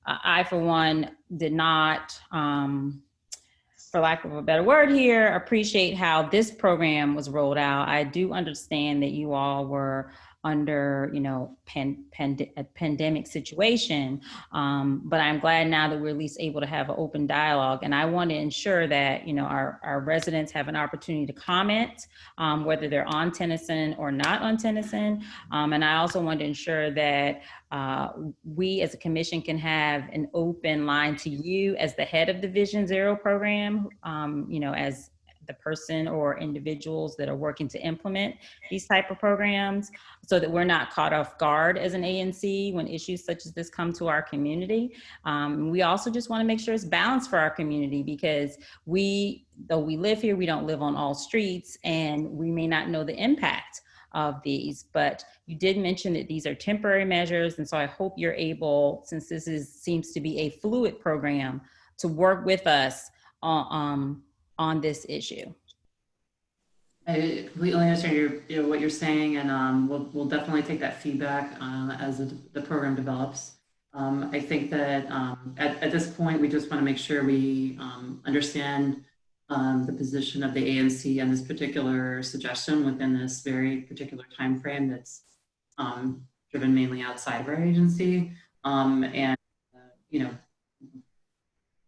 C: I, for one, did not, for lack of a better word here, appreciate how this program was rolled out. I do understand that you all were under, a pandemic situation, but I'm glad now that we're at least able to have an open dialogue. And I want to ensure that, our residents have an opportunity to comment, whether they're on Tennyson or not on Tennyson. And I also want to ensure that we as a commission can have an open line to you as the head of the Vision Zero program, as the person or individuals that are working to implement these type of programs, so that we're not caught off guard as an ANC when issues such as this come to our community. We also just want to make sure it's balanced for our community, because though we live here, we don't live on all streets, and we may not know the impact of these. But you did mention that these are temporary measures, and so I hope you're able, since this seems to be a fluid program, to work with us on this issue.
P: I completely understand what you're saying, and we'll definitely take that feedback as the program develops. I think that at this point, we just want to make sure we understand the position of the ANC on this particular suggestion within this very particular time frame that's driven mainly outside of our agency. And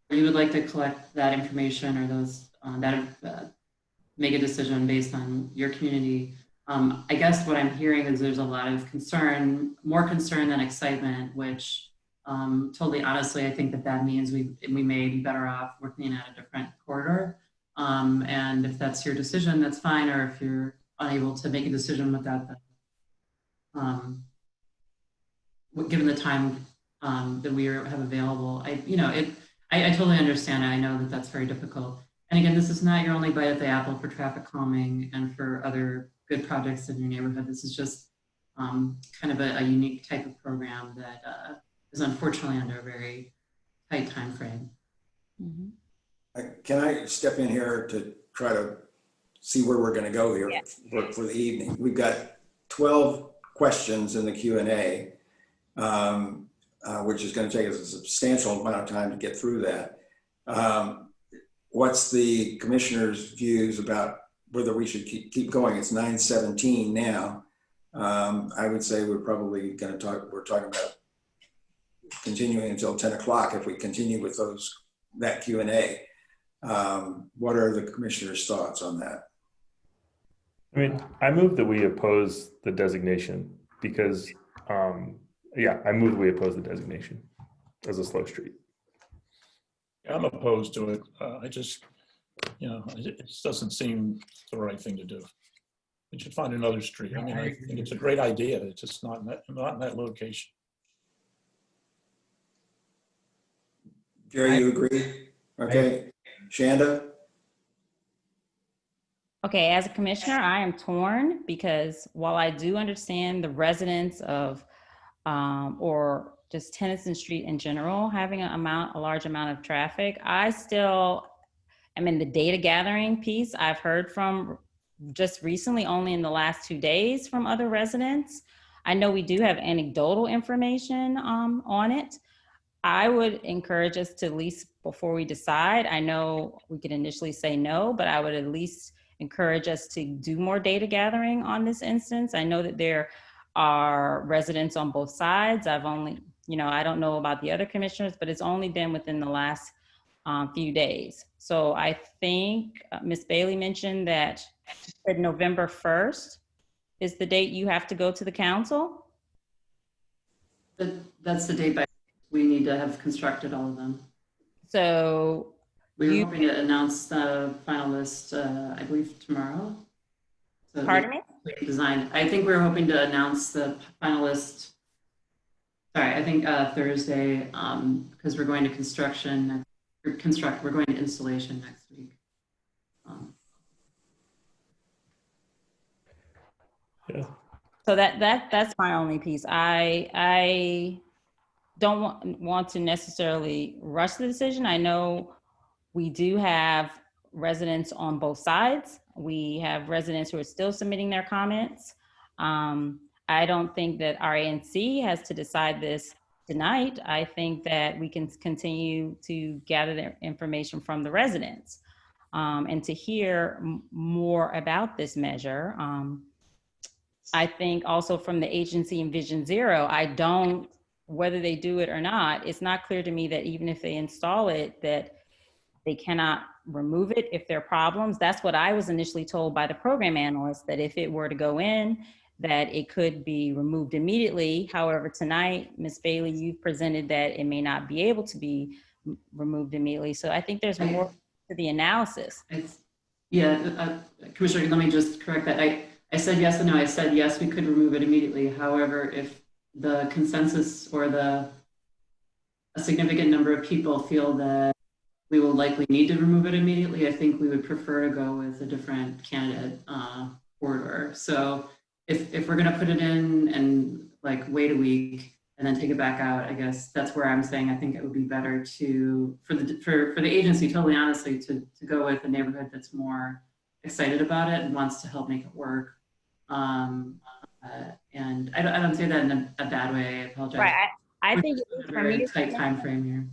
P: we would like to collect that information, or those make a decision based on your community. I guess what I'm hearing is there's a lot of concern, more concern than excitement, which totally honestly, I think that means we may be better off working at a different corridor. And if that's your decision, that's fine. Or if you're unable to make a decision with that, then, given the time that we have available, I totally understand. I know that that's very difficult. And again, this is not your only bite at the apple for traffic calming and for other good projects in your neighborhood. This is just kind of a unique type of program that is unfortunately under a very tight time frame.
C: Mm-hmm.
A: Can I step in here to try to see where we're going to go here for the evening? We've got 12 questions in the Q&A, which is going to take us a substantial amount of time to get through that. What's the commissioner's views about whether we should keep going? It's 9:17 now. I would say we're probably going to we're talking about continuing until 10 o'clock if we continue with that Q&A. What are the commissioner's thoughts on that?
E: I mean, I move that we oppose the designation because, I move that we oppose the designation as a slow street.
B: I'm opposed to it. It just doesn't seem the right thing to do. We should find another street. I mean, I think it's a great idea. It's just not in that location.
A: Jerry, you agree? Okay. Shanda?
C: Okay, as a commissioner, I am torn, because while I do understand the residents of, or just Tennyson Street in general, having a large amount of traffic, I still am in the data gathering piece. I've heard from just recently, only in the last 2 days, from other residents. I know we do have anecdotal information on it. I would encourage us to, at least before we decide, I know we could initially say no, but I would at least encourage us to do more data gathering on this instance. I know that there are residents on both sides. I've only, I don't know about the other commissioners, but it's only been within the last few days. So I think Ms. Bailey mentioned that November 1st is the date you have to go to the council.
P: That's the date by we need to have constructed all of them.
C: So
P: we were hoping to announce the final list, I believe tomorrow. So
C: pardon me?
P: Designed. I think we were hoping to announce the final list. Sorry, I think Thursday, because we're going to construction. We're going to installation next week.
E: Yeah.
C: So that's my only piece. I don't want to necessarily rush the decision. I know we do have residents on both sides. We have residents who are still submitting their comments. I don't think that our ANC has to decide this tonight. I think that we can continue to gather the information from the residents and to hear more about this measure. I think also from the agency in Vision Zero, whether they do it or not, it's not clear to me that even if they install it, that they cannot remove it if there are problems. That's what I was initially told by the program analyst, that if it were to go in, that it could be removed immediately. However, tonight, Ms. Bailey, you've presented that it may not be able to be removed immediately. So I think there's more to the analysis.
P: Yeah, Commissioner, let me just correct that. I said yes and no. I said yes, we could remove it immediately. However, if the consensus or a significant number of people feel that we will likely need to remove it immediately, I think we would prefer to go with a different candidate corridor. So if we're going to put it in and like wait a week and then take it back out, I guess that's where I'm saying I think it would be better to for the agency, totally honestly, to go with a neighborhood that's more excited about it and wants to help make it work. And I don't say that in a bad way. I apologize.
C: Right. I think
P: it's a very tight time frame here.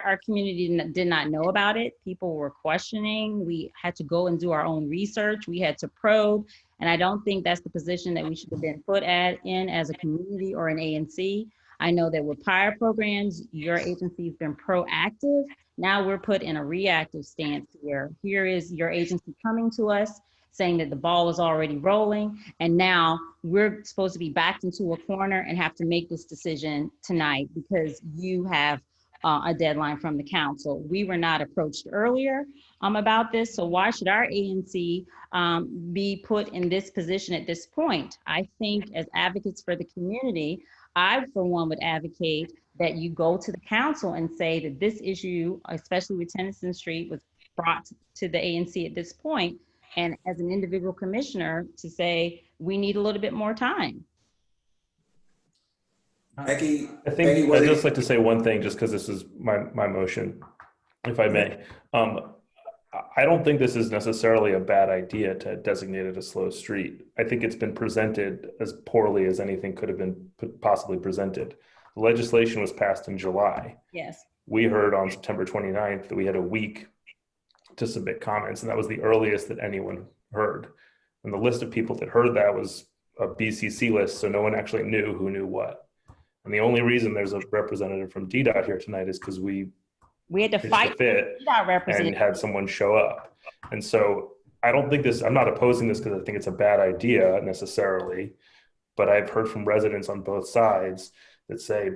C: Our community did not know about it. People were questioning. We had to go and do our own research. We had to probe. And I don't think that's the position that we should have been put in as a community or an ANC. I know that with prior programs, your agency has been proactive. Now we're put in a reactive stance here. Here is your agency coming to us saying that the ball is already rolling. And now we're supposed to be backed into a corner and have to make this decision tonight because you have a deadline from the council. We were not approached earlier about this. So why should our ANC be put in this position at this point? I think as advocates for the community, I, for one, would advocate that you go to the council and say that this issue, especially with Tennyson Street, was brought to the ANC at this point. And as an individual commissioner to say, we need a little bit more time.
A: Becky,
E: I'd just like to say one thing, just because this is my motion, if I may. I don't think this is necessarily a bad idea to designate it a slow street. I think it's been presented as poorly as anything could have been possibly presented. The legislation was passed in July.
C: Yes.
E: We heard on September 29th that we had a week to submit comments, and that was the earliest that anyone heard. And the list of people that heard that was a BCC list, so no one actually knew who knew what. And the only reason there's a representative from DDOT here tonight is because we
C: had to fight
E: and had someone show up. And so I don't think I'm not opposing this because I think it's a bad idea necessarily, but I've heard from residents on both sides that say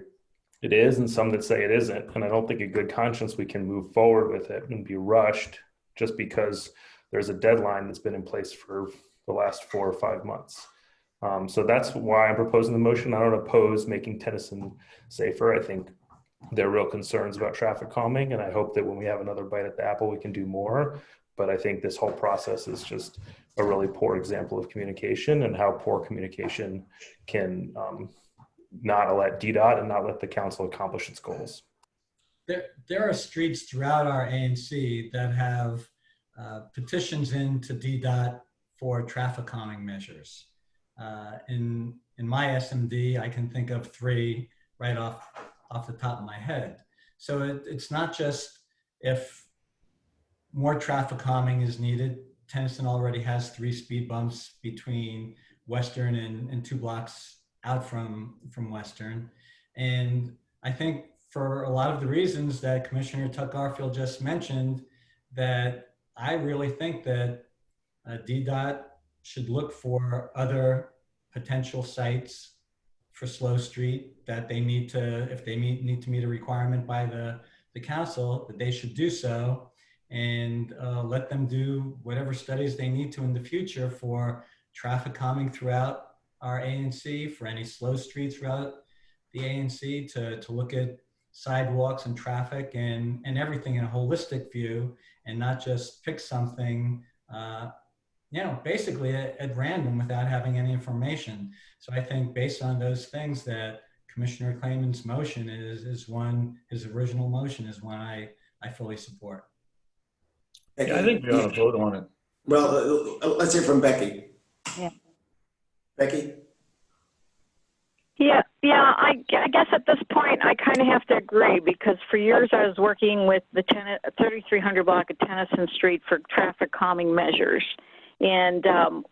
E: it is and some that say it isn't. And I don't think in good conscience we can move forward with it and be rushed just because there's a deadline that's been in place for the last 4 or 5 months. So that's why I'm proposing the motion. I don't oppose making Tennyson safer. I think there are real concerns about traffic calming, and I hope that when we have another bite at the apple, we can do more. But I think this whole process is just a really poor example of communication and how poor communication can not let DDOT and not let the council accomplish its goals.
F: There are streets throughout our ANC that have petitions into DDOT for traffic calming measures. In my SMD, I can think of 3 right off the top of my head. So it's not just if more traffic calming is needed. Tennyson already has 3 speed bumps between Western and 2 blocks out from Western. And I think for a lot of the reasons that Commissioner Tuck Garfield just mentioned, that I really think that DDOT should look for other potential sites for Slow Street that they need to, if they need to meet a requirement by the council, that they should do so, and let them do whatever studies they need to in the future for traffic calming throughout our ANC, for any slow streets throughout the ANC, to look at sidewalks and traffic and everything in a holistic view, and not just pick something basically at random without having any information. So I think based on those things that Commissioner Clayman's motion is one, his original motion is one I fully support.
B: Yeah, I think we ought to vote on it.
A: Well, let's hear from Becky.
C: Yeah.
A: Becky?
D: Yeah, I guess at this point I kind of have to agree, because for years I was working with the 3300 block of Tennyson Street for traffic calming measures. And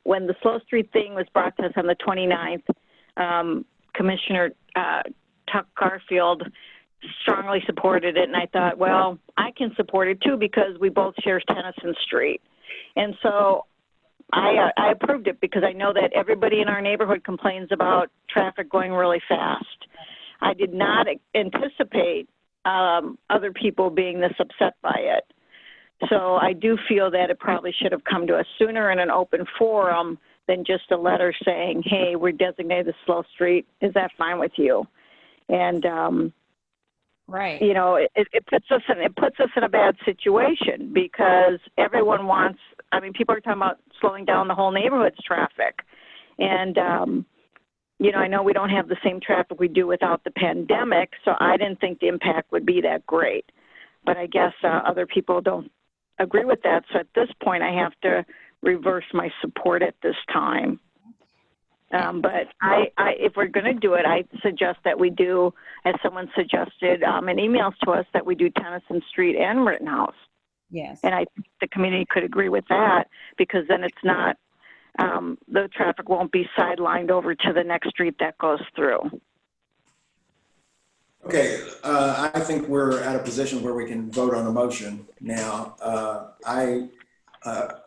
D: when the slow street thing was brought to us on the 29th, Commissioner Tuck Garfield strongly supported it. And I thought, well, I can support it too, because we both share Tennyson Street. And so I approved it, because I know that everybody in our neighborhood complains about traffic going really fast. I did not anticipate other people being this upset by it. So I do feel that it probably should have come to us sooner in an open forum than just a letter saying, hey, we're designated a slow street. Is that fine with you? And,
C: right.
D: You know, it puts us in a bad situation because everyone wants, I mean, people are talking about slowing down the whole neighborhood's traffic. And, you know, I know we don't have the same traffic we do without the pandemic, so I didn't think the impact would be that great. But I guess other people don't agree with that. So at this point, I have to reverse my support at this time. But if we're going to do it, I suggest that we do, as someone suggested in emails to us, that we do Tennyson Street and Rittenhouse.
C: Yes.
D: And I think the community could agree with that because then it's not, the traffic won't be sidelined over to the next street that goes through.
A: Okay, I think we're at a position where we can vote on the motion now. I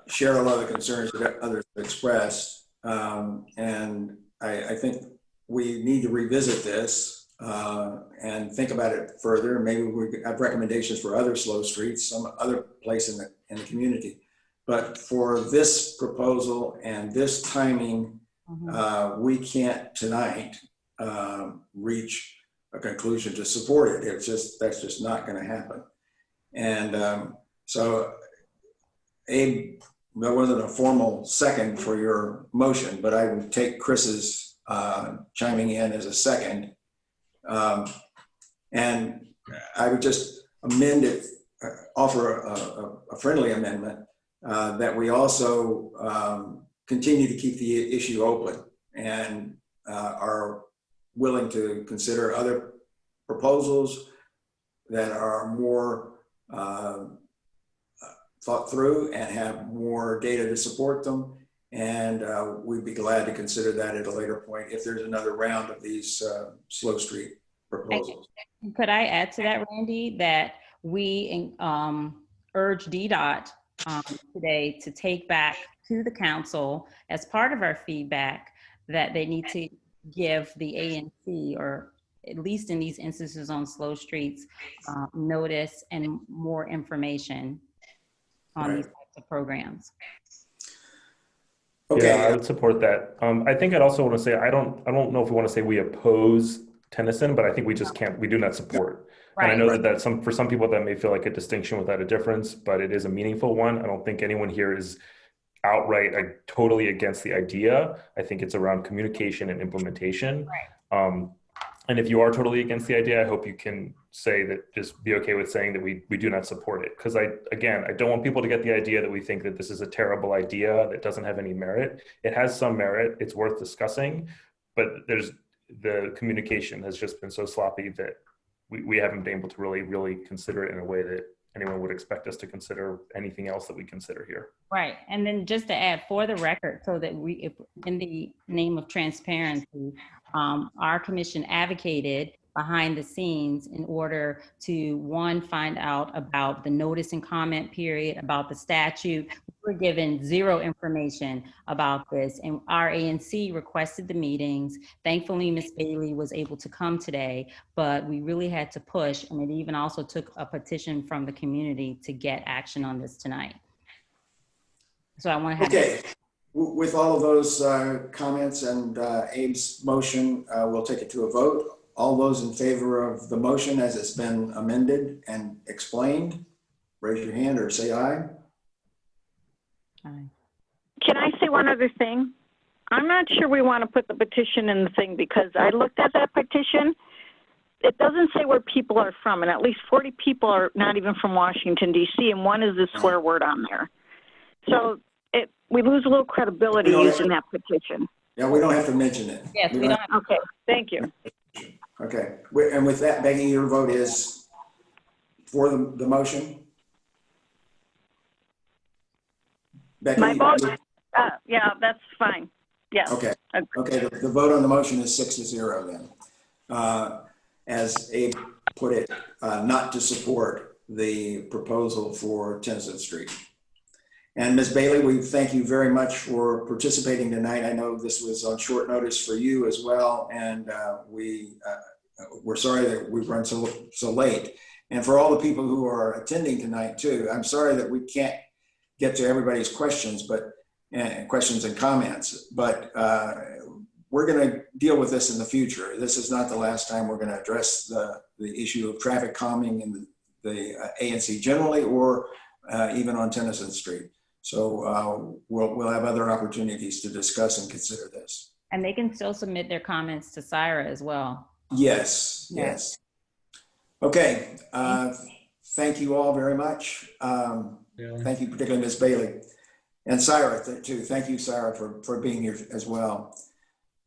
A: share a lot of the concerns that others have expressed, and I think we need to revisit this and think about it further. Maybe we have recommendations for other slow streets, some other place in the community. But for this proposal and this timing, we can't tonight reach a conclusion to support it. That's just not going to happen. And so, Abe, there wasn't a formal second for your motion, but I would take Chris's chiming in as a second. And I would just amend it, offer a friendly amendment that we also continue to keep the issue open and are willing to consider other proposals that are more thought through and have more data to support them. And we'd be glad to consider that at a later point if there's another round of these slow street proposals.
C: Could I add to that, Randy, that we urge DDOT today to take back to the council as part of our feedback that they need to give the ANC, or at least in these instances on slow streets, notice and more information on these types of programs.
A: Okay.
E: Yeah, I would support that. I think I'd also want to say, I don't know if we want to say we oppose Tennyson, but I think we just can't, we do not support. Right. And I know that for some people that may feel like a distinction without a difference, but it is a meaningful one. I don't think anyone here is outright totally against the idea. I think it's around communication and implementation. Right. And if you are totally against the idea, I hope you can say that, just be okay with saying that we do not support it. Because I don't want people to get the idea that we think that this is a terrible idea that doesn't have any merit. It has some merit, it's worth discussing, but the communication has just been so sloppy that we haven't been able to really consider it in a way that anyone would expect us to consider anything else that we consider here.
C: Right. And then just to add, for the record, so that if in the name of transparency, our commission advocated behind the scenes in order to, one, find out about the notice and comment period, about the statute. We were given zero information about this, and our ANC requested the meetings. Thankfully, Ms. Bailey was able to come today, but we really had to push, and it even also took a petition from the community to get action on this tonight. So I want to have—
A: Okay. With all of those comments and Abe's motion, we'll take it to a vote. All those in favor of the motion as it's been amended and explained, raise your hand or say aye.
C: Aye.
D: Can I say one other thing? I'm not sure we want to put the petition in the thing because I looked at that petition. It doesn't say where people are from, and at least 40 people are not even from Washington, D.C., and one is a swear word on there. So we lose a little credibility using that petition.
A: Yeah, we don't have to mention it.
C: Yes, we don't.
D: Okay, thank you.
A: Okay, and with that, Becky, your vote is for the motion? Becky?
D: My vote, yeah, that's fine. Yeah.
A: Okay, okay, the vote on the motion is 6-0 then. As Abe put it, not to support the proposal for Tennyson Street. And Ms. Bailey, we thank you very much for participating tonight. I know this was on short notice for you as well, and we're sorry that we've run so late. And for all the people who are attending tonight too, I'm sorry that we can't get to everybody's questions, questions and comments, but we're going to deal with this in the future. This is not the last time we're going to address the issue of traffic calming in the ANC generally, or even on Tennyson Street. So we'll have other opportunities to discuss and consider this.
C: And they can still submit their comments to Syra as well.
A: Yes, yes. Okay, thank you all very much. Thank you, particularly Ms. Bailey. And Syra too. Thank you, Syra, for being here as well.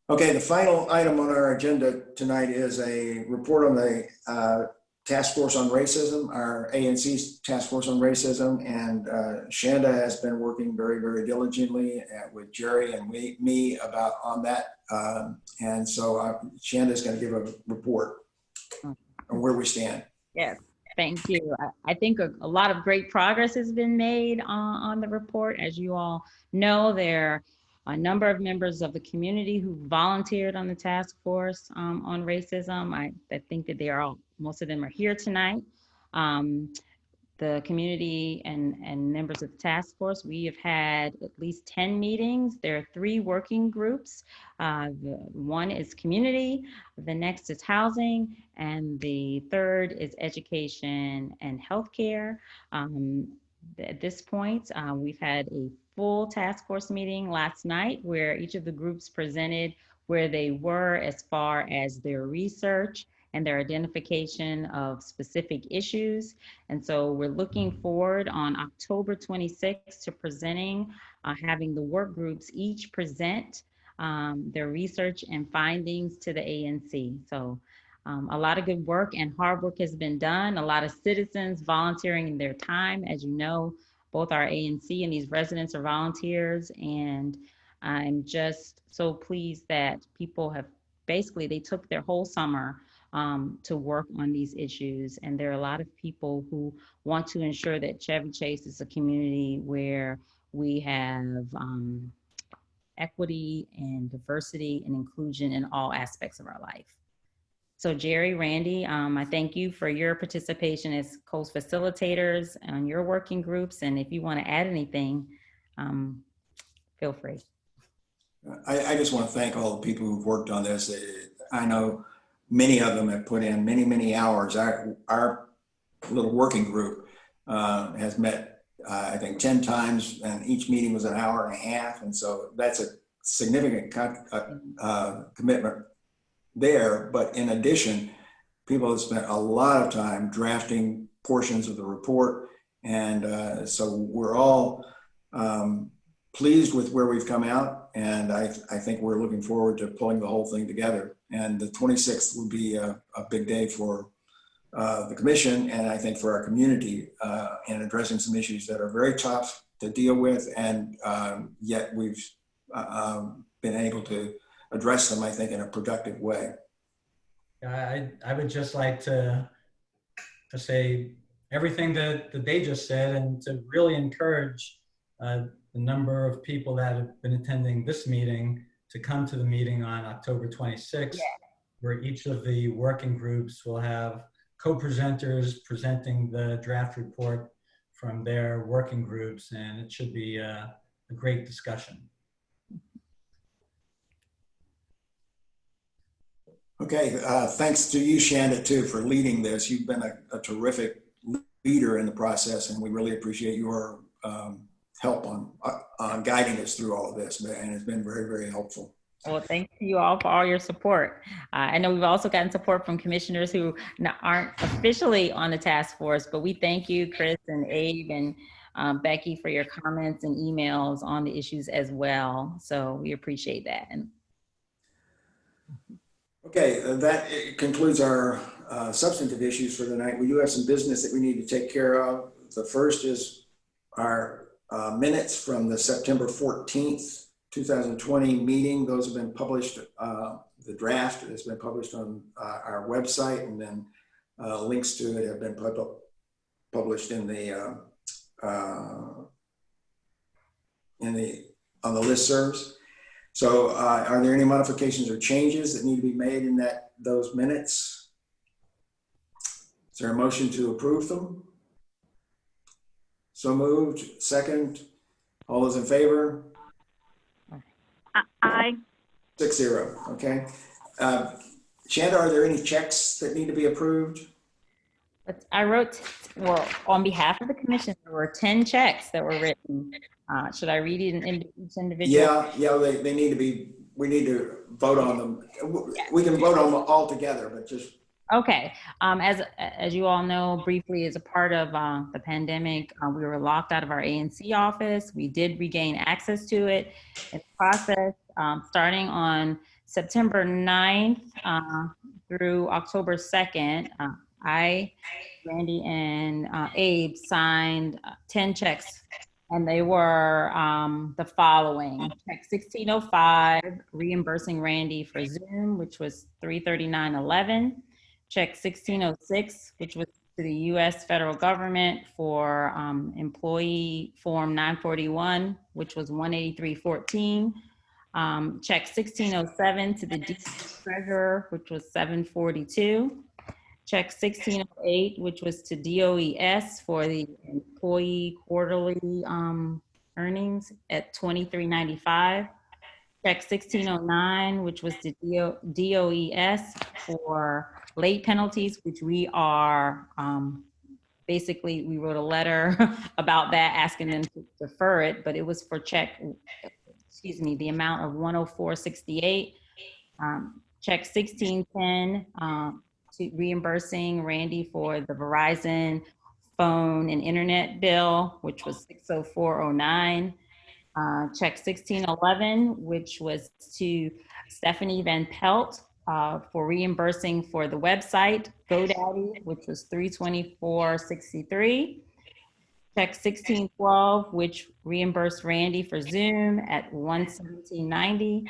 A: Okay, the final item on our agenda tonight is a report on the Task Force on Racism, our ANC's Task Force on Racism, and Shanda has been working very, very diligently with Jerry and me on that. And so Shanda is going to give a report on where we stand.
C: Yes, thank you. I think a lot of great progress has been made on the report. As you all know, there are a number of members of the community who volunteered on the task force on racism. I think that most of them are here tonight. The community and members of the task force, we have had at least 10 meetings. There are 3 working groups. One is community, the next is housing, and the third is education and healthcare. At this point, we've had a full task force meeting last night where each of the groups presented where they were as far as their research and their identification of specific issues. And so we're looking forward on October 26th to presenting, having the work groups each present their research and findings to the ANC. So a lot of good work and hard work has been done. A lot of citizens volunteering their time. As you know, both our ANC and these residents are volunteers. And I'm just so pleased that people have they took their whole summer to work on these issues. And there are a lot of people who want to ensure that Chevy Chase is a community where we have equity and diversity and inclusion in all aspects of our life. So Jerry, Randy, I thank you for your participation as co-facilitators on your working groups. And if you want to add anything, feel free.
A: I just want to thank all the people who've worked on this. I know many of them have put in many, many hours. Our little working group has met, I think, 10 times, and each meeting was an hour and a half. And so that's a significant commitment there. But in addition, people have spent a lot of time drafting portions of the report. And so we're all pleased with where we've come out. And I think we're looking forward to pulling the whole thing together. And the 26th will be a big day for the commission, and I think for our community in addressing some issues that are very tough to deal with, and yet we've been able to address them, I think, in a productive way.
F: I would just like to say everything that they just said, and to really encourage the number of people that have been attending this meeting to come to the meeting on October 26th, where each of the working groups will have co-presenters presenting the draft report from their working groups, and it should be a great discussion.
A: Okay, thanks to you, Shanda, too, for leading this. You've been a terrific leader in the process, and we really appreciate your help on guiding us through all of this, and it's been very, very helpful.
C: Well, thank you all for all your support. I know we've also gotten support from commissioners who aren't officially on the task force, but we thank you, Chris and Abe and Becky, for your comments and emails on the issues as well. So we appreciate that.
A: Okay, that concludes our substantive issues for tonight. We do have some business that we need to take care of. The first is our minutes from the September 14th, 2020 meeting. Those have been published. The draft has been published on our website, and then links to it have been published on the listservs. So are there any modifications or changes that need to be made in those minutes? Is there a motion to approve them? So moved. Second. All those in favor?
D: Aye.
A: 6-0. Okay. Shanda, are there any checks that need to be approved?
C: But I wrote, well, on behalf of the commission, there were 10 checks that were written. Should I read it in each individual?
A: Yeah, they need to be, we need to vote on them. We can vote on them all together, but just.
C: Okay. As you all know, briefly, as a part of the pandemic, we were locked out of our ANC office. We did regain access to it. It's process starting on September 9th through October 2nd. I, Randy, and Abe signed 10 checks, and they were the following. Check 1605, reimbursing Randy for Zoom, which was $339.11. Check 1606, which was to the U.S. federal government for employee form 941, which was $183.14. Check 1607 to the DC treasurer, which was $742. Check 1608, which was to DOES for the employee quarterly earnings at $23.95. Check 1609, which was to DOES for late penalties, which we are basically, we wrote a letter about that, asking them to defer it, but it was for check, excuse me, the amount of $104.68. Check 1610 to reimbursing Randy for the Verizon phone and internet bill, which was $604.09. Check 1611, which was to Stephanie Van Pelt for reimbursing for the website GoDaddy, which was $324.63. Check 1612, which reimbursed Randy for Zoom at $117.90.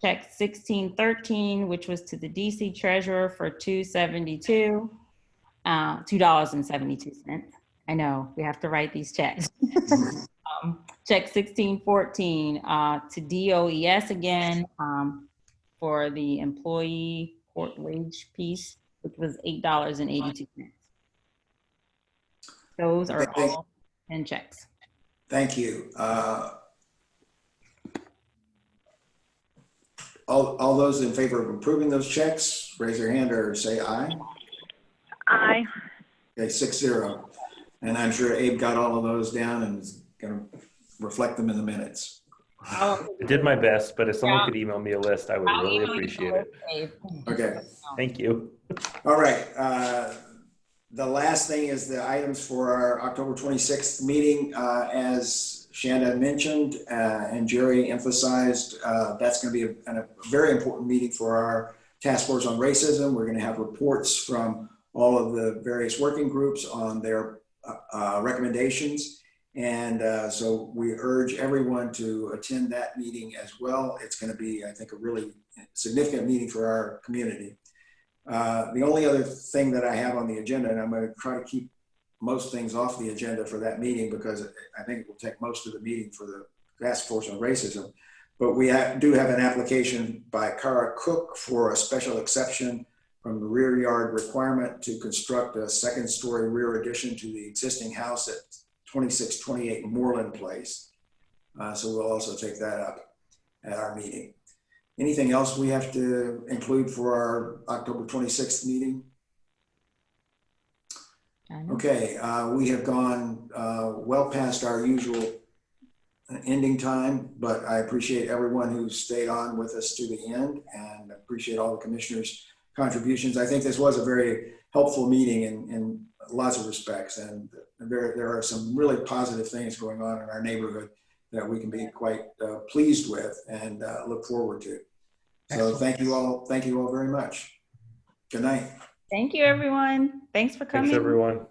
C: Check 1613, which was to the DC treasurer for $2.72. I know, we have to write these checks. Check 1614 to DOES again for the employee court wage piece, which was $8.82. Those are all 10 checks.
A: Thank you. All those in favor of approving those checks, raise your hand or say aye.
D: Aye.
A: Okay, 6-0. And I'm sure Abe got all of those down and is going to reflect them in the minutes.
E: I did my best, but if someone could email me a list, I would really appreciate it.
A: Okay.
E: Thank you.
A: All right. The last thing is the items for our October 26th meeting. As Shanda mentioned and Jerry emphasized, that's going to be a very important meeting for our task force on racism. We're going to have reports from all of the various working groups on their recommendations. And so we urge everyone to attend that meeting as well. It's going to be, I think, a really significant meeting for our community. The only other thing that I have on the agenda, and I'm going to try to keep most things off the agenda for that meeting because I think it will take most of the meeting for the task force on racism, but we do have an application by Cara Cook for a special exception from the rear yard requirement to construct a second-story rear addition to the existing house at 2628 Moreland Place. So we'll also take that up at our meeting. Anything else we have to include for our October 26th meeting? Okay, we have gone well past our usual ending time, but I appreciate everyone who stayed on with us to the end and appreciate all the commissioners' contributions. I think this was a very helpful meeting in lots of respects, and there are some really positive things going on in our neighborhood that we can be quite pleased with and look forward to. So thank you all very much. Good night.
C: Thank you, everyone. Thanks for coming.
E: Thanks, everyone.